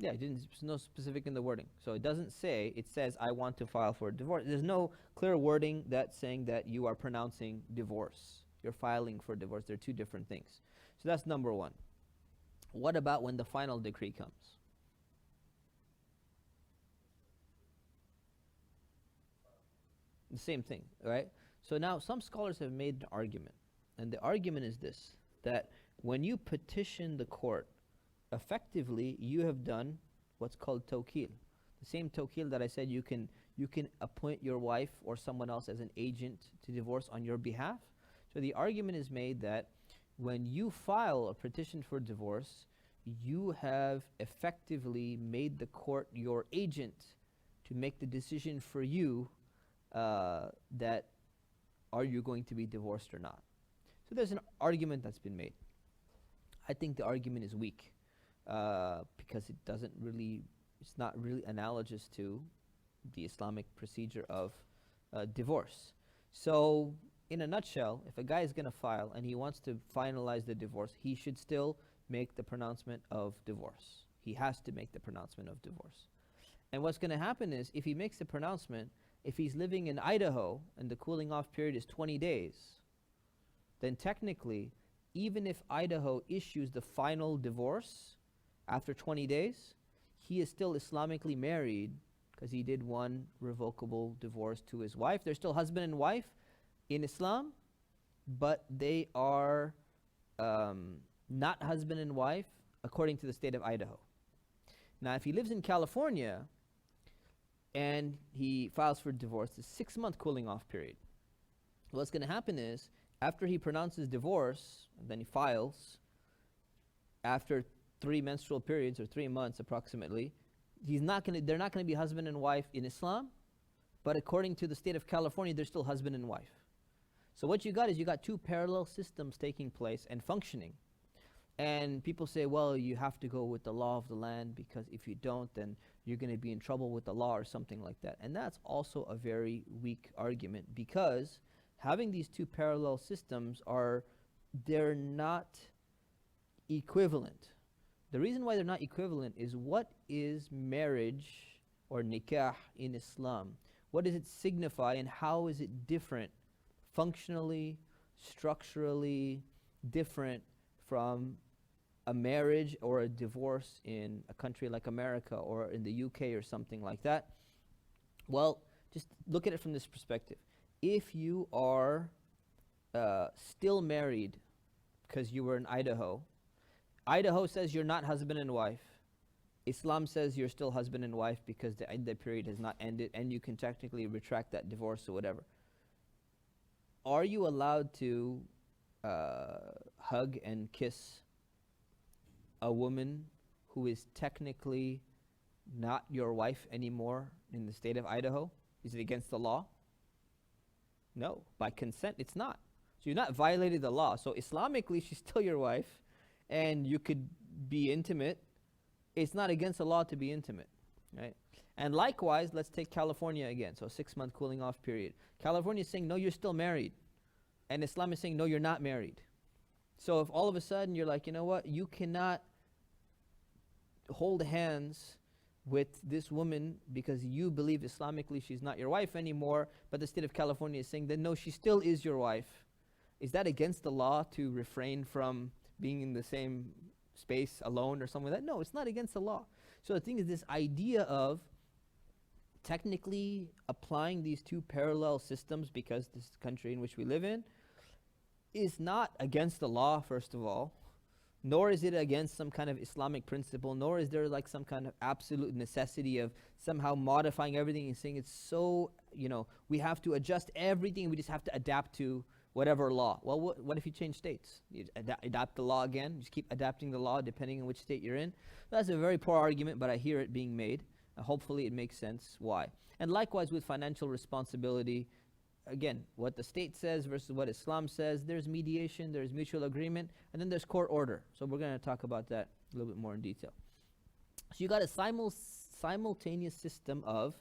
Yeah, it didn't. It's no specific in the wording. So it doesn't say. It says I want to file for a divorce. There's no clear wording that's saying that you are pronouncing divorce. You're filing for divorce. They're two different things. So that's number one. What about when the final decree comes? The same thing, right? So now some scholars have made an argument, and the argument is this: that when you petition the court, effectively you have done what's called tawkil. The same tawkil that I said you can appoint your wife or someone else as an agent to divorce on your behalf. So the argument is made that when you file a petition for divorce, you have effectively made the court your agent to make the decision for you that are you going to be divorced or not. So there's an argument that's been made. I think the argument is weak because it's not really analogous to the Islamic procedure of divorce. So in a nutshell, if a guy is going to file and he wants to finalize the divorce, he should still make the pronouncement of divorce. He has to make the pronouncement of divorce. And what's going to happen is, if he makes the pronouncement, if he's living in Idaho and the cooling off period is 20 days, then technically, even if Idaho issues the final divorce after 20 days, he is still Islamically married because he did one revocable divorce to his wife. They're still husband and wife in Islam, but they are not husband and wife according to the state of Idaho. Now, if he lives in California and he files for divorce, it's a 6-month cooling off period. What's going to happen is, after he pronounces divorce, and then he files, after 3 menstrual periods, or 3 months approximately, they're not going to be husband and wife in Islam, but according to the state of California, they're still husband and wife. So what you got is, you got two parallel systems taking place and functioning. And people say, well, you have to go with the law of the land, because if you don't, then you're going to be in trouble with the law or something like that. And that's also a very weak argument, because having these two parallel systems they're not equivalent. The reason why they're not equivalent is, what is marriage or nikah in Islam? What does it signify, and how is it different, functionally, structurally different from a marriage or a divorce in a country like America or in the UK or something like that? Well, just look at it from this perspective. If you are still married because you were in Idaho, Idaho says you're not husband and wife. Islam says you're still husband and wife because the iddah period has not ended, and you can technically retract that divorce or whatever. Are you allowed to hug and kiss a woman who is technically not your wife anymore in the state of Idaho? Is it against the law? No. By consent, it's not. So you've not violated the law. So Islamically, she's still your wife, and you could be intimate. It's not against the law to be intimate, right? And likewise, let's take California again. So 6-month cooling off period. California is saying, no, you're still married. And Islam is saying, no, you're not married. So if all of a sudden you're like, you know what, you cannot hold hands with this woman because you believe Islamically she's not your wife anymore, but the state of California is saying that no, she still is your wife. Is that against the law to refrain from being in the same space alone or something like that? No, it's not against the law. So the thing is, this idea of technically applying these two parallel systems, because this is the country in which we live in, is not against the law, first of all, nor is it against some kind of Islamic principle, nor is there like some kind of absolute necessity of somehow modifying everything and saying it's so, we have to adjust everything, we just have to adapt to whatever law. Well, what if you change states? You adapt the law again, you just keep adapting the law depending on which state you're in. That's a very poor argument, but I hear it being made. Hopefully it makes sense why. And likewise with financial responsibility, again, what the state says versus what Islam says, there's mediation, there's mutual agreement, and then there's court order. So we're going to talk about that a little bit more in detail. So you got a simultaneous system of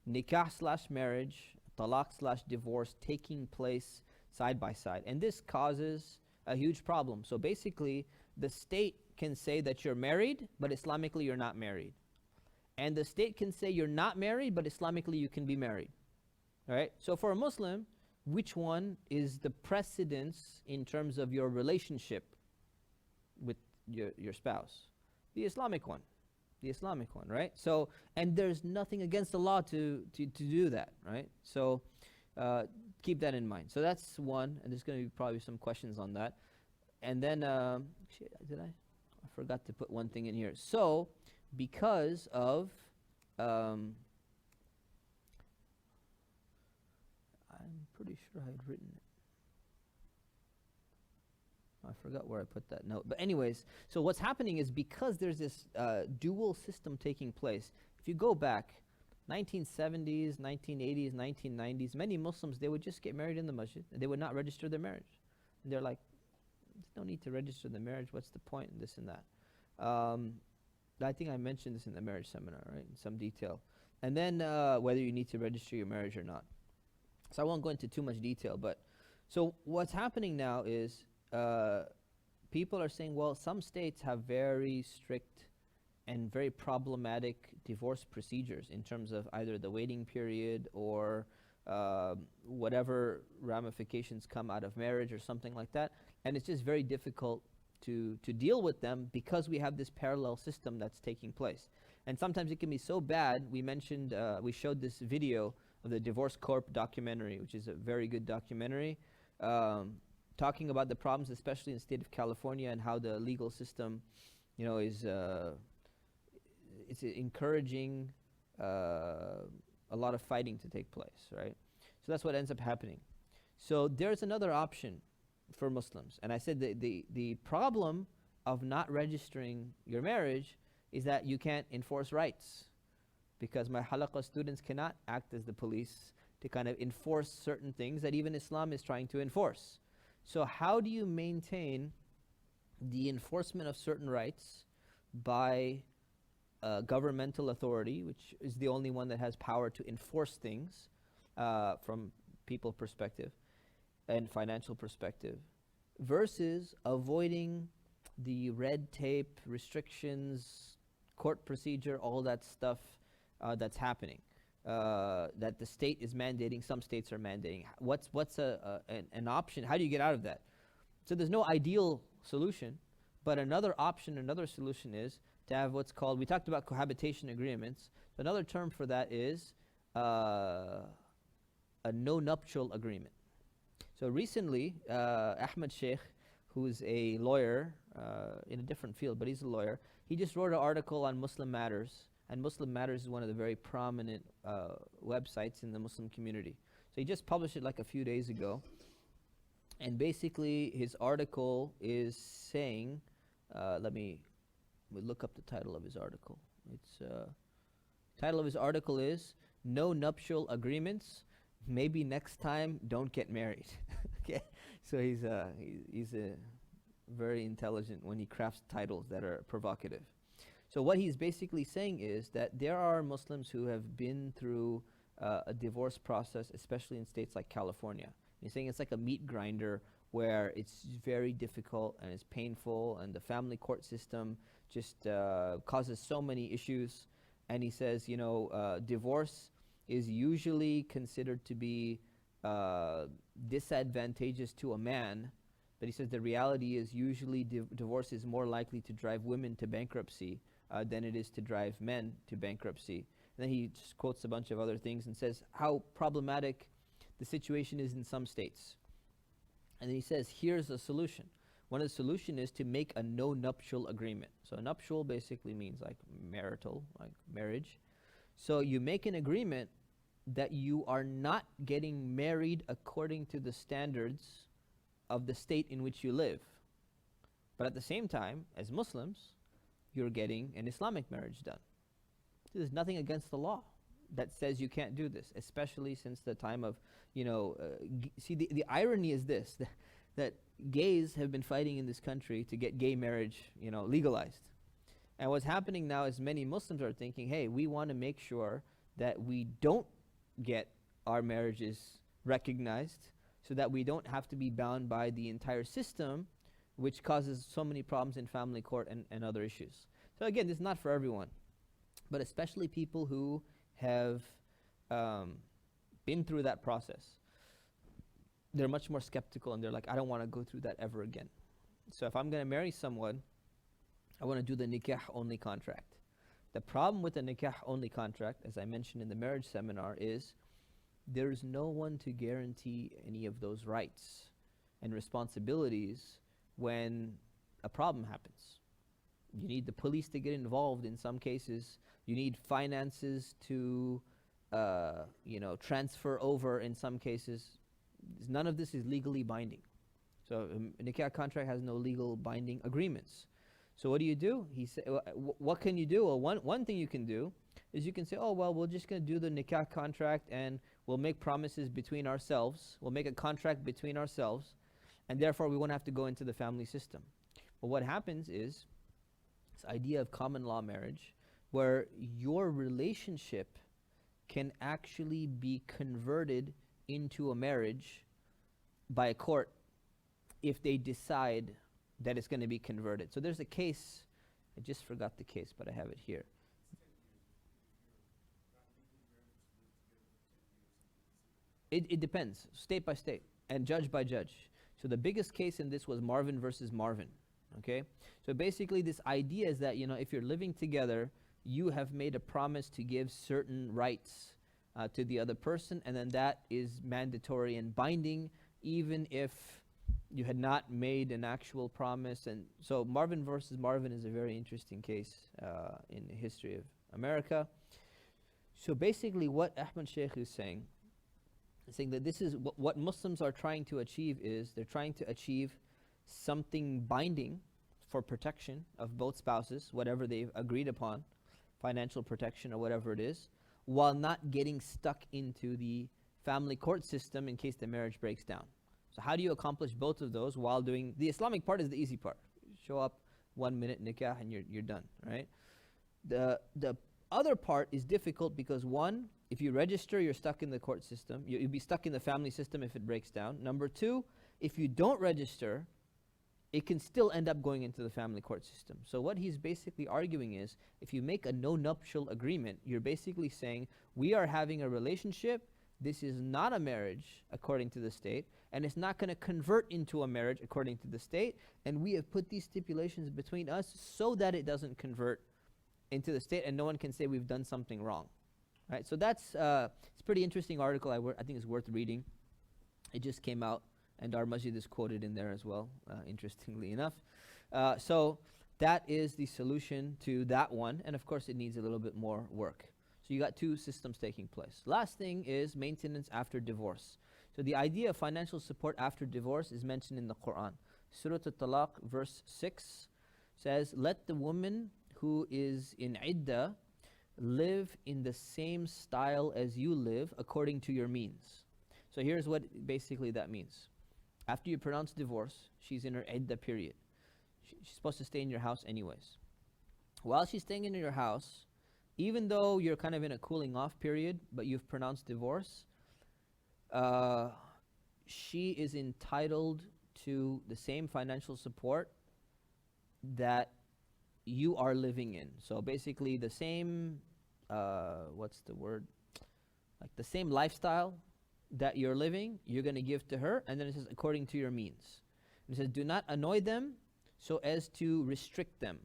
nikah/marriage, talaq/divorce taking place side by side. And this causes a huge problem. So basically, the state can say that you're married, but Islamically you're not married. And the state can say you're not married, but Islamically you can be married. All right? So for a Muslim, which one is the precedence in terms of your relationship with your spouse? The Islamic one. The Islamic one, right? So, and there's nothing against the law to do that, right? So keep that in mind. So that's one, and there's going to be probably some questions on that. And then, I forgot to put one thing in here. So, because of, I'm pretty sure I had written it. I forgot where I put that note. But anyways, so what's happening is because there's this dual system taking place, if you go back, 1970s, 1980s, 1990s, many Muslims, they would just get married in the masjid, and they would not register their marriage. And they're like, there's no need to register the marriage, what's the point, and this and that. I think I mentioned this in the marriage seminar, right, in some detail. And then whether you need to register your marriage or not. So I won't go into too much detail, but so what's happening now is people are saying, well, some states have very strict and very problematic divorce procedures in terms of either the waiting period or whatever ramifications come out of marriage or something like that. And it's just very difficult to deal with them because we have this parallel system that's taking place. And sometimes it can be so bad. We mentioned, we showed this video of the Divorce Corp documentary, which is a very good documentary, talking about the problems, especially in the state of California, and how the legal system, you know, is it's encouraging a lot of fighting to take place, right? So that's what ends up happening. So there's another option for Muslims, and I said the problem of not registering your marriage is that you can't enforce rights, because my halaqah students cannot act as the police to kind of enforce certain things that even Islam is trying to enforce. So how do you maintain the enforcement of certain rights by a governmental authority, which is the only one that has power to enforce things from people perspective and financial perspective, versus avoiding the red tape, restrictions, court procedure, all that stuff that's happening, that the state is mandating, some states are mandating. What's an option? How do you get out of that? So there's no ideal solution, but another option, another solution is to have what's called, we talked about cohabitation agreements. So another term for that is a no-nuptial agreement. So recently, Ahmed Shaykh, who's a lawyer in a different field, but he's a lawyer, he just wrote an article on Muslim Matters. And Muslim Matters is one of the very prominent websites in the Muslim community. So he just published it like a few days ago. And basically his article is saying, let me look up the title of his article. It's title of his article is No Nuptial Agreements. Maybe next time don't get married. Okay, so he's a very intelligent when he crafts titles that are provocative. So what he's basically saying is that there are Muslims who have been through a divorce process, especially in states like California. He's saying it's like a meat grinder where it's very difficult and it's painful, and the family court system just causes so many issues. And he says, you know, divorce is usually considered to be disadvantageous to a man, but he says the reality is usually divorce is more likely to drive women to bankruptcy than it is to drive men to bankruptcy. And then he just quotes a bunch of other things and says how problematic the situation is in some states. And then he says, here's a solution. One of the solutions is to make a no-nuptial agreement. So a nuptial basically means like marital, like marriage. So you make an agreement that you are not getting married according to the standards of the state in which you live. But at the same time, as Muslims, you're getting an Islamic marriage done. There's nothing against the law that says you can't do this, especially since the time of, see, the irony is this, that gays have been fighting in this country to get gay marriage, legalized. And what's happening now is many Muslims are thinking, hey, we want to make sure that we don't get our marriages recognized so that we don't have to be bound by the entire system, which causes so many problems in family court and other issues. So again, this is not for everyone, but especially people who have been through that process. They're much more skeptical and they're like, I don't want to go through that ever again. So if I'm going to marry someone, I want to do the nikah only contract. The problem with the nikah only contract, as I mentioned in the marriage seminar, is there's no one to guarantee any of those rights and responsibilities when a problem happens. You need the police to get involved in some cases. You need finances to transfer over in some cases. None of this is legally binding. So a nikah contract has no legal binding agreements. So what do you do? He said, what can you do? Well, one thing you can do is you can say, oh, well, we're just going to do the nikah contract and we'll make promises between ourselves. We'll make a contract between ourselves, and therefore we won't have to go into the family system. But what happens is this idea of common law marriage, where your relationship can actually be converted into a marriage by a court if they decide that it's going to be converted. So there's a case, I just forgot the case, but I have it here. It depends, state by state, and judge by judge. So the biggest case in this was Marvin versus Marvin, okay? So basically this idea is that, if you're living together, you have made a promise to give certain rights to the other person, and then that is mandatory and binding, even if you had not made an actual promise. And so Marvin versus Marvin is a very interesting case in the history of America. So basically what Ahmad Shaykh is saying that this is what Muslims are trying to achieve, is they're trying to achieve something binding for protection of both spouses, whatever they've agreed upon, financial protection or whatever it is, while not getting stuck into the family court system in case the marriage breaks down. So how do you accomplish both of those while doing, the Islamic part is the easy part. Show up 1 minute nikah and you're done, right? The other part is difficult because one, if you register, you're stuck in the court system. You'll be stuck in the family system if it breaks down. Number two, if you don't register, it can still end up going into the family court system. So what he's basically arguing is, if you make a no-nuptial agreement, you're basically saying, we are having a relationship, this is not a marriage according to the state, and it's not going to convert into a marriage according to the state, and we have put these stipulations between us so that it doesn't convert into the state, and no one can say we've done something wrong. Right? So that's it's a pretty interesting article. I think it's worth reading. It just came out, and our masjid is quoted in there as well, interestingly enough. So that is the solution to that one, and of course it needs a little bit more work. So you got two systems taking place. Last thing is maintenance after divorce. So the idea of financial support after divorce is mentioned in the Quran. Surah At-Talaq verse 6 says, let the woman who is in iddah live in the same style as you live according to your means. So here's what basically that means. After you pronounce divorce, she's in her iddah period. She's supposed to stay in your house anyways. While she's staying in your house, even though you're kind of in a cooling off period, but you've pronounced divorce, she is entitled to the same financial support that you are living in. So basically the same, what's the word? Like the same lifestyle that you're living, you're going to give to her, and then it says according to your means. It says do not annoy them so as to restrict them,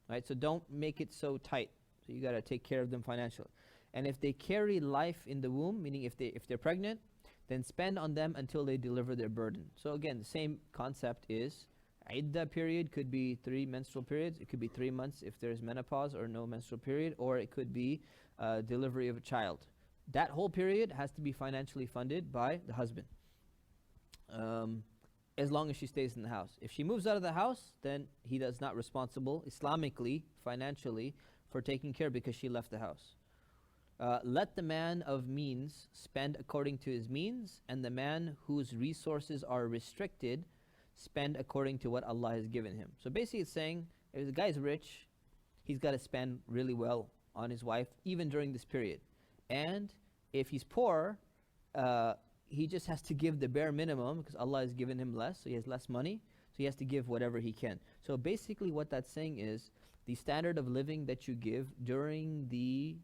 right? So don't make it so tight. So you got to take care of them financially. And if they carry life in the womb, meaning if they're pregnant, then spend on them until they deliver their burden. So again, the same concept is iddah period could be 3 menstrual periods. It could be 3 months if there's menopause or no menstrual period, or it could be delivery of a child. that whole period has to be financially funded by the husband, um, as long as she stays in the house. If she moves out of the house, then he is not responsible Islamically, financially, for taking care because she left the house. Let the man of means spend according to his means, and the man whose resources are restricted spend according to what Allah has given him. So basically, it's saying if the guy's rich, he's got to spend really well on his wife, even during this period. And if he's poor, he just has to give the bare minimum because Allah has given him less, so he has less money, so he has to give whatever he can. So basically, what that's saying is the standard of living that you give during the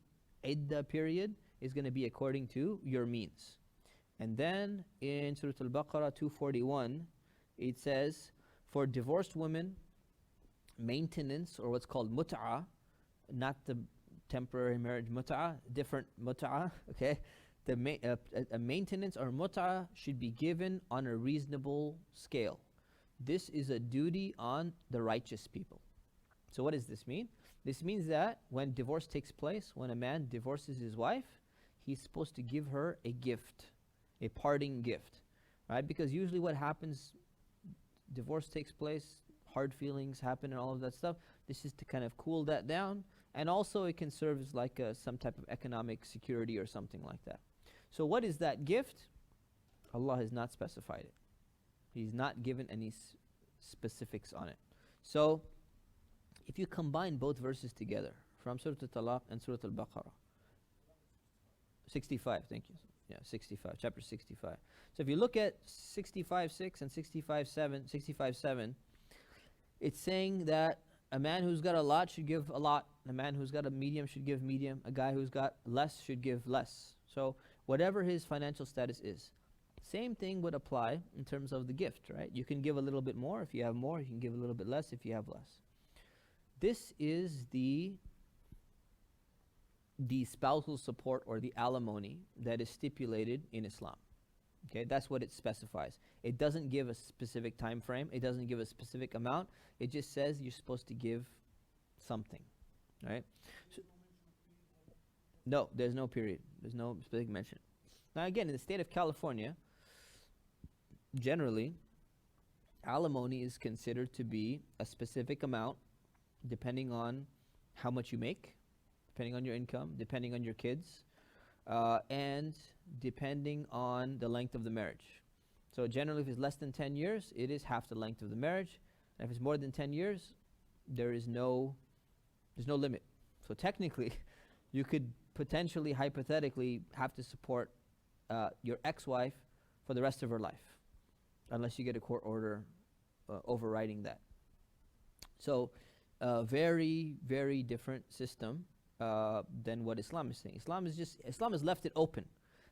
iddah period is going to be according to your means. And then in Surah Al-Baqarah 241, it says, for divorced women, maintenance, or what's called mut'ah, not the temporary marriage mut'ah, different mut'ah, okay? A maintenance or mut'ah should be given on a reasonable scale. This is a duty on the righteous people. So what does this mean? This means that when divorce takes place, when a man divorces his wife, he's supposed to give her a gift, a parting gift, right? Because usually what happens, divorce takes place, hard feelings happen and all of that stuff. This is to kind of cool that down, and also it can serve as like some type of economic security or something like that. So what is that gift? Allah has not specified it. He's not given any specifics on it. So if you combine both verses together from Surah Al-Talaq and Surah Al-Baqarah, 65, thank you. Yeah, 65, chapter 65. So if you look at 65:6 and 65:7, it's saying that a man who's got a lot should give a lot, a man who's got a medium should give medium, a guy who's got less should give less. So whatever his financial status is. Same thing would apply in terms of the gift, right? You can give a little bit more if you have more, you can give a little bit less if you have less. This is the spousal support or the alimony that is stipulated in Islam. Okay, that's what it specifies. It doesn't give a specific time frame. It doesn't give a specific amount. It just says you're supposed to give something, right? So, no, there's no period. There's no specific mention. Now again, in the state of California, generally, alimony is considered to be a specific amount depending on how much you make, depending on your income, depending on your kids, and depending on the length of the marriage. So generally, if it's less than 10 years, it is half the length of the marriage. And if it's more than 10 years, there's no limit. So technically, you could potentially, hypothetically, have to support your ex-wife for the rest of her life, unless you get a court order overriding that. So very, very different system than what Islam is saying. Islam has left it open.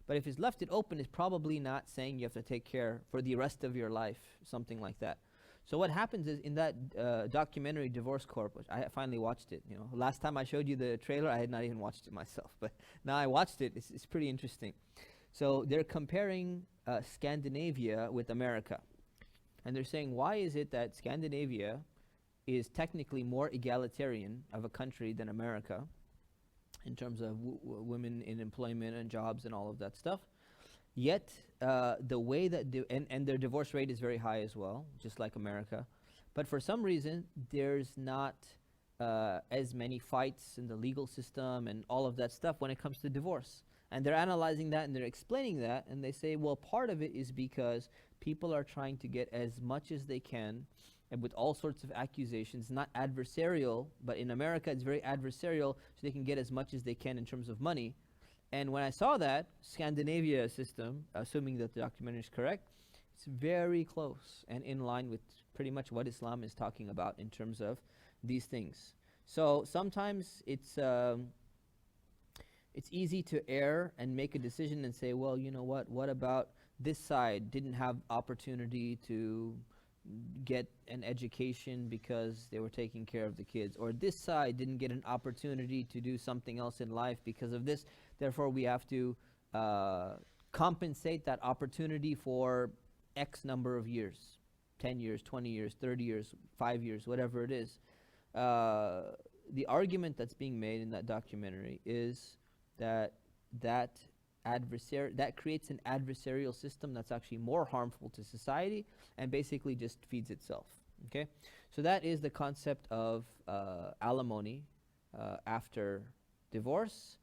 But if it's left it open, it's probably not saying you have to take care for the rest of your life, something like that. So what happens is in that documentary Divorce Corp, which I finally watched it. You know, last time I showed you the trailer, I had not even watched it myself, but now I watched it. It's pretty interesting. So they're comparing Scandinavia with America, and they're saying, why is it that Scandinavia is technically more egalitarian of a country than America in terms of women in employment and jobs and all of that stuff? Yet, the way that, and their divorce rate is very high as well, just like America. But for some reason, there's not as many fights in the legal system and all of that stuff when it comes to divorce. And they're analyzing that and they're explaining that, and they say, well, part of it is because people are trying to get as much as they can, and with all sorts of accusations, not adversarial, but in America it's very adversarial, so they can get as much as they can in terms of money. And when I saw that Scandinavia system, assuming that the documentary is correct, it's very close and in line with pretty much what Islam is talking about in terms of these things. So sometimes it's easy to err and make a decision and say, well, you know what about this side didn't have opportunity to get an education because they were taking care of the kids, or this side didn't get an opportunity to do something else in life because of this, therefore we have to compensate that opportunity for X number of years, 10 years, 20 years, 30 years, 5 years, whatever it is. The argument that's being made in that documentary is that that creates an adversarial system that's actually more harmful to society and basically just feeds itself. Okay, so that is the concept of alimony after divorce.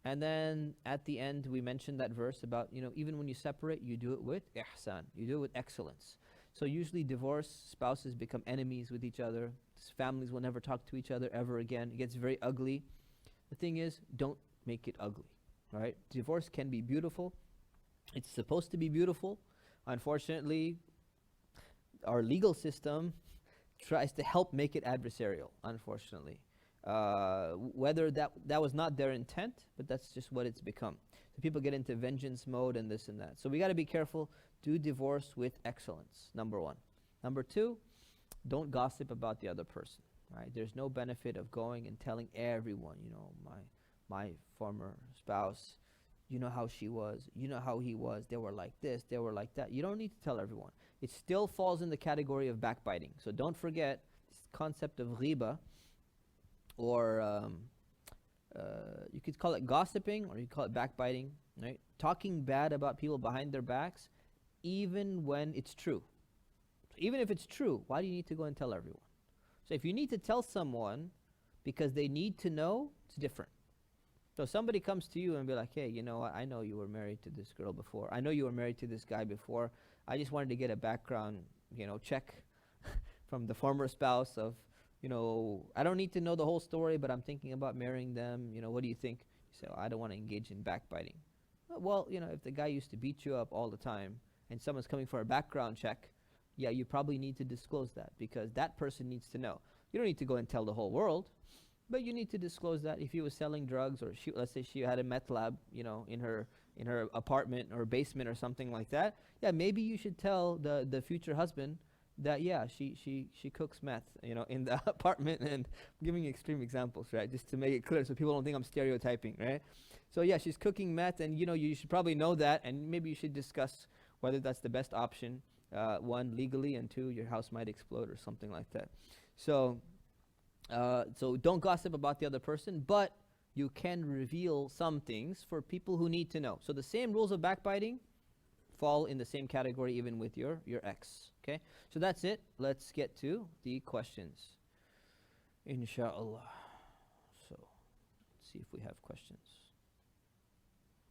And then at the end, we mentioned that verse about, even when you separate, you do it with ihsan, you do it with excellence. So usually divorced spouses become enemies with each other. Families will never talk to each other ever again. It gets very ugly. The thing is, don't make it ugly, right? Divorce can be beautiful. It's supposed to be beautiful. Unfortunately, our legal system tries to help make it adversarial, unfortunately. Whether that was not their intent, but that's just what it's become. So people get into vengeance mode and this and that. So we got to be careful. Do divorce with excellence, number one. Number two, don't gossip about the other person, right? There's no benefit of going and telling everyone, my former spouse, you know how she was, you know how he was, they were like this, they were like that. You don't need to tell everyone. It still falls in the category of backbiting. So don't forget this concept of ghiba, or you could call it gossiping, or you call it backbiting, right? Talking bad about people behind their backs, even when it's true. So even if it's true, why do you need to go and tell everyone? So if you need to tell someone because they need to know, it's different. So somebody comes to you and be like, hey, you know what, I know you were married to this girl before. I know you were married to this guy before. I just wanted to get a background, check from the former spouse of, I don't need to know the whole story, but I'm thinking about marrying them. What do you think? You say, I don't want to engage in backbiting. Well, if the guy used to beat you up all the time and someone's coming for a background check, yeah, you probably need to disclose that, because that person needs to know. You don't need to go and tell the whole world, but you need to disclose that. If he was selling drugs, or let's say she had a meth lab, in her apartment or basement or something like that, yeah, maybe you should tell the future husband that, yeah, she cooks meth, in the apartment. And I'm giving extreme examples, right, just to make it clear so people don't think I'm stereotyping, right? So yeah, she's cooking meth, and you should probably know that, and maybe you should discuss whether that's the best option, one, legally, and two, your house might explode or something like that. So don't gossip about the other person, but you can reveal some things for people who need to know. So the same rules of backbiting fall in the same category even with your ex. Okay? So that's it. Let's get to the questions, inshallah. So let's see if we have questions.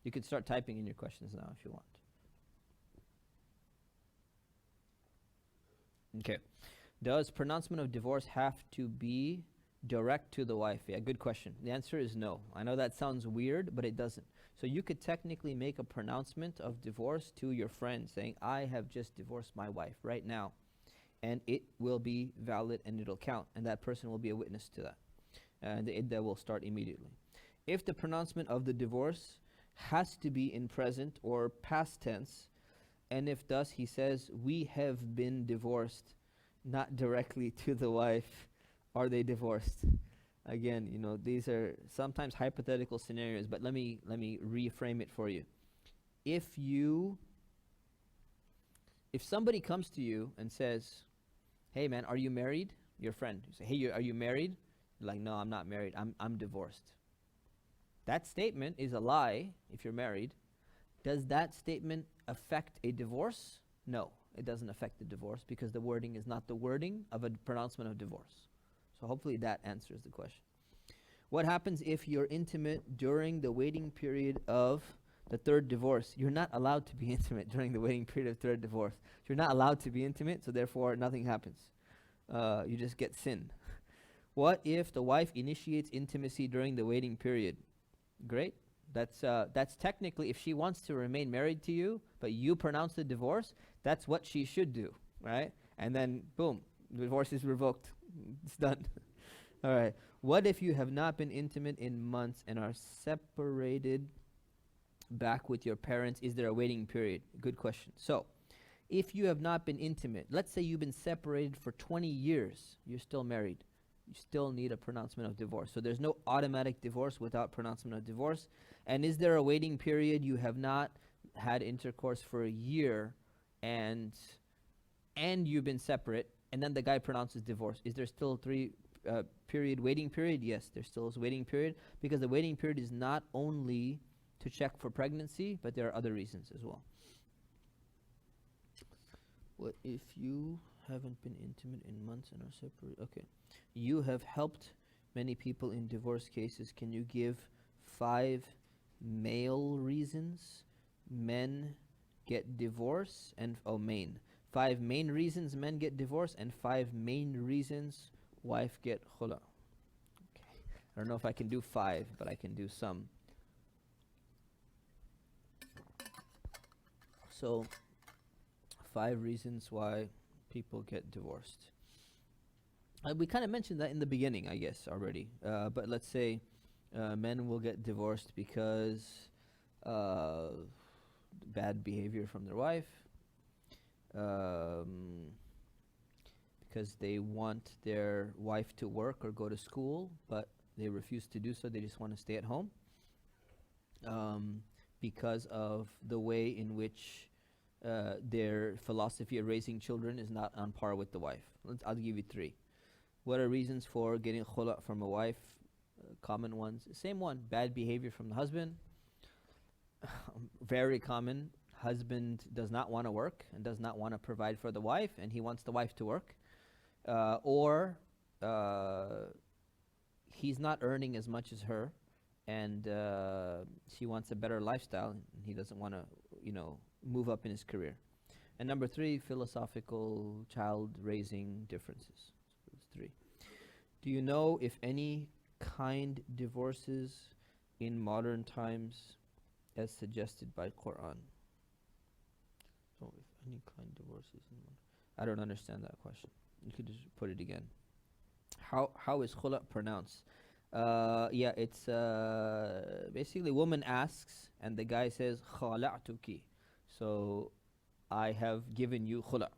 You can start typing in your questions now if you want. Okay. Does pronouncement of divorce have to be direct to the wife? Yeah, good question. The answer is no. I know that sounds weird, but it doesn't. So you could technically make a pronouncement of divorce to your friend saying, I have just divorced my wife right now. And it will be valid and it'll count. And that person will be a witness to that. And the iddah will start immediately. If the pronouncement of the divorce has to be in present or past tense, and if thus he says, we have been divorced, not directly to the wife, are they divorced? Again, these are sometimes hypothetical scenarios, but let me reframe it for you. If somebody comes to you and says, hey man, are you married? Your friend. You say, hey, are you married? You're like, no, I'm not married. I'm divorced. That statement is a lie if you're married. Does that statement affect a divorce? No, it doesn't affect the divorce, because the wording is not the wording of a pronouncement of divorce. So hopefully that answers the question. What happens if you're intimate during the waiting period of the third divorce? You're not allowed to be intimate during the waiting period of third divorce. You're not allowed to be intimate, so therefore nothing happens. You just get sin. What if the wife initiates intimacy during the waiting period? Great. That's technically, if she wants to remain married to you, but you pronounce the divorce, that's what she should do, right? And then, boom, the divorce is revoked. It's done. All right. What if you have not been intimate in months and are separated back with your parents? Is there a waiting period? Good question. So, if you have not been intimate, let's say you've been separated for 20 years, you're still married, you still need a pronouncement of divorce. So there's no automatic divorce without pronouncement of divorce. And is there a waiting period? You have not had intercourse for a year and you've been separate, and then the guy pronounces divorce. Is there still waiting period? Yes, there still is waiting period, because the waiting period is not only to check for pregnancy, but there are other reasons as well. What if you haven't been intimate in months and are separate? Okay. You have helped many people in divorce cases. Can you give 5 male reasons men get divorce and 5 main reasons men get divorce and 5 main reasons wife get khula. Okay. I don't know if I can do 5, but I can do some. So 5 reasons why people get divorced. We kind of mentioned that in the beginning, I guess, already. But let's say men will get divorced because bad behavior from their wife, because they want their wife to work or go to school, but they refuse to do so. They just want to stay at home. Because of the way in which their philosophy of raising children is not on par with the wife. I'll give you 3. What are reasons for getting khula from a wife? Common ones. Same one. Bad behavior from the husband. Very common. Husband does not want to work and does not want to provide for the wife, and he wants the wife to work. Or he's not earning as much as her, and she wants a better lifestyle, and he doesn't want to, move up in his career. And number 3, philosophical child raising differences. So it's 3. Do you know if any kind divorces in modern times as suggested by Quran? So if any kind divorces in I don't understand that question. You could just put it again. How is khula pronounced? Yeah, it's basically woman asks and the guy says khala'tuki. So I have given you khula.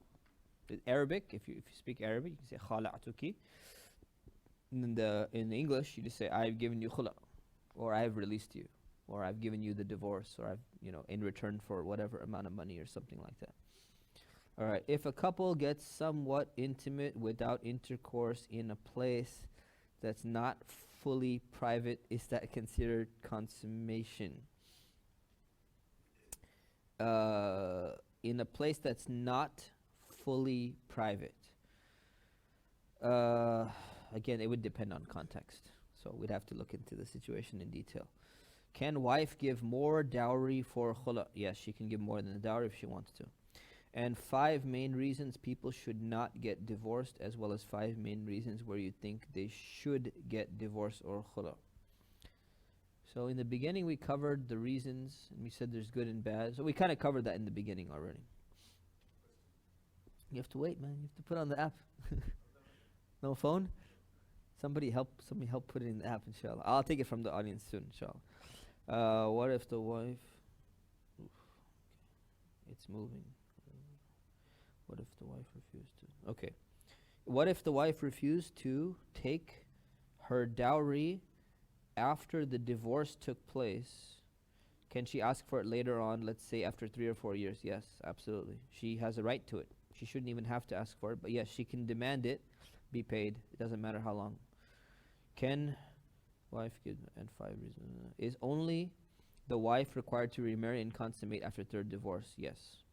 In Arabic, if you speak Arabic, you can say khala'tuki. In English, you just say I've given you khula, or I have released you, or I've given you the divorce, or I've in return for whatever amount of money or something like that. All right. If a couple gets somewhat intimate without intercourse in a place that's not fully private, is that considered consummation? In a place that's not fully private. Again, it would depend on context. So we'd have to look into the situation in detail. Can wife give more dowry for khula? Yes, she can give more than the dowry if she wants to. And 5 main reasons people should not get divorced, as well as 5 main reasons where you think they should get divorced or khula. So in the beginning we covered the reasons, and we said there's good and bad. So we kind of covered that in the beginning already. You have to wait, man. You have to put on the app. No phone? Somebody help put it in the app, inshallah. I'll take it from the audience soon, inshallah. What if the wife... It's moving. What if the wife refused to... Okay. What if the wife refused to take her dowry after the divorce took place? Can she ask for it later on, let's say after 3 or 4 years? Yes, absolutely. She has a right to it. She shouldn't even have to ask for it, but yes, she can demand it be paid. It doesn't matter how long. Can wife give... And 5 reasons. Is only the wife required to remarry and consummate after 3rd divorce? Yes.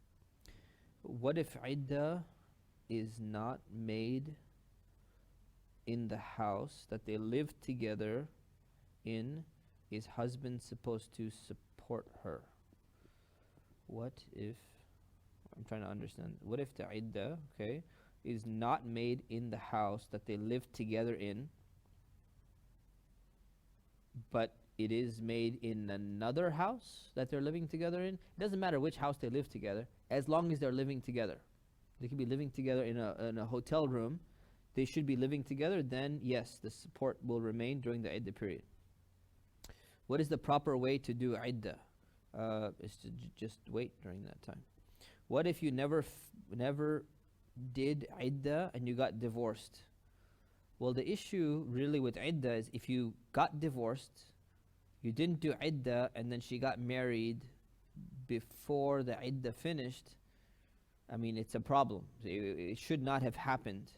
What if iddah is not made in the house that they live together in? Is husband supposed to support her? What if... I'm trying to understand. What if the iddah, okay, is not made in the house that they live together in, but it is made in another house that they're living together in? It doesn't matter which house they live together, as long as they're living together. They could be living together in a hotel room. They should be living together. Then yes, the support will remain during the iddah period. What is the proper way to do iddah? Is to just wait during that time. What if you never did iddah and you got divorced? Well, the issue really with iddah is if you got divorced, you didn't do iddah, and then she got married before the iddah finished, I mean, it's a problem. It should not have happened.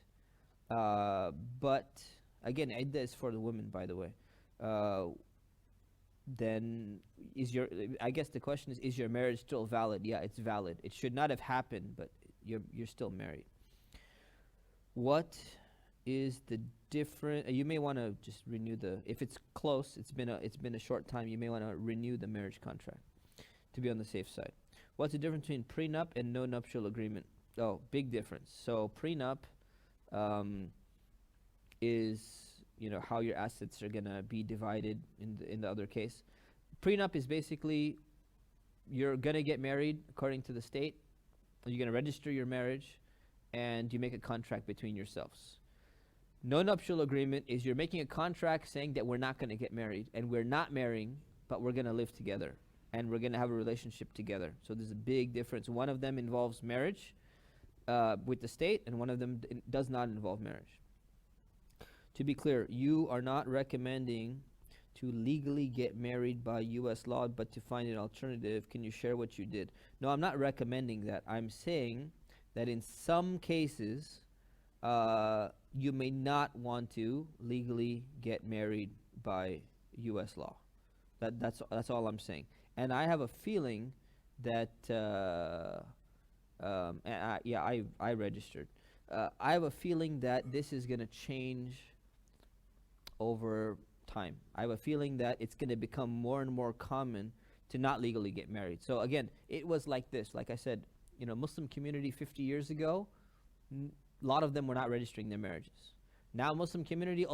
But again, iddah is for the women, by the way. then is your I guess the question is your marriage still valid? Yeah, it's valid. It should not have happened, but you're still married. What is the different? You may want to just renew the. If it's close, it's been a short time. You may want to renew the marriage contract to be on the safe side. What's the difference between prenup and no nuptial agreement? Oh, big difference. So prenup um, is how your assets are gonna be divided in the other case. Prenup is basically you're gonna get married according to the state. You're gonna register your marriage, and you make a contract between yourselves. No nuptial agreement is you're making a contract saying that we're not gonna get married and we're not marrying, but we're gonna live together and we're gonna have a relationship together. So there's a big difference. One of them involves marriage with the state, and one of them does not involve marriage. To be clear, you are not recommending to legally get married by U.S. law, but to find an alternative. Can you share what you did? No, I'm not recommending that. I'm saying that in some cases, you may not want to legally get married by U.S. law. That's all I'm saying. And I have a feeling that I registered. I have a feeling that this is going to change over time. I have a feeling that it's going to become more and more common to not legally get married. So again, it was like this. Like I said, Muslim community 50 years ago, a lot of them were not registering their marriages. Now Muslim community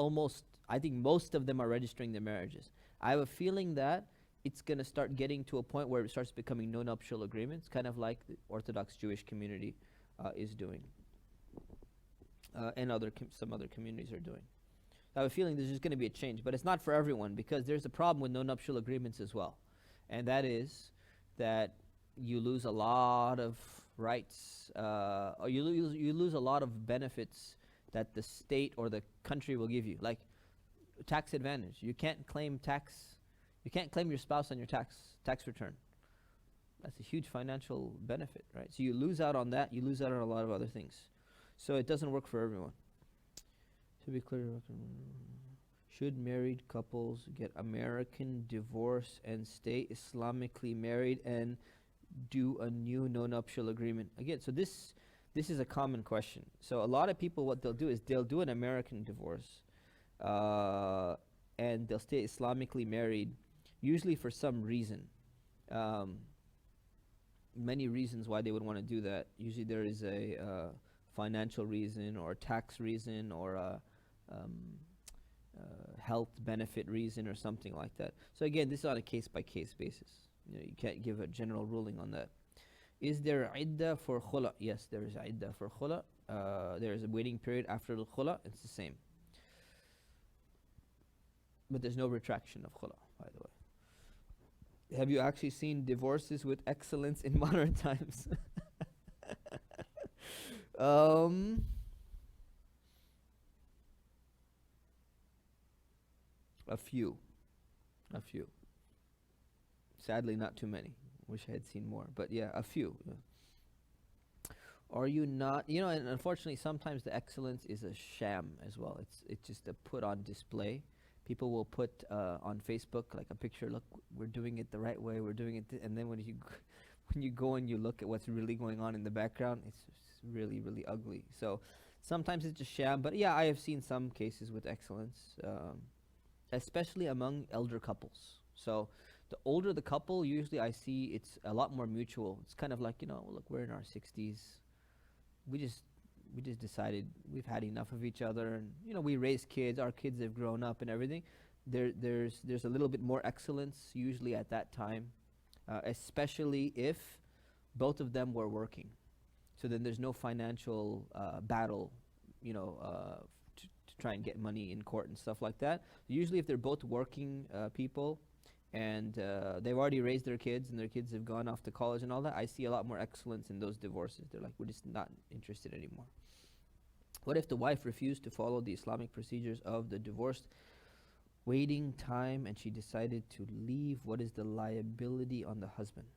I think most of them are registering their marriages. I have a feeling that it's going to start getting to a point where it starts becoming no nuptial agreements, kind of like the Orthodox Jewish community is doing, and some other communities are doing. I have a feeling there's just going to be a change, but it's not for everyone, because there's a problem with no nuptial agreements as well, and that is that you lose a lot of rights, or you lose a lot of benefits that the state or the country will give you, like tax advantage. You can't claim your spouse on your tax return. That's a huge financial benefit, right? So you lose out on that. You lose out on a lot of other things. So it doesn't work for everyone. To be clear, should married couples get American divorce and stay Islamically married and do a new no-nuptial agreement? Again, so this is a common question. So a lot of people, what they'll do is they'll do an American divorce, and they'll stay Islamically married, usually for some reason. Many reasons why they would want to do that. Usually there is a financial reason, or a tax reason, or a health benefit reason, or something like that. So again, this is on a case-by-case basis. You can't give a general ruling on that. Is there iddah for khula? Yes, there is iddah for khula. There is a waiting period after the khula. It's the same. But there's no retraction of khula, by the way. Have you actually seen divorces with excellence in modern times? A few. Sadly, not too many. Wish I had seen more, but yeah, a few. Yeah. Are you not? And unfortunately, sometimes the excellence is a sham as well. It's just a put on display. People will put on Facebook like a picture. Look, we're doing it the right way. We're doing it, and then when you go and you look at what's really going on in the background, it's just really, really ugly. So sometimes it's a sham, but yeah, I have seen some cases with excellence, especially among elder couples. So the older the couple, usually I see it's a lot more mutual. It's kind of like, look, we're in our 60s. We just decided we've had enough of each other, and we raise kids. Our kids have grown up and everything. There's a little bit more excellence usually at that time, especially if both of them were working. So then there's no financial battle, to try and get money in court and stuff like that. Usually, if they're both working people, and they've already raised their kids, and their kids have gone off to college and all that, I see a lot more excellence in those divorces. They're like, we're just not interested anymore. What if the wife refused to follow the Islamic procedures of the divorce waiting time, and she decided to leave? What is the liability on the husband?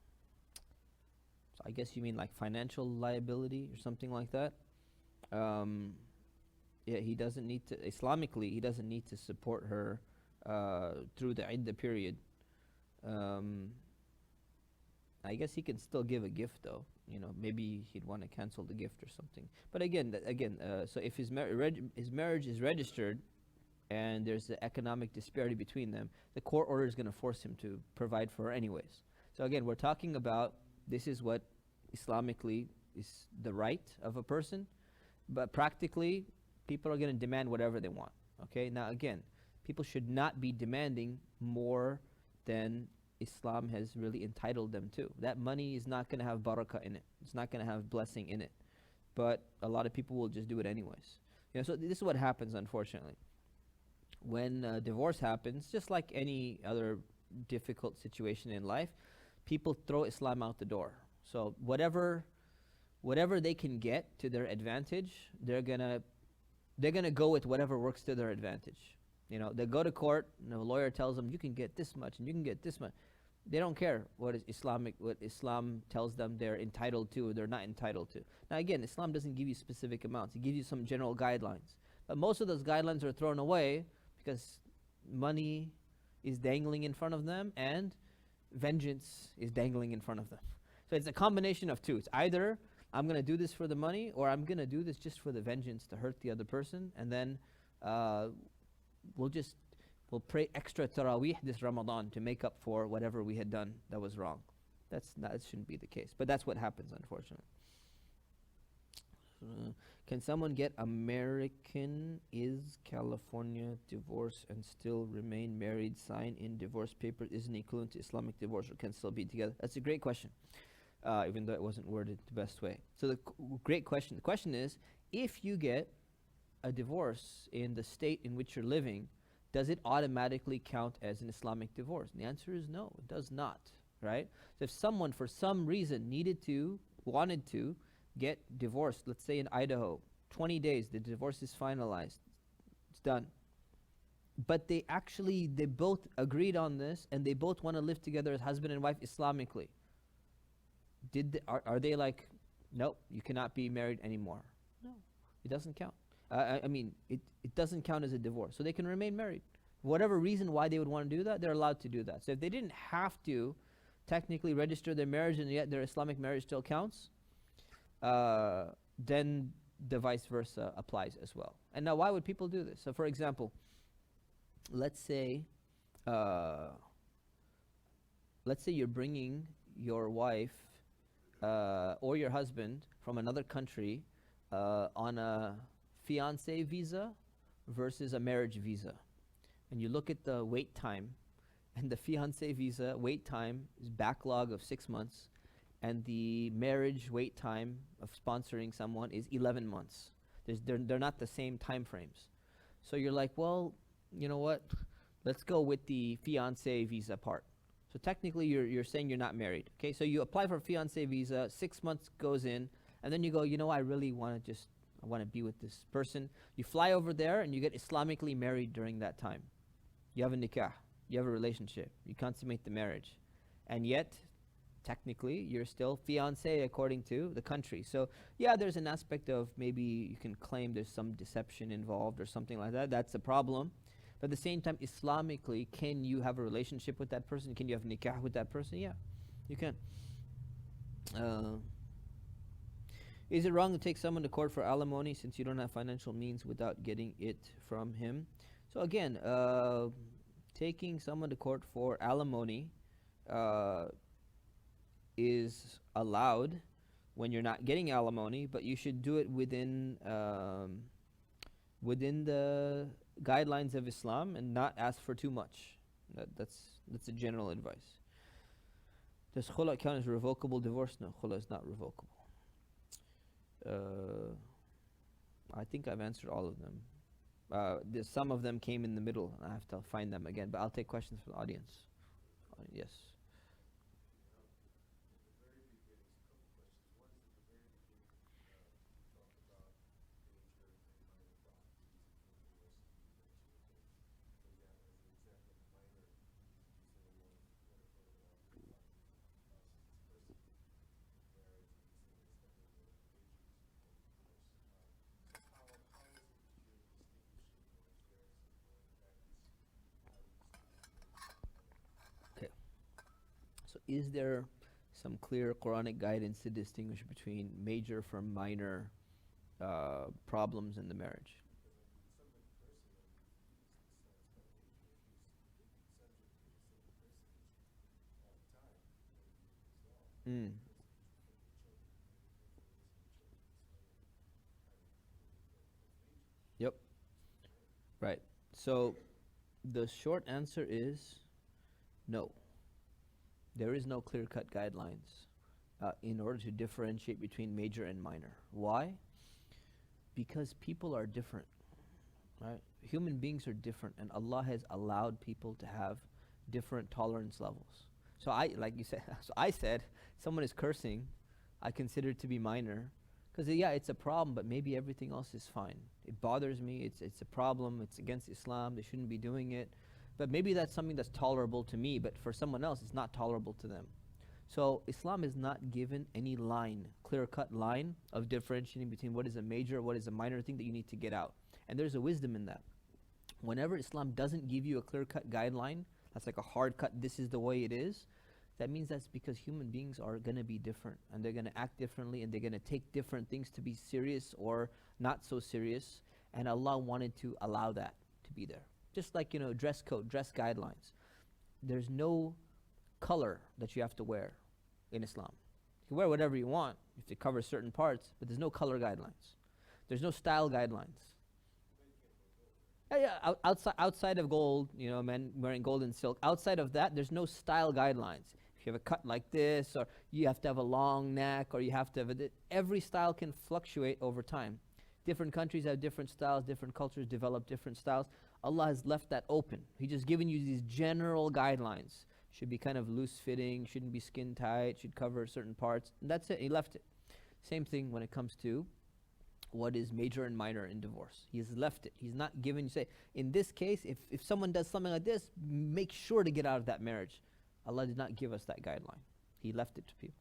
So I guess you mean like financial liability or something like that. Yeah, he doesn't need to, Islamically, he doesn't need to support her through the iddah period. Um, I guess he can still give a gift though. Maybe he'd want to cancel the gift or something. But so if his marriage is registered and there's an economic disparity between them, the court order is going to force him to provide for her anyways. So again, we're talking about this is what Islamically is the right of a person, but practically, people are going to demand whatever they want. Okay, now again, people should not be demanding more than Islam has really entitled them to. That money is not going to have barakah in it. It's not going to have blessing in it. But a lot of people will just do it anyways. So this is what happens, unfortunately. When divorce happens, just like any other difficult situation in life, people throw Islam out the door. So whatever they can get to their advantage, they're gonna go with whatever works to their advantage. They go to court, and the lawyer tells them you can get this much and you can get this much. They don't care what Islam tells them they're entitled to or they're not entitled to. Now again, Islam doesn't give you specific amounts. It gives you some general guidelines. But most of those guidelines are thrown away because money is dangling in front of them and vengeance is dangling in front of them. So it's a combination of two. It's either I'm going to do this for the money, or I'm going to do this just for the vengeance to hurt the other person, and then we'll pray extra tarawih this Ramadan to make up for whatever we had done that was wrong. That shouldn't be the case, but that's what happens, unfortunately. Can someone get American is California divorce and still remain married, sign in divorce papers? Isn't equivalent to Islamic divorce, or can still be together? That's a great question, even though it wasn't worded the best way. So great question. The question is, if you get a divorce in the state in which you're living, does it automatically count as an Islamic divorce? And the answer is no, it does not, right? So if someone for some reason wanted to get divorced, let's say in Idaho, 20 days, the divorce is finalized, it's done. But they both agreed on this, and they both want to live together as husband and wife Islamically. Are they like, nope, you cannot be married anymore? No, it doesn't count. It doesn't count as a divorce. So they can remain married. Whatever reason why they would want to do that, they're allowed to do that. So if they didn't have to technically register their marriage and yet their Islamic marriage still counts, then the vice versa applies as well. And now why would people do this? So for example, let's say you're bringing your wife or your husband from another country on a fiancé visa versus a marriage visa. And you look at the wait time, and the fiancé visa wait time is backlog of 6 months, and the marriage wait time of sponsoring someone is 11 months. They're not the same time frames. So you're like, well, you know what? Let's go with the fiancé visa part. So technically you're saying you're not married. Okay, so you apply for a fiancé visa, 6 months goes in, and then you go, I really want to be with this person. You fly over there and you get Islamically married during that time. You have a nikah, you have a relationship, you consummate the marriage. And yet, technically, you're still fiancé according to the country. So yeah, there's an aspect of maybe you can claim there's some deception involved or something like that. That's a problem. But at the same time, Islamically, can you have a relationship with that person? Can you have nikah with that person? Yeah, you can. Is it wrong to take someone to court for alimony since you don't have financial means without getting it from him? So again, taking someone to court for alimony is allowed when you're not getting alimony, but you should do it within the guidelines of Islam and not ask for too much. That's a general advice. Does khula count as revocable divorce? No, khula is not revocable. I think I've answered all of them. Some of them came in the middle, and I have to find them again, but I'll take questions from the audience. Yes. Okay. is there some clear Quranic guidance to distinguish between major from minor problems in the marriage? Mm. Yep. Right. So the short answer is no. There is no clear-cut guidelines in order to differentiate between major and minor. Why? Because people are different, right? Human beings are different, and Allah has allowed people to have different tolerance levels. So I, like you said, so I said, someone is cursing, I consider it to be minor, because yeah, it's a problem, but maybe everything else is fine. It bothers me. It's a problem. It's against Islam. They shouldn't be doing it. But maybe that's something that's tolerable to me, but for someone else, it's not tolerable to them. So Islam is not given any line, clear-cut line of differentiating between what is a major, what is a minor thing that you need to get out. And there's a wisdom in that. Whenever Islam doesn't give you a clear-cut guideline, that's like a hard cut, this is the way it is, that means that's because human beings are going to be different, and they're going to act differently, and they're going to take different things to be serious or not so serious, and Allah wanted to allow that to be there. Just like, dress code, dress guidelines. There's no color that you have to wear in Islam. You can wear whatever you want if it covers certain parts, but there's no color guidelines. There's no style guidelines. Yeah, outside of gold, men wearing gold and silk. Outside of that, there's no style guidelines. If you have a cut like this, or you have to have a long neck, or you have to have every style can fluctuate over time. Different countries have different styles, different cultures develop different styles. Allah has left that open. He's just given you these general guidelines. Should be kind of loose fitting, shouldn't be skin tight, should cover certain parts. And that's it, he left it. Same thing when it comes to what is major and minor in divorce. He's left it. He's not given you, say, in this case, if someone does something like this, make sure to get out of that marriage. Allah did not give us that guideline. He left it to people.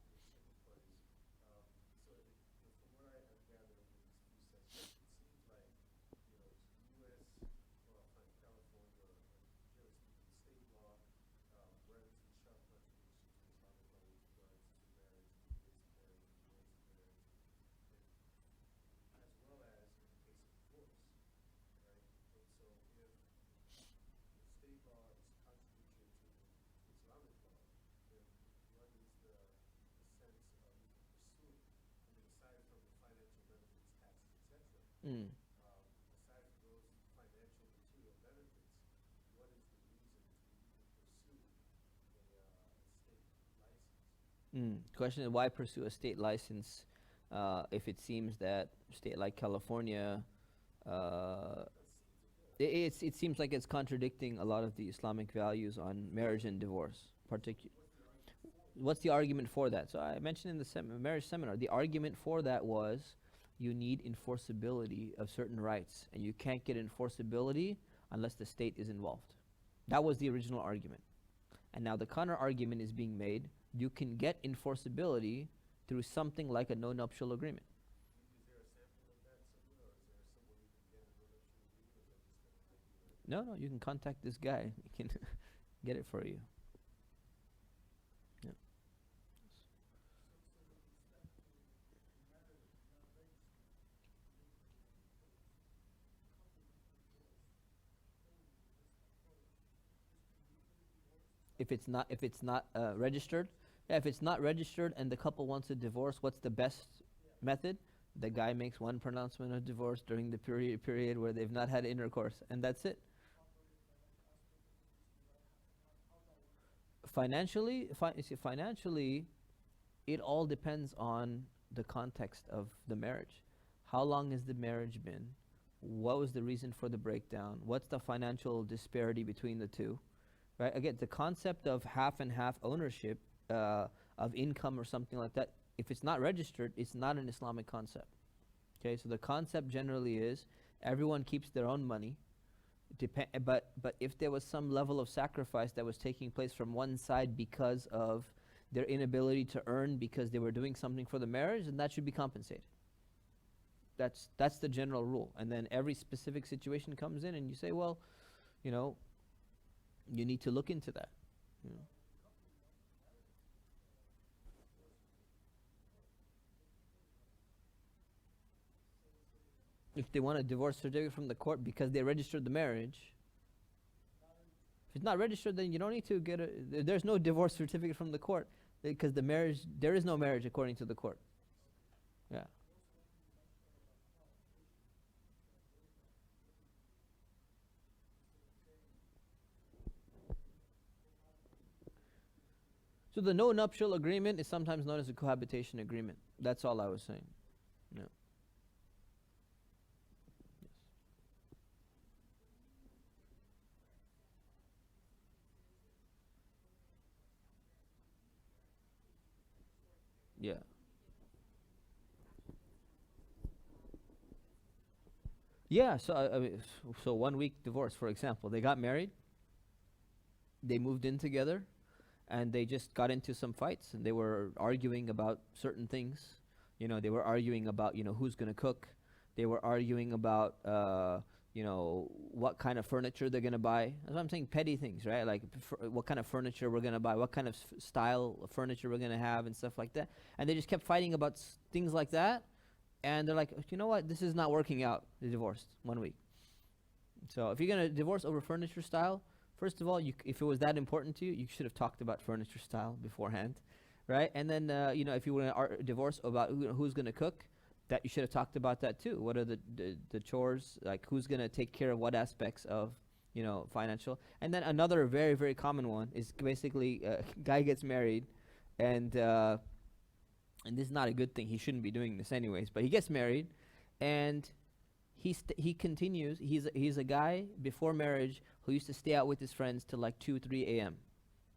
Mm. Question is, why pursue a state license if it seems that state like California, uh, it seems like it's contradicting a lot of the Islamic values on marriage and divorce. What's the argument for that? So I mentioned in the marriage seminar, the argument for that was you need enforceability of certain rights, and you can't get enforceability unless the state is involved. That was the original argument. And now the counter argument is being made, you can get enforceability through something like a no-nuptial agreement. No, no, you can contact this guy. He can get it for you. Yeah. If it's not registered, yeah, if it's not registered and the couple wants a divorce, what's the best method? The guy makes one pronouncement of divorce during the period where they've not had intercourse, and that's it. You see, financially, it all depends on the context of the marriage. How long has the marriage been? What was the reason for the breakdown? What's the financial disparity between the two? Right? Again, the concept of half and half ownership of income or something like that, if it's not registered, it's not an Islamic concept. Okay, so the concept generally is everyone keeps their own money. But if there was some level of sacrifice that was taking place from one side because of their inability to earn because they were doing something for the marriage, then that should be compensated. That's the general rule. And then every specific situation comes in and you say, well, you know, you need to look into that. You know. If they want a divorce certificate from the court because they registered the marriage, if it's not registered, then you don't need to get a. There's no divorce certificate from the court because the marriage, there is no marriage according to the court. Yeah. So the no nuptial agreement is sometimes known as a cohabitation agreement. That's all I was saying. Yeah. Yeah. Yeah. So I mean, so 1 week divorce, for example, they got married, they moved in together, and they just got into some fights, and they were arguing about certain things. They were arguing about who's gonna cook. They were arguing about what kind of furniture they're gonna buy. That's what I'm saying. Petty things, right? Like what kind of furniture we're gonna buy, what kind of style of furniture we're gonna have, and stuff like that. And they just kept fighting about things like that. And they're like, you know what? This is not working out. They divorced 1 week. So if you're gonna divorce over furniture style, first of all, if it was that important to you, you should have talked about furniture style beforehand, right? And then if you want to divorce about who's going to cook, that you should have talked about that too. What are the chores? Like who's going to take care of what aspects of financial? And then another very very common one is basically guy gets married, and this is not a good thing. He shouldn't be doing this anyways. But he gets married, and he continues. He's a guy before marriage who used to stay out with his friends till like 2, 3 a.m.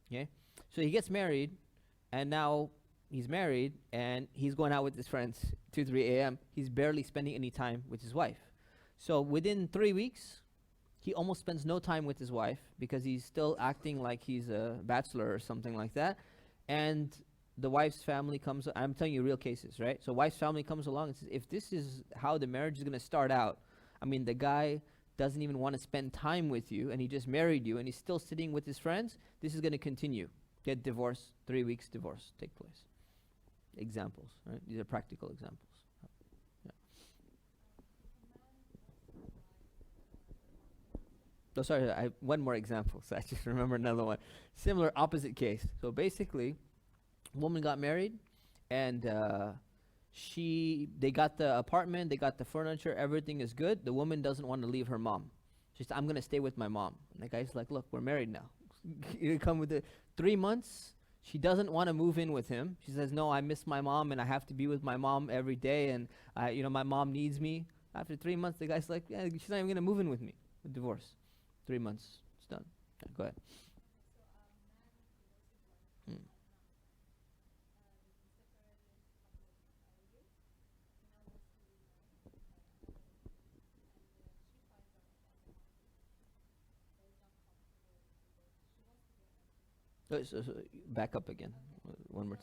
Okay, so he gets married, and now he's married, and he's going out with his friends 2, 3 a.m. He's barely spending any time with his wife. So within 3 weeks, he almost spends no time with his wife because he's still acting like he's a bachelor or something like that. And the wife's family comes. I'm telling you real cases, right? So wife's family comes along and says, if this is how the marriage is going to start out, I mean, the guy doesn't even want to spend time with you, and he just married you, and he's still sitting with his friends. This is going to continue. Get divorced. 3 weeks divorce take place. Examples, right? These are practical examples. Yeah. Oh, sorry. I have one more example. So I just remember another one. Similar, opposite case. So basically, woman got married, and they got the apartment, they got the furniture, everything is good. The woman doesn't want to leave her mom. She said, I'm going to stay with my mom. And the guy's like, look, we're married now. You come with it. 3 months, she doesn't want to move in with him. She says, no, I miss my mom, and I have to be with my mom every day, and my mom needs me. After 3 months, the guy's like, yeah, she's not even going to move in with me. Divorce. 3 months, it's done. Yeah, go ahead. Hmm. Back up again. One more.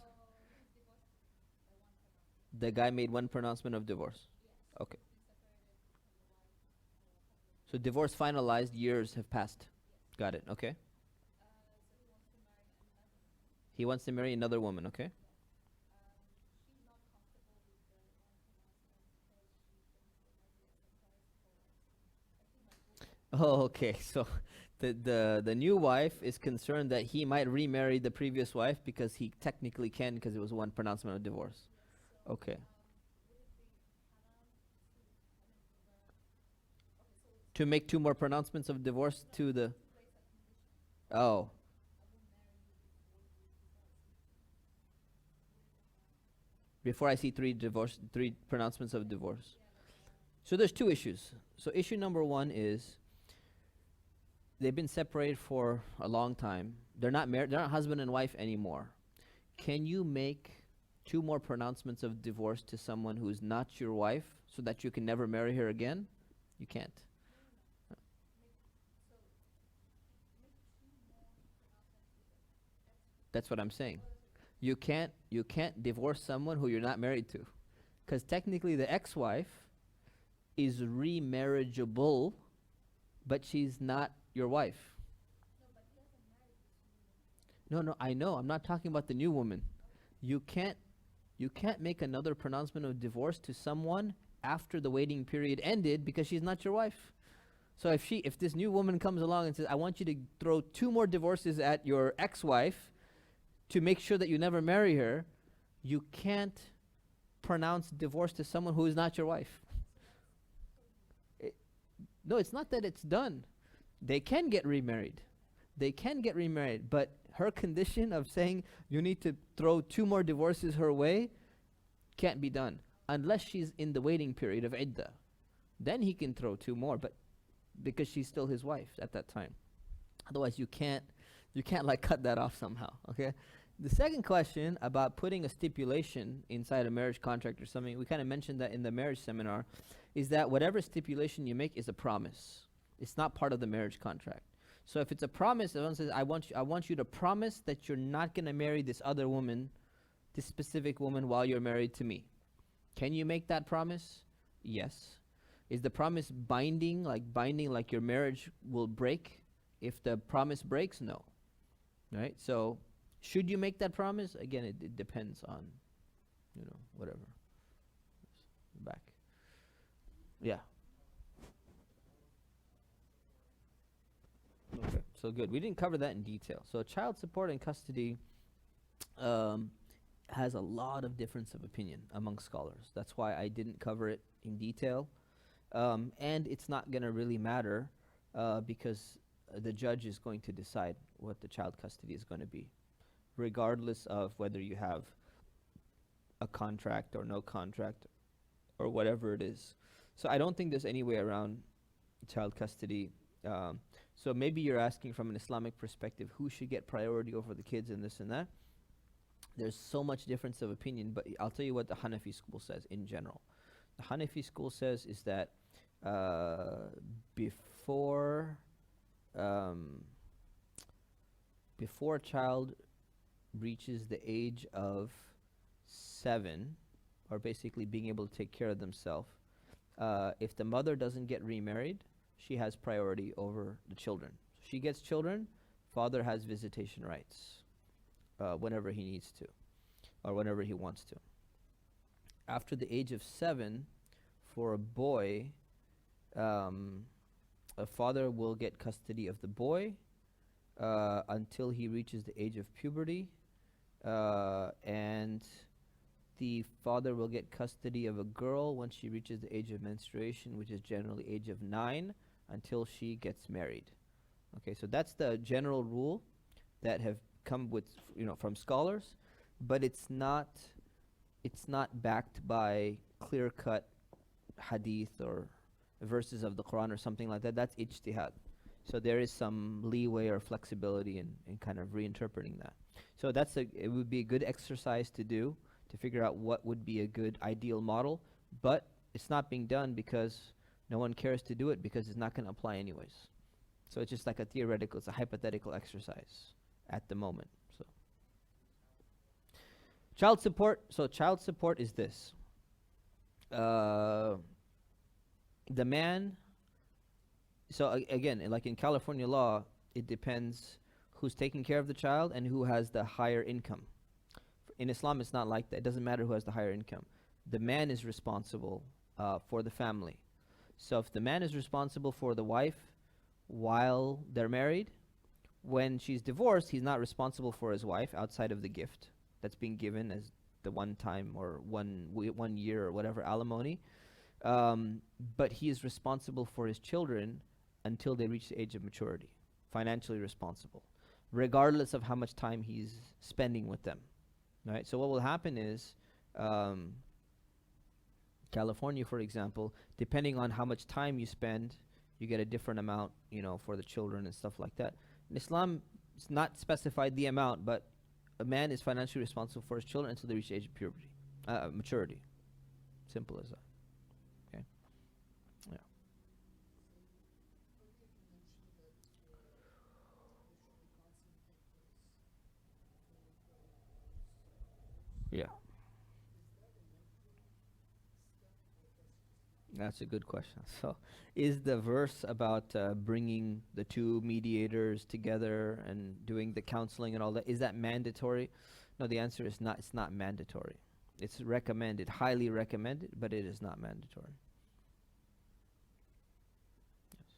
The guy made one pronouncement of divorce. Okay. So divorce finalized, years have passed. Got it. Okay. He wants to marry another woman. Okay. Oh, okay. So the new wife is concerned that he might remarry the previous wife because he technically can because it was one pronouncement of divorce. Okay. To make two more pronouncements of divorce to the. Oh. Before I see three pronouncements of divorce. So there's two issues. So issue number one is they've been separated for a long time. They're not married. They're not husband and wife anymore. Can you make two more pronouncements of divorce to someone who's not your wife so that you can never marry her again? You can't. That's what I'm saying. You can't divorce someone who you're not married to, because technically the ex-wife is remarriageable, but she's not your wife. No, no, I know. I'm not talking about the new woman. You can't you can't make another pronouncement of divorce to someone after the waiting period ended because she's not your wife. So if this new woman comes along and says, I want you to throw 2 more divorces at your ex-wife to make sure that you never marry her, you can't pronounce divorce to someone who is not your wife. No, it's not that it's done. They can get remarried. They can get remarried, but her condition of saying you need to throw 2 more divorces her way can't be done unless she's in the waiting period of iddah. Then he can throw 2 more, but because she's still his wife at that time. Otherwise, you can't like cut that off somehow. Okay. The second question about putting a stipulation inside a marriage contract or something, we kind of mentioned that in the marriage seminar, is that whatever stipulation you make is a promise. It's not part of the marriage contract. So if it's a promise, someone says, I want you to promise that you're not going to marry this other woman, this specific woman, while you're married to me. Can you make that promise? Yes. Is the promise binding like your marriage will break if the promise breaks? No. Right? So should you make that promise? Again, it depends on, whatever. Back. Yeah. Okay, so good. We didn't cover that in detail. So child support and custody has a lot of difference of opinion among scholars. That's why I didn't cover it in detail. And it's not going to really matter because the judge is going to decide what the child custody is going to be, regardless of whether you have a contract or no contract or whatever it is. So I don't think there's any way around child custody. So maybe you're asking from an Islamic perspective, who should get priority over the kids and this and that. There's so much difference of opinion, but I'll tell you what the Hanafi school says in general. The Hanafi school says is that before a child reaches the age of 7, or basically being able to take care of themselves, if the mother doesn't get remarried, she has priority over the children. She gets children, father has visitation rights whenever he needs to, or whenever he wants to. After the age of 7, for a boy, a father will get custody of the boy until he reaches the age of puberty, and the father will get custody of a girl when she reaches the age of menstruation, which is generally age of 9, until she gets married. Okay, so that's the general rule that have come with, from scholars, but it's not backed by clear-cut hadith or verses of the Quran or something like that. That's ijtihad. So there is some leeway or flexibility in kind of reinterpreting that. So it would be a good exercise to do, to figure out what would be a good ideal model, but it's not being done because no one cares to do it because it's not going to apply anyways. So it's just like it's a hypothetical exercise at the moment. So child support is this. The man, again, like in California law, it depends who's taking care of the child and who has the higher income. In Islam, it's not like that. It doesn't matter who has the higher income. The man is responsible for the family. So if the man is responsible for the wife while they're married, when she's divorced, he's not responsible for his wife outside of the gift that's being given as the one time or 1 year or whatever alimony. But he is responsible for his children until they reach the age of maturity, financially responsible, regardless of how much time he's spending with them. Right? So what will happen is, California, for example, depending on how much time you spend, you get a different amount, for the children and stuff like that. In Islam, it's not specified the amount, but a man is financially responsible for his children until they reach the age of puberty, maturity. Simple as that. Okay. Yeah. Yeah. That's a good question. So, is the verse about bringing the 2 mediators together and doing the counseling and all that, is that mandatory? No, the answer is not. It's not mandatory. It's recommended, highly recommended, but it is not mandatory. Yes.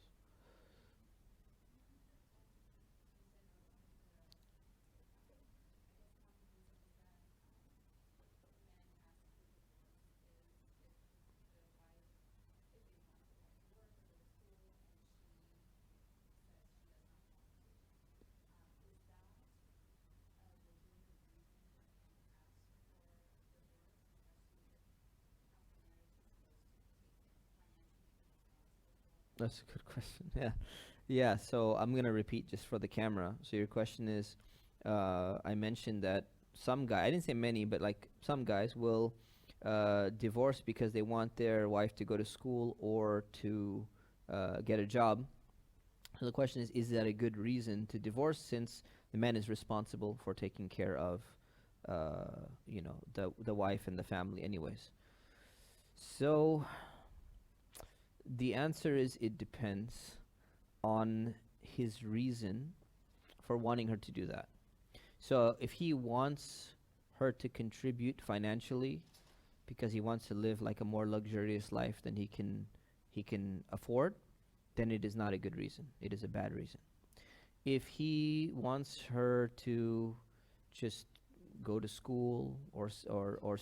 That's a good question. Yeah. Yeah, so I'm going to repeat just for the camera. So your question is, I mentioned that some guy, I didn't say many, but like some guys will divorce because they want their wife to go to school or to get a job. So the question is that a good reason to divorce since the man is responsible for taking care of, the wife and the family anyways? So the answer is it depends on his reason for wanting her to do that. So if he wants her to contribute financially because he wants to live like a more luxurious life than he can afford, then it is not a good reason. It is a bad reason. If he wants her to just go to school or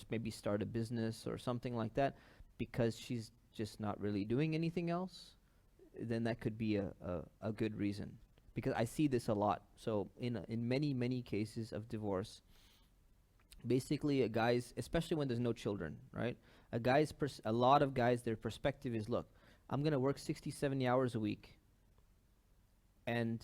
maybe start a business or something like that because she's just not really doing anything else, then that could be a good reason, because I see this a lot. So in many cases of divorce, basically a guy's, especially when there's no children, right? A lot of guys, their perspective is, look, I'm going to work 60 70 hours a week, and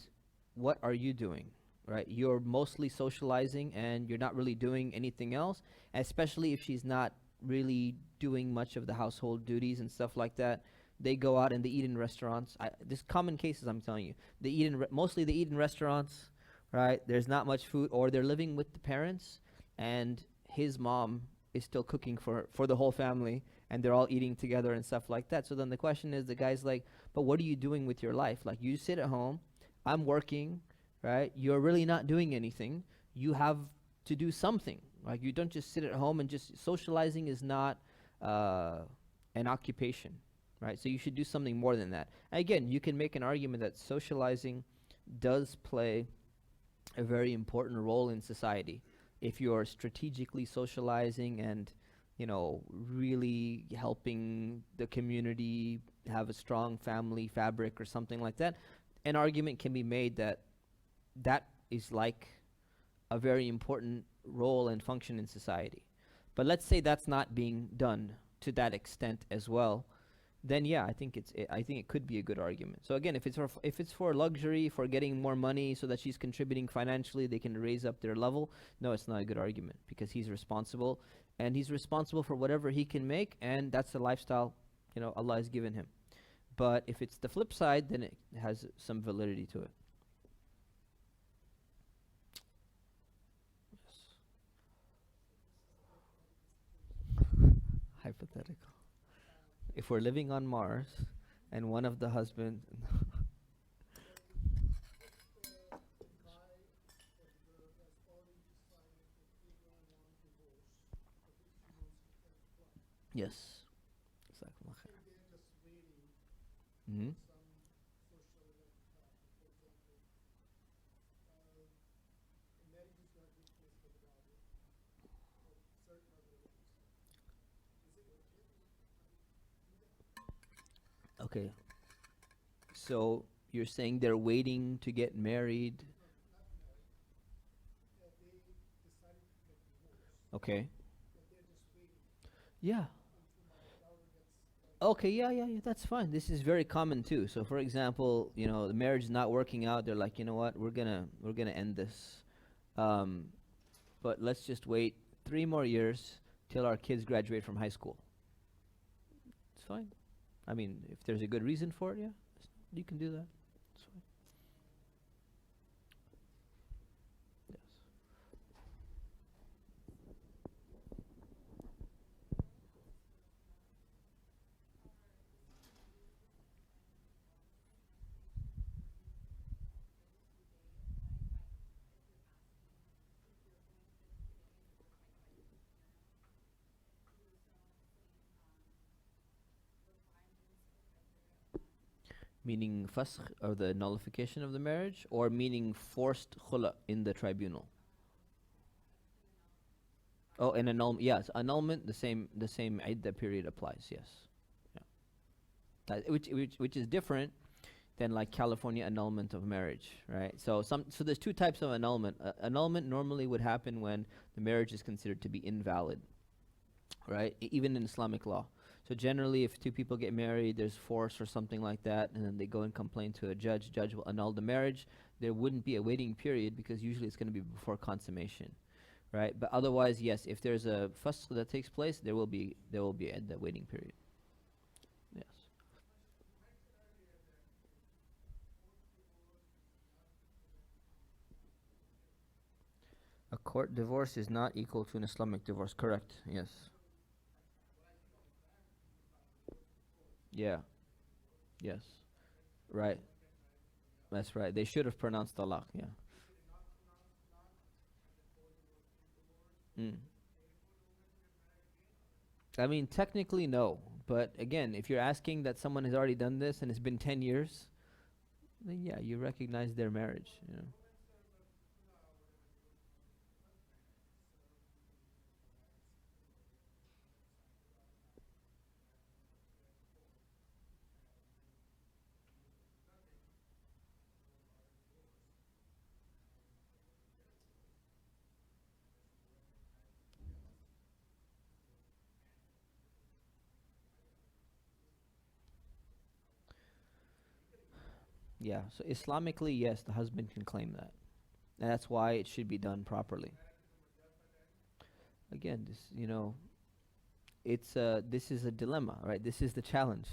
what are you doing, right? You're mostly socializing and you're not really doing anything else, especially if she's not really doing much of the household duties and stuff like that. They go out and they eat in restaurants. This common cases, I'm telling you. Mostly they eat in restaurants, right? There's not much food, or they're living with the parents, and his mom is still cooking for the whole family, and they're all eating together and stuff like that. So then the question is, the guy's like, but what are you doing with your life? Like, you sit at home, I'm working, right? You're really not doing anything. You have to do something. Like, you don't just sit at home and just socializing is not uh, an occupation, right? So you should do something more than that. Again, you can make an argument that socializing does play a very important role in society. If you're strategically socializing and, really helping the community have a strong family fabric or something like that, an argument can be made that that is like a very important role and function in society. But let's say that's not being done to that extent as well, then yeah, I think it could be a good argument. So again, if it's for luxury, for getting more money so that she's contributing financially, they can raise up their level. No, it's not a good argument, because he's responsible, and he's responsible for whatever he can make, and that's the lifestyle Allah has given him. But if it's the flip side, then it has some validity to it. Hypothetical. If we're living on Mars and one of the husbands. Yes. Jazakumullah khair. Mhm. Okay. So you're saying they're waiting to get married? Okay. Yeah. Okay, yeah, yeah, yeah, that's fine. This is very common too. So for example, the marriage is not working out. They're like, you know what? We're gonna end this. Um, but let's just wait 3 more years till our kids graduate from high school. It's fine. I mean, if there's a good reason for it, yeah, you can do that. It's fine. Yes. Meaning fasakh, or the nullification of the marriage, or meaning forced khula in the tribunal. Oh, an annulment. Yes, annulment. The same iddah period applies. Yes, yeah. Which is different than like California annulment of marriage, right? So there's two types of annulment. Annulment normally would happen when the marriage is considered to be invalid, right? Even in Islamic law. So generally, if two people get married, there's force or something like that, and then they go and complain to a judge. Judge will annul the marriage. There wouldn't be a waiting period because usually it's going to be before consummation, right? But otherwise, yes, if there's a fasq that takes place, there will be a the waiting period. Yes. A court divorce is not equal to an Islamic divorce. Correct. Yes. Yeah. Yes. Right. That's right. They should have pronounced talaq. Yeah. Mm. I mean, technically, no. But again, if you're asking that someone has already done this and it's been 10 years, then yeah, you recognize their marriage. Yeah. So Islamically, yes, the husband can claim that. And that's why it should be done properly. Again, this is a dilemma, right? This is the challenge.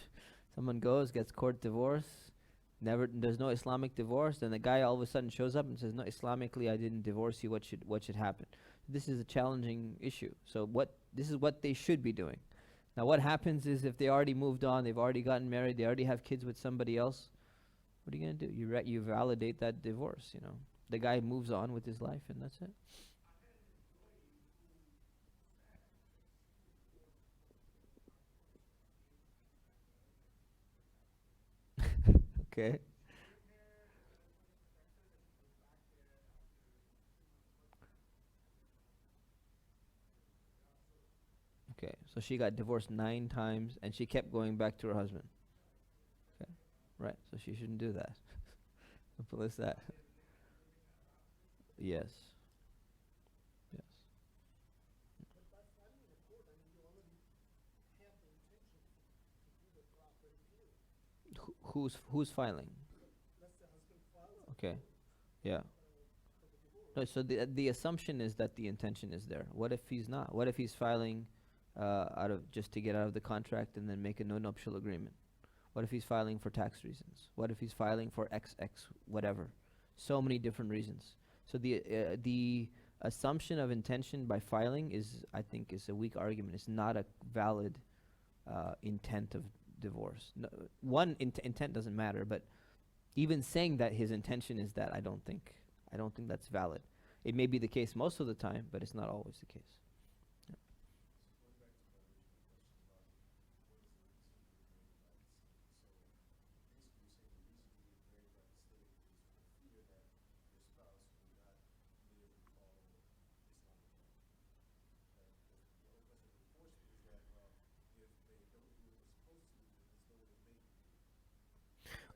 Someone goes, gets court divorce, never there's no Islamic divorce, then the guy all of a sudden shows up and says, "No, Islamically, I didn't divorce you. What should happen?" This is a challenging issue. So this is what they should be doing. Now, what happens is if they already moved on, they've already gotten married, they already have kids with somebody else. What are you gonna do? You validate that divorce. The guy moves on with his life, and that's it. Okay. Okay. So she got divorced 9 times, and she kept going back to her husband. Okay. Right. So she shouldn't do that. Simple as that. Yes. Yes. Who's filing? Okay. Yeah. No, so the assumption is that the intention is there. What if he's not? What if he's filing out of just to get out of the contract and then make a no nuptial agreement? What if he's filing for tax reasons? What if he's filing for XX whatever? So many different reasons. So the assumption of intention by filing is, I think, is a weak argument. It's not a valid intent of divorce. No, one intent doesn't matter, but even saying that his intention is that, I don't think that's valid. It may be the case most of the time, but it's not always the case.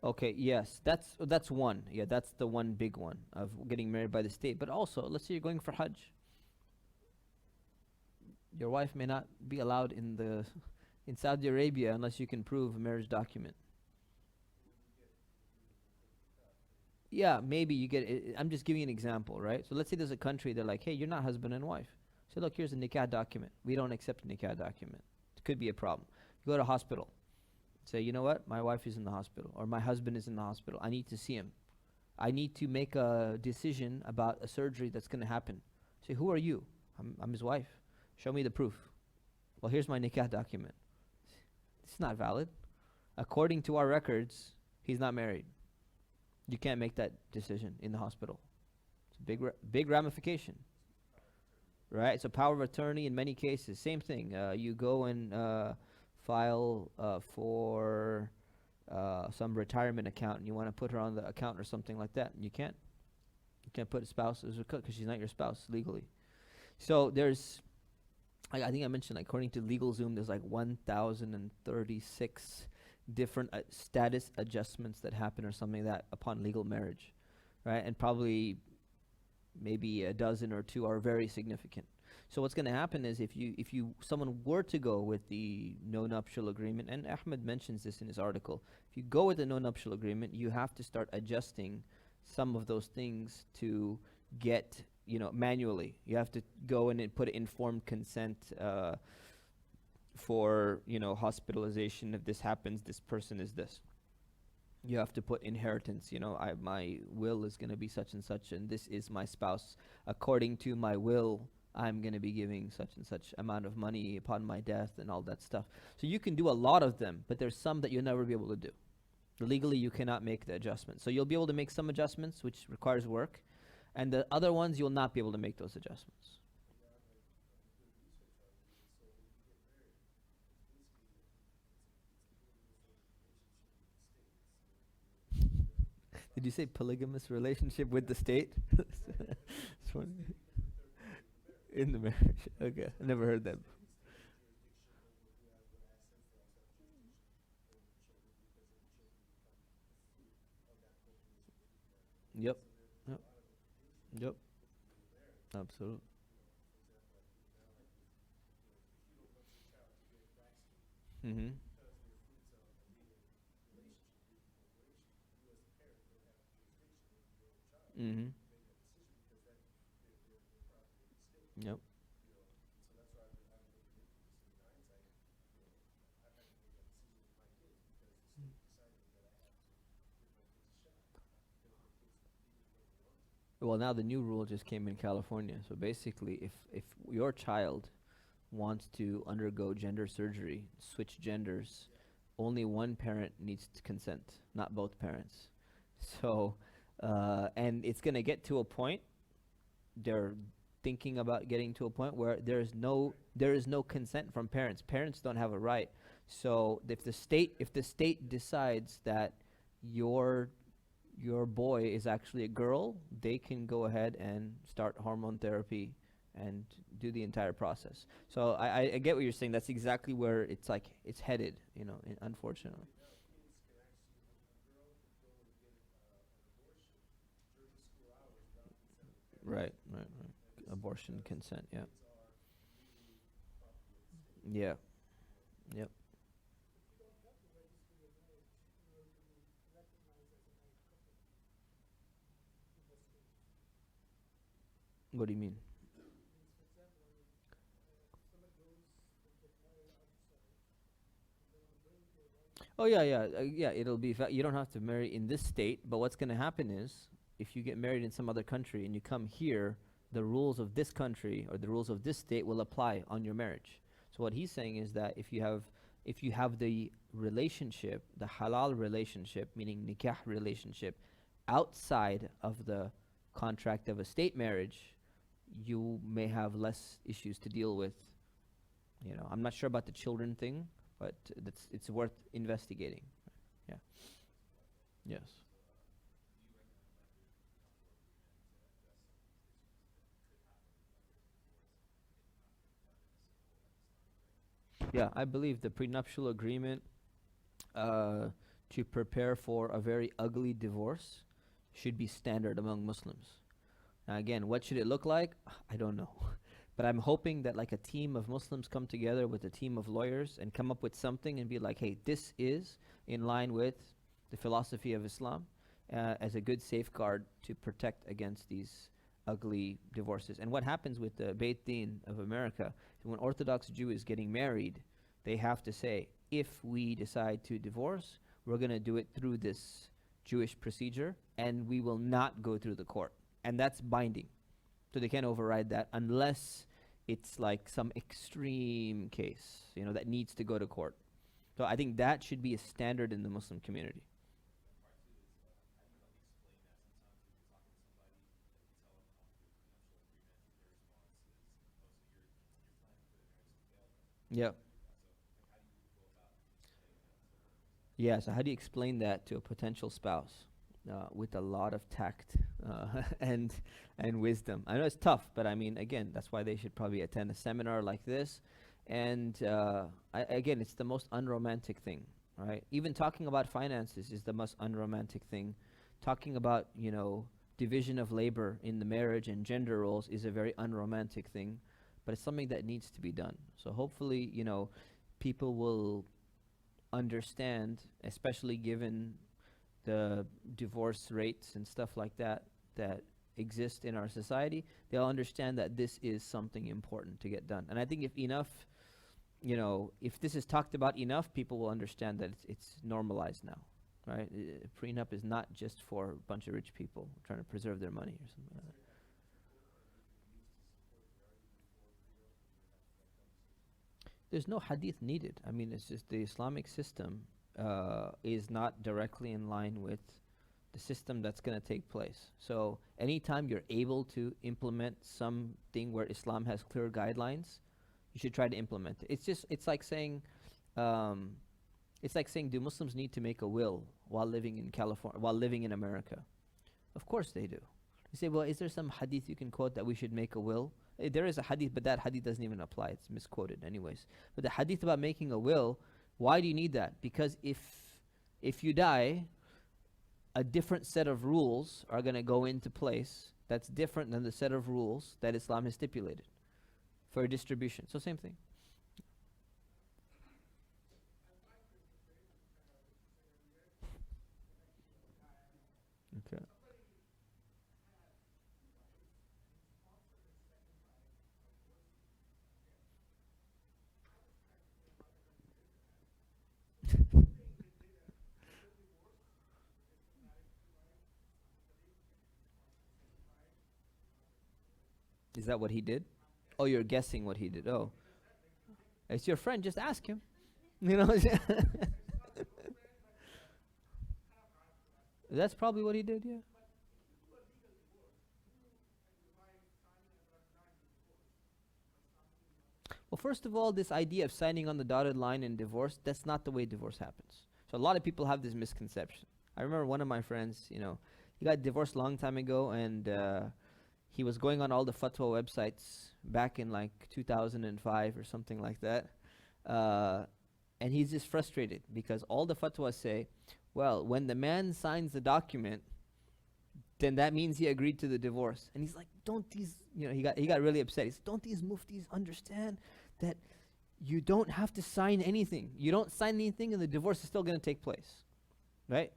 Okay, yes, that's one. Yeah, that's the one big one of getting married by the state. But also, let's say you're going for Hajj. Your wife may not be allowed in Saudi Arabia unless you can prove a marriage document. Yeah, maybe you get. I'm just giving you an example, right? So let's say there's a country they're like, hey, you're not husband and wife. So look, here's a nikah document. We don't accept a nikah document. It could be a problem. You go to a hospital. Say, you know what? My wife is in the hospital, or my husband is in the hospital. I need to see him. I need to make a decision about a surgery that's going to happen. Say, who are you? I'm his wife. Show me the proof. Well, here's my nikah document. It's not valid. According to our records, he's not married. You can't make that decision in the hospital. It's a big ramification, right? So power of attorney in many cases, same thing. You go and file for some retirement account and you want to put her on the account or something like that, you can't. You can't put a spouse as a cook because she's not your spouse legally. So there's, I think I mentioned, like, according to LegalZoom, there's like 1,036 different status adjustments that happen or something like that upon legal marriage, right? And probably maybe a dozen or two are very significant. So what's going to happen is if you someone were to go with the no nuptial agreement, and Ahmed mentions this in his article, if you go with the no nuptial agreement, you have to start adjusting some of those things to get, manually. You have to go in and put informed consent for, hospitalization. If this happens, this person is this. You have to put inheritance. My will is going to be such and such, and this is my spouse. According to my will, I'm going to be giving such and such amount of money upon my death and all that stuff. So you can do a lot of them, but there's some that you'll never be able to do. Legally, you cannot make the adjustments. So you'll be able to make some adjustments, which requires work, and the other ones you'll not be able to make those adjustments. Did you say polygamous relationship with the state? It's funny. In the marriage. Okay, I never heard that. Yep. Yep. Yep. Absolutely. Mm-hmm. Mm-hmm. Yep. Well, now the new rule just came in California. So basically, if your child wants to undergo gender surgery, switch genders, only one parent needs to consent, not both parents. So, and it's going to get to a point, they're thinking about getting to a point where there is no consent from parents. Parents don't have a right. So if the state decides that your your boy is actually a girl, they can go ahead and start hormone therapy and do the entire process. So I get what you're saying. That's exactly where it's like it's headed, unfortunately. Right, right, right. Abortion consent, yeah. Yeah, yep. What do you mean? Oh yeah, yeah, yeah. It'll be you don't have to marry in this state, but what's going to happen is if you get married in some other country and you come here, the rules of this country or the rules of this state will apply on your marriage. So what he's saying is that if you have the relationship, the halal relationship, meaning nikah relationship, outside of the contract of a state marriage, you may have less issues to deal with. I'm not sure about the children thing, but it's worth investigating. Yeah. Yes. Yeah, I believe the prenuptial agreement uh, to prepare for a very ugly divorce should be standard among Muslims. Now, again, what should it look like? I don't know. But I'm hoping that like a team of Muslims come together with a team of lawyers and come up with something and be like, hey, this is in line with the philosophy of Islam as a good safeguard to protect against these ugly divorces. And what happens with the Beit Din of America, when Orthodox Jew is getting married, they have to say, if we decide to divorce, we're going to do it through this Jewish procedure and we will not go through the court. And that's binding. So they can't override that unless it's like some extreme case, that needs to go to court. So I think that should be a standard in the Muslim community. Yeah. Yeah, so how do you explain that to a potential spouse with a lot of tact and wisdom? I know it's tough, but I mean, again, that's why they should probably attend a seminar like this. And again, it's the most unromantic thing, right? Even talking about finances is the most unromantic thing. Talking about, division of labor in the marriage and gender roles is a very unromantic thing, but it's something that needs to be done. So hopefully, people will understand, especially given the divorce rates and stuff like that that exist in our society, they'll understand that this is something important to get done. And I think if enough, if this is talked about enough, people will understand that it's normalized now, right? Prenup is not just for a bunch of rich people trying to preserve their money or something like that. There's no hadith needed. I mean, it's just the Islamic system is not directly in line with the system that's going to take place. So anytime you're able to implement something where Islam has clear guidelines, you should try to implement it. Um, it's like saying, do Muslims need to make a will while living in California, while living in America? Of course they do. You say, well, is there some hadith you can quote that we should make a will? There is a hadith, but that hadith doesn't even apply. It's misquoted anyways. But the hadith about making a will, why do you need that? Because if you die, a different set of rules are going to go into place that's different than the set of rules that Islam has stipulated for distribution. So same thing. Okay. Is that what he did? Oh, you're guessing what he did. Oh, it's your friend. Just ask him. You know, that's probably what he did. Yeah. Well, first of all, this idea of signing on the dotted line in divorce, that's not the way divorce happens. So a lot of people have this misconception. I remember one of my friends, he got divorced a long time ago, and he was going on all the fatwa websites back in like 2005 or something like that. Uh, and he's just frustrated because all the fatwas say, well, when the man signs the document, then that means he agreed to the divorce. And he's like, don't these, he got really upset. He said, don't these muftis understand that you don't have to sign anything? You don't sign anything and the divorce is still going to take place, right?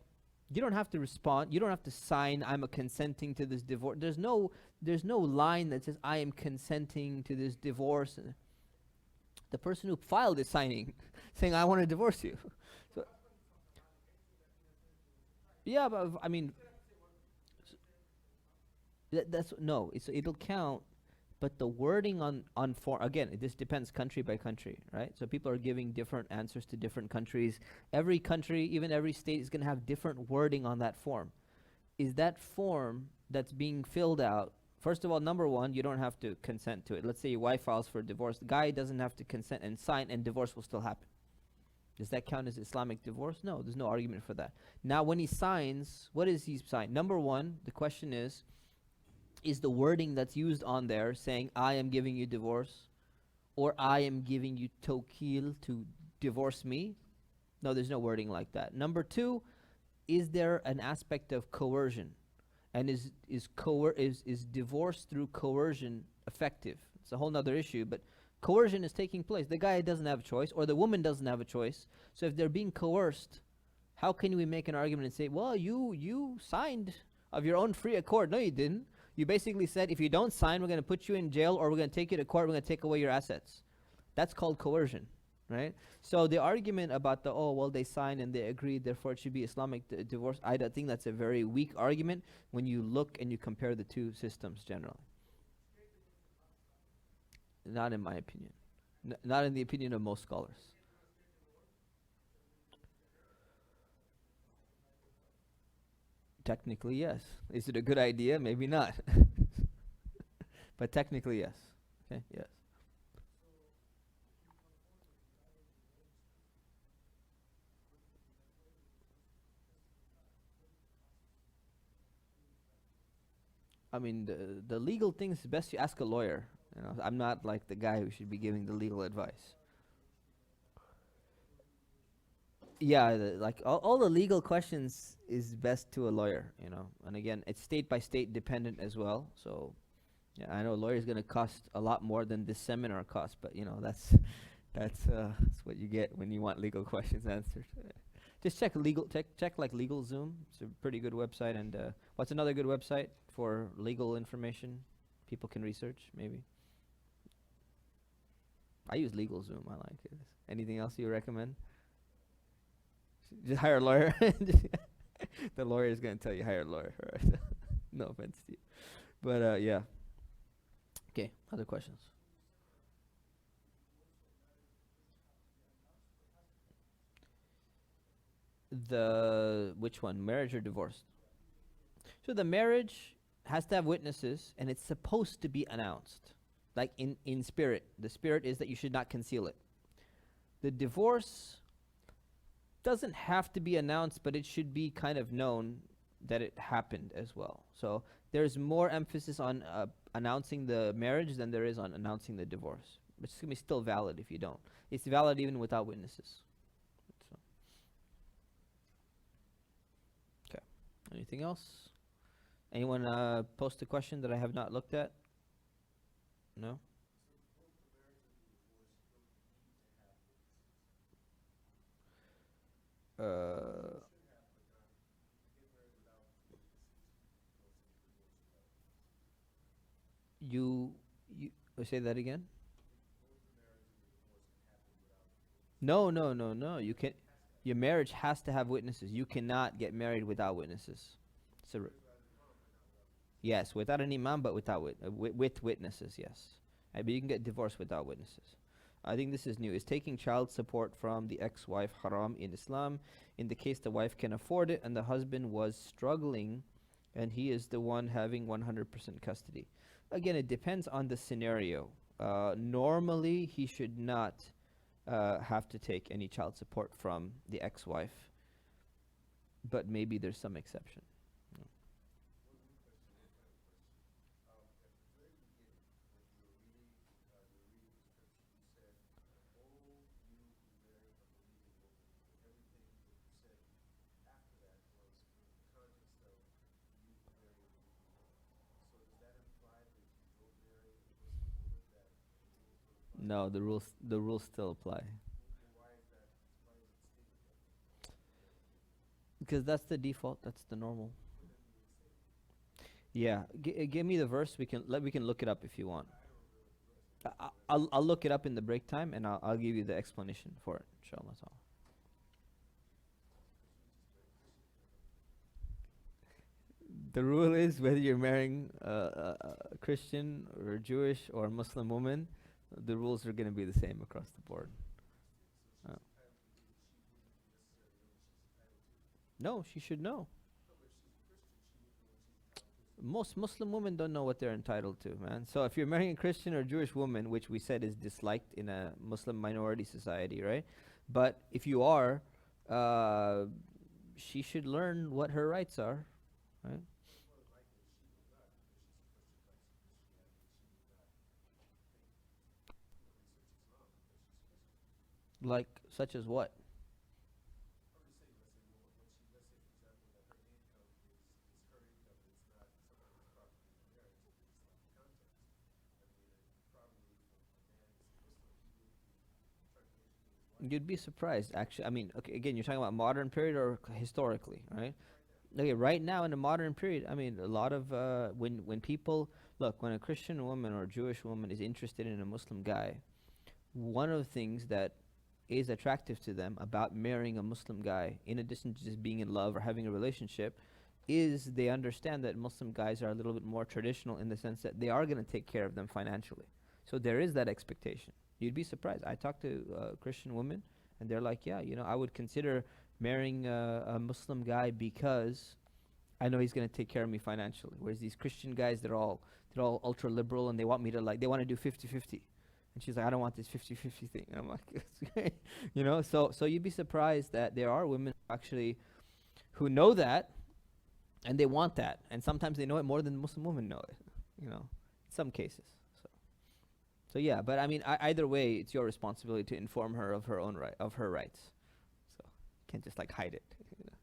You don't have to respond. You don't have to sign, I'm a consenting to this divorce. There's no line that says, I am consenting to this divorce. And the person who filed is signing, saying, I want to divorce you. So, yeah, but I mean, that's no. It'll count, but the wording on form again. This depends country by country, right? So people are giving different answers to different countries. Every country, even every state, is going to have different wording on that form. Is that form that's being filled out? First of all, number one, you don't have to consent to it. Let's say your wife files for divorce. The guy doesn't have to consent and sign, and divorce will still happen. Does that count as Islamic divorce? No, there's no argument for that. Now, when he signs, what is he sign? Number one, the question is the wording that's used on there saying, I am giving you divorce, or I am giving you tawkil to divorce me? No, there's no wording like that. Number two, is there an aspect of coercion? And is divorce through coercion effective? It's a whole nother issue, but coercion is taking place. The guy doesn't have a choice, or the woman doesn't have a choice. So if they're being coerced, how can we make an argument and say, well, you signed of your own free accord? No, you didn't. You basically said, if you don't sign, we're going to put you in jail, or we're going to take you to court, we're going to take away your assets. That's called coercion, right? So the argument about they signed and they agreed, therefore it should be Islamic divorce, I don't think that's a very weak argument when you look and you compare the two systems generally. Not in my opinion. Not in the opinion of most scholars. Technically, yes. Is it a good idea? Maybe not. But technically, yes. Okay, yes. I mean, the legal things best you ask a lawyer. You know, I'm not like the guy who should be giving the legal advice. Yeah, like all the legal questions is best to a lawyer, you know. And again, it's state by state dependent as well. So yeah, I know a lawyer is going to cost a lot more than this seminar cost, but you know that's what you get when you want legal questions answered. Just check like LegalZoom. It's a pretty good website. And what's another good website for legal information? People can research maybe. I use LegalZoom. I like it. Anything else you recommend? Just hire a lawyer. The lawyer is going to tell you hire a lawyer. Right? No offense to you, but yeah. Okay. Other questions? The which one? Marriage or divorce? So the marriage has to have witnesses, and it's supposed to be announced, like in spirit. The spirit is that you should not conceal it. The divorce doesn't have to be announced, but it should be kind of known that it happened as well. So there's more emphasis on announcing the marriage than there is on announcing the divorce. It's gonna be still valid if you don't. It's valid even without witnesses. So, okay. Anything else? Anyone post a question that I have not looked at? No. Uh, you say that again? No, no, no, no. You can. Your marriage has to have witnesses. You cannot get married without witnesses. So yes, without an imam, but with witnesses. Yes, but you can get divorced without witnesses. I think this is new. Is taking child support from the ex-wife haram in Islam? In the case the wife can afford it and the husband was struggling, and he is the one having 100% custody. Again, it depends on the scenario. Normally, he should not have to take any child support from the ex-wife, but maybe there's some exception. No, the rules still apply because that's the default. That's the normal. Yeah, give me the verse. We can look it up if you want. I'll look it up in the break time, and I'll give you the explanation for it. Inshallah. Ta'ala. The rule is whether you're marrying a Christian or a Jewish or a Muslim woman, the rules are going to be the same across the board. Uh, no, she should know. Most Muslim women don't know what they're entitled to, man. So if you're marrying a Christian or Jewish woman, which we said is disliked in a Muslim minority society, right? But if you are, uh, she should learn what her rights are, right? Like such as what? You'd be surprised, actually. I mean, okay, again, you're talking about modern period or historically, right? Okay, right now in the modern period, I mean, a lot of when people look, when a Christian woman or a Jewish woman is interested in a Muslim guy, one of the things that is attractive to them about marrying a Muslim guy, in addition to just being in love or having a relationship, is they understand that Muslim guys are a little bit more traditional in the sense that they are going to take care of them financially. So there is that expectation. You'd be surprised. I talked to Christian women, and they're like, "Yeah, I would consider marrying a Muslim guy because I know he's going to take care of me financially." Whereas these Christian guys, they're all ultra liberal, and they want me to they want to do 50-50. And she's like, "I don't want this 50-50 thing." And I'm like, "It's great." So you'd be surprised that there are women actually who know that, And they want that. And sometimes they know it more than the Muslim women know it, you know, in some cases. So, so yeah, but I mean, either way, it's your responsibility to inform her of her own right, of her rights. So you can't just like hide it. You know.